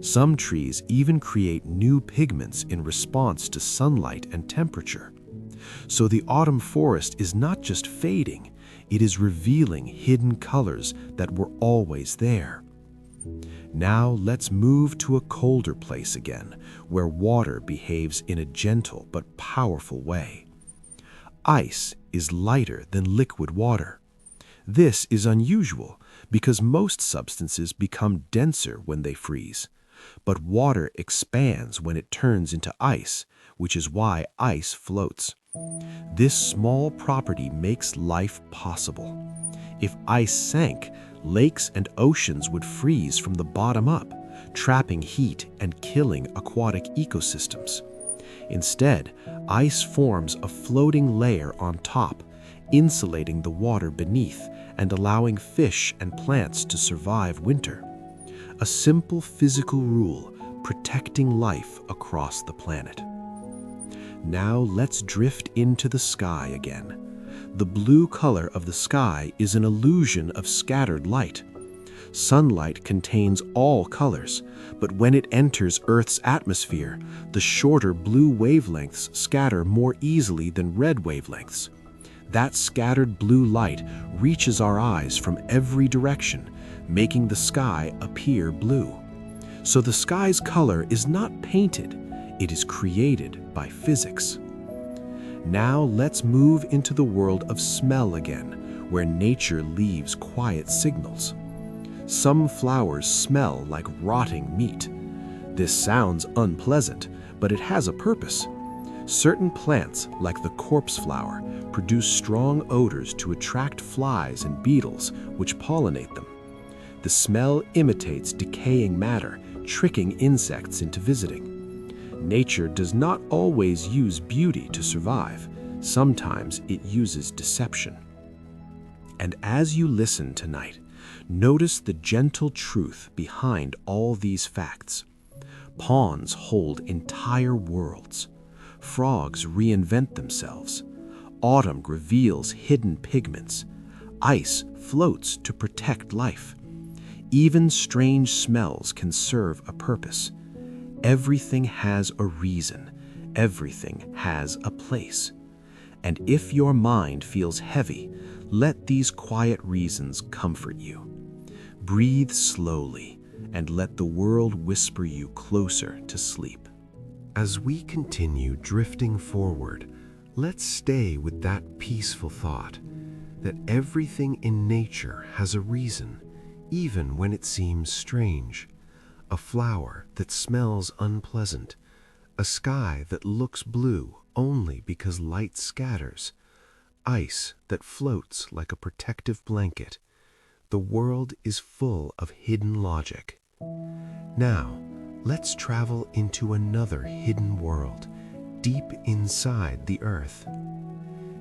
Some trees even create new pigments in response to sunlight and temperature. So the autumn forest is not just fading, it is revealing hidden colors that were always there. Now let's move to a colder place again, where water behaves in a gentle but powerful way. Ice is lighter than liquid water. This is unusual because most substances become denser when they freeze. But water expands when it turns into ice, which is why ice floats. This small property makes life possible. If ice sank, lakes and oceans would freeze from the bottom up, trapping heat and killing aquatic ecosystems. Instead, ice forms a floating layer on top, insulating the water beneath and allowing fish and plants to survive winter. A simple physical rule protecting life across the planet. Now let's drift into the sky again. The blue color of the sky is an illusion of scattered light. Sunlight contains all colors, but when it enters Earth's atmosphere, the shorter blue wavelengths scatter more easily than red wavelengths. That scattered blue light reaches our eyes from every direction, making the sky appear blue. So the sky's color is not painted, it is created by physics. Now let's move into the world of smell again, where nature leaves quiet signals. Some flowers smell like rotting meat. This sounds unpleasant, but it has a purpose. Certain plants, like the corpse flower, produce strong odors to attract flies and beetles, which pollinate them. The smell imitates decaying matter, tricking insects into visiting. Nature does not always use beauty to survive. Sometimes it uses deception. And as you listen tonight, notice the gentle truth behind all these facts. Ponds hold entire worlds. Frogs reinvent themselves. Autumn reveals hidden pigments. Ice floats to protect life. Even strange smells can serve a purpose. Everything has a reason. Everything has a place. And if your mind feels heavy, let these quiet reasons comfort you. Breathe slowly and let the world whisper you closer to sleep. As we continue drifting forward, let's stay with that peaceful thought that everything in nature has a reason, even when it seems strange. A flower that smells unpleasant, a sky that looks blue only because light scatters, ice that floats like a protective blanket. The world is full of hidden logic. Now, let's travel into another hidden world, deep inside the Earth.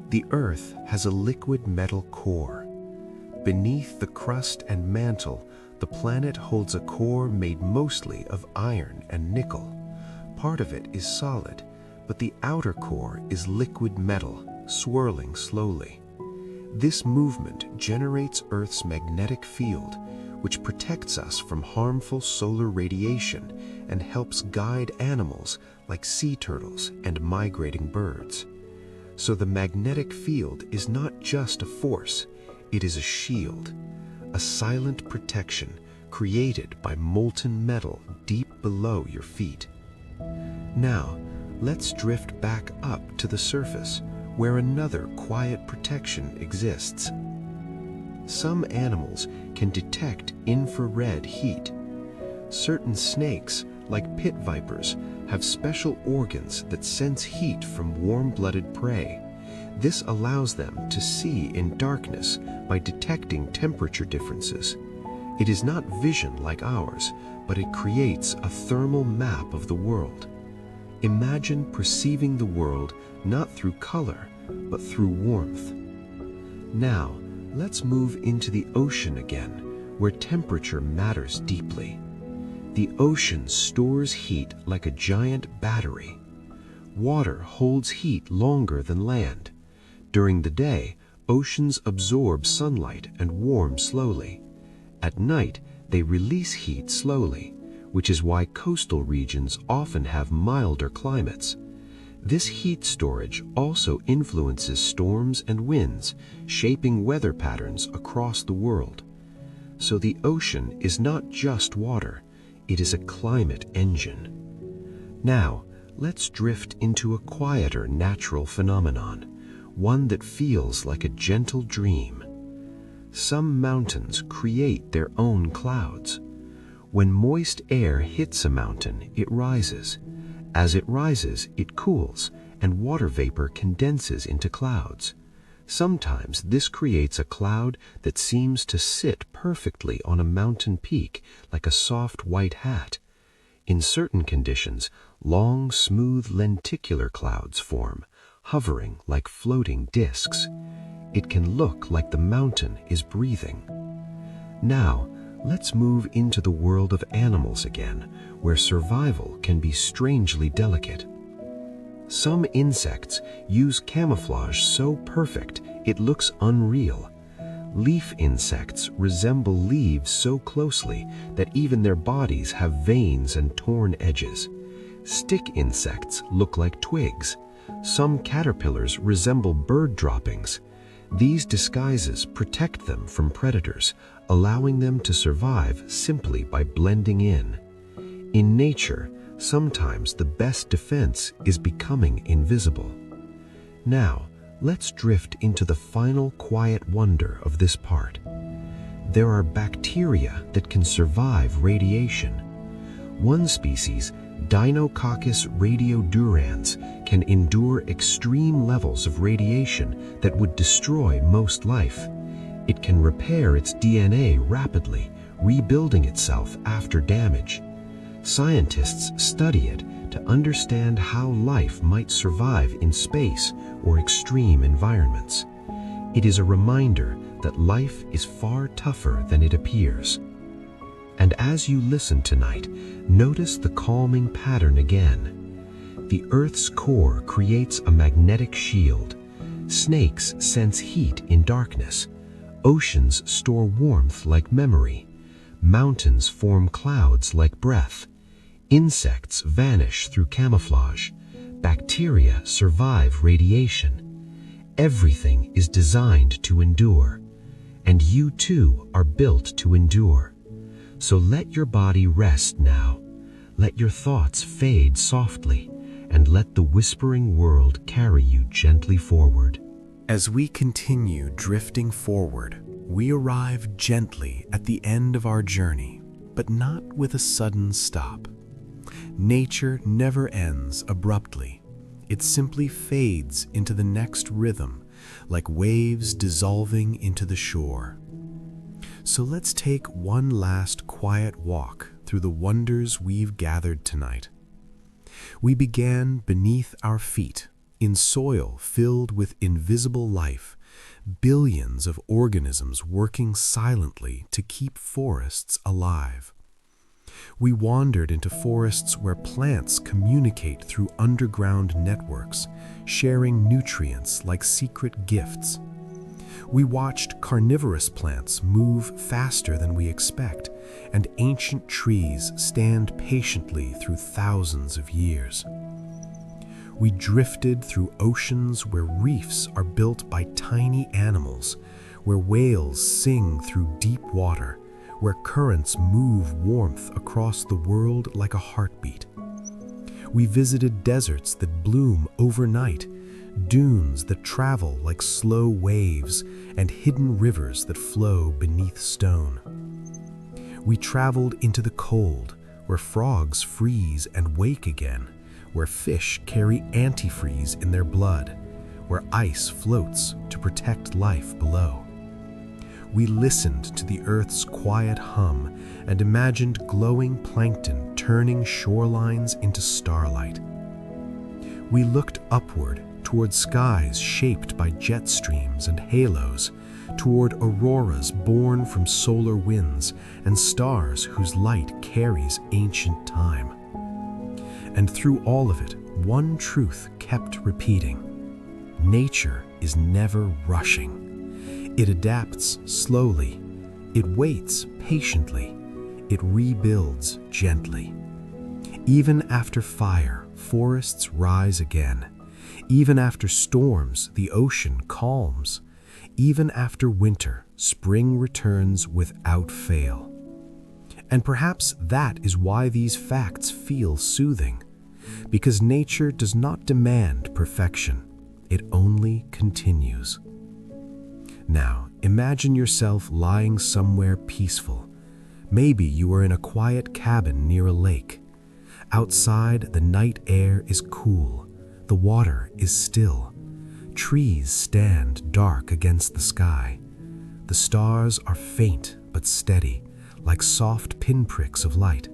The Earth has a liquid metal core. Beneath the crust and mantle, the planet holds a core made mostly of iron and nickel. Part of it is solid, but the outer core is liquid metal, swirling slowly. This movement generates Earth's magnetic field, which protects us from harmful solar radiation and helps guide animals like sea turtles and migrating birds. So the magnetic field is not just a force, it is a shield. A silent protection created by molten metal deep below your feet. Now, let's drift back up to the surface, where another quiet protection exists. Some animals can detect infrared heat. Certain snakes, like pit vipers, have special organs that sense heat from warm-blooded prey. This allows them to see in darkness by detecting temperature differences. It is not vision like ours, but it creates a thermal map of the world. Imagine perceiving the world not through color, but through warmth. Now, let's move into the ocean again, where temperature matters deeply. The ocean stores heat like a giant battery. Water holds heat longer than land. During the day, oceans absorb sunlight and warm slowly. At night, they release heat slowly, which is why coastal regions often have milder climates. This heat storage also influences storms and winds, shaping weather patterns across the world. So the ocean is not just water, it is a climate engine. Now, let's drift into a quieter natural phenomenon, one that feels like a gentle dream. Some mountains create their own clouds. When moist air hits a mountain, it rises. As it rises, it cools, and water vapor condenses into clouds. Sometimes this creates a cloud that seems to sit perfectly on a mountain peak like a soft white hat. In certain conditions, long, smooth lenticular clouds form, hovering like floating discs. It can look like the mountain is breathing. Now, let's move into the world of animals again, where survival can be strangely delicate. Some insects use camouflage so perfect it looks unreal. Leaf insects resemble leaves so closely that even their bodies have veins and torn edges. Stick insects look like twigs. Some caterpillars resemble bird droppings. These disguises protect them from predators, allowing them to survive simply by blending in. In nature, sometimes the best defense is becoming invisible. Now, let's drift into the final quiet wonder of this part. There are bacteria that can survive radiation. One species, Deinococcus radiodurans, can endure extreme levels of radiation that would destroy most life. It can repair its DNA rapidly, rebuilding itself after damage. Scientists study it to understand how life might survive in space or extreme environments. It is a reminder that life is far tougher than it appears. And as you listen tonight, notice the calming pattern again. The Earth's core creates a magnetic shield. Snakes sense heat in darkness. Oceans store warmth like memory. Mountains form clouds like breath. Insects vanish through camouflage. Bacteria survive radiation. Everything is designed to endure, and you too are built to endure. So let your body rest now. Let your thoughts fade softly, and let the whispering world carry you gently forward. As we continue drifting forward, we arrive gently at the end of our journey, but not with a sudden stop. Nature never ends abruptly. It simply fades into the next rhythm, like waves dissolving into the shore. So let's take one last quiet walk through the wonders we've gathered tonight. We began beneath our feet, in soil filled with invisible life, billions of organisms working silently to keep forests alive. We wandered into forests where plants communicate through underground networks, sharing nutrients like secret gifts. We watched carnivorous plants move faster than we expect, and ancient trees stand patiently through thousands of years. We drifted through oceans where reefs are built by tiny animals, where whales sing through deep water, where currents move warmth across the world like a heartbeat. We visited deserts that bloom overnight, dunes that travel like slow waves, and hidden rivers that flow beneath stone. We traveled into the cold, where frogs freeze and wake again, where fish carry antifreeze in their blood, where ice floats to protect life below. We listened to the Earth's quiet hum and imagined glowing plankton turning shorelines into starlight. We looked upward toward skies shaped by jet streams and halos, toward auroras born from solar winds and stars whose light carries ancient time. And through all of it, one truth kept repeating: nature is never rushing. It adapts slowly. It waits patiently. It rebuilds gently. Even after fire, forests rise again. Even after storms, the ocean calms. Even after winter, spring returns without fail. And perhaps that is why these facts feel soothing. Because nature does not demand perfection. It only continues. Now, imagine yourself lying somewhere peaceful. Maybe you are in a quiet cabin near a lake. Outside, the night air is cool. The water is still. Trees stand dark against the sky. The stars are faint but steady, like soft pinpricks of light.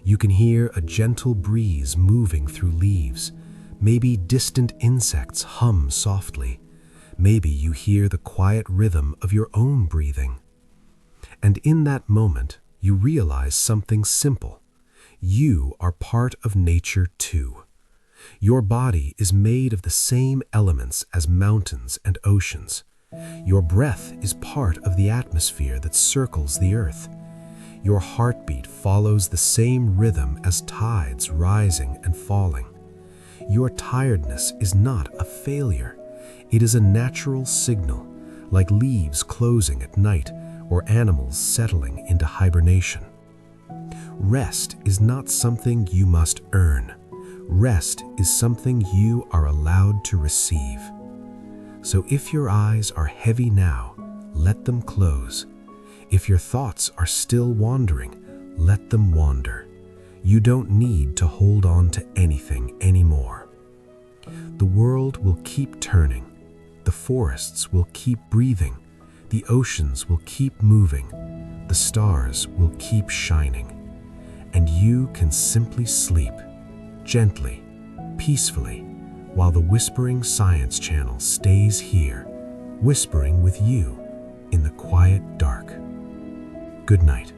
You can hear a gentle breeze moving through leaves. Maybe distant insects hum softly. Maybe you hear the quiet rhythm of your own breathing. And in that moment, you realize something simple. You are part of nature too. Your body is made of the same elements as mountains and oceans. Your breath is part of the atmosphere that circles the earth. Your heartbeat follows the same rhythm as tides rising and falling. Your tiredness is not a failure. It is a natural signal, like leaves closing at night or animals settling into hibernation. Rest is not something you must earn. Rest is something you are allowed to receive. So if your eyes are heavy now, let them close. If your thoughts are still wandering, let them wander. You don't need to hold on to anything anymore. The world will keep turning. The forests will keep breathing. The oceans will keep moving. The stars will keep shining. And you can simply sleep, gently, peacefully, while the Whispering Science Channel stays here, whispering with you in the quiet dark. Good night.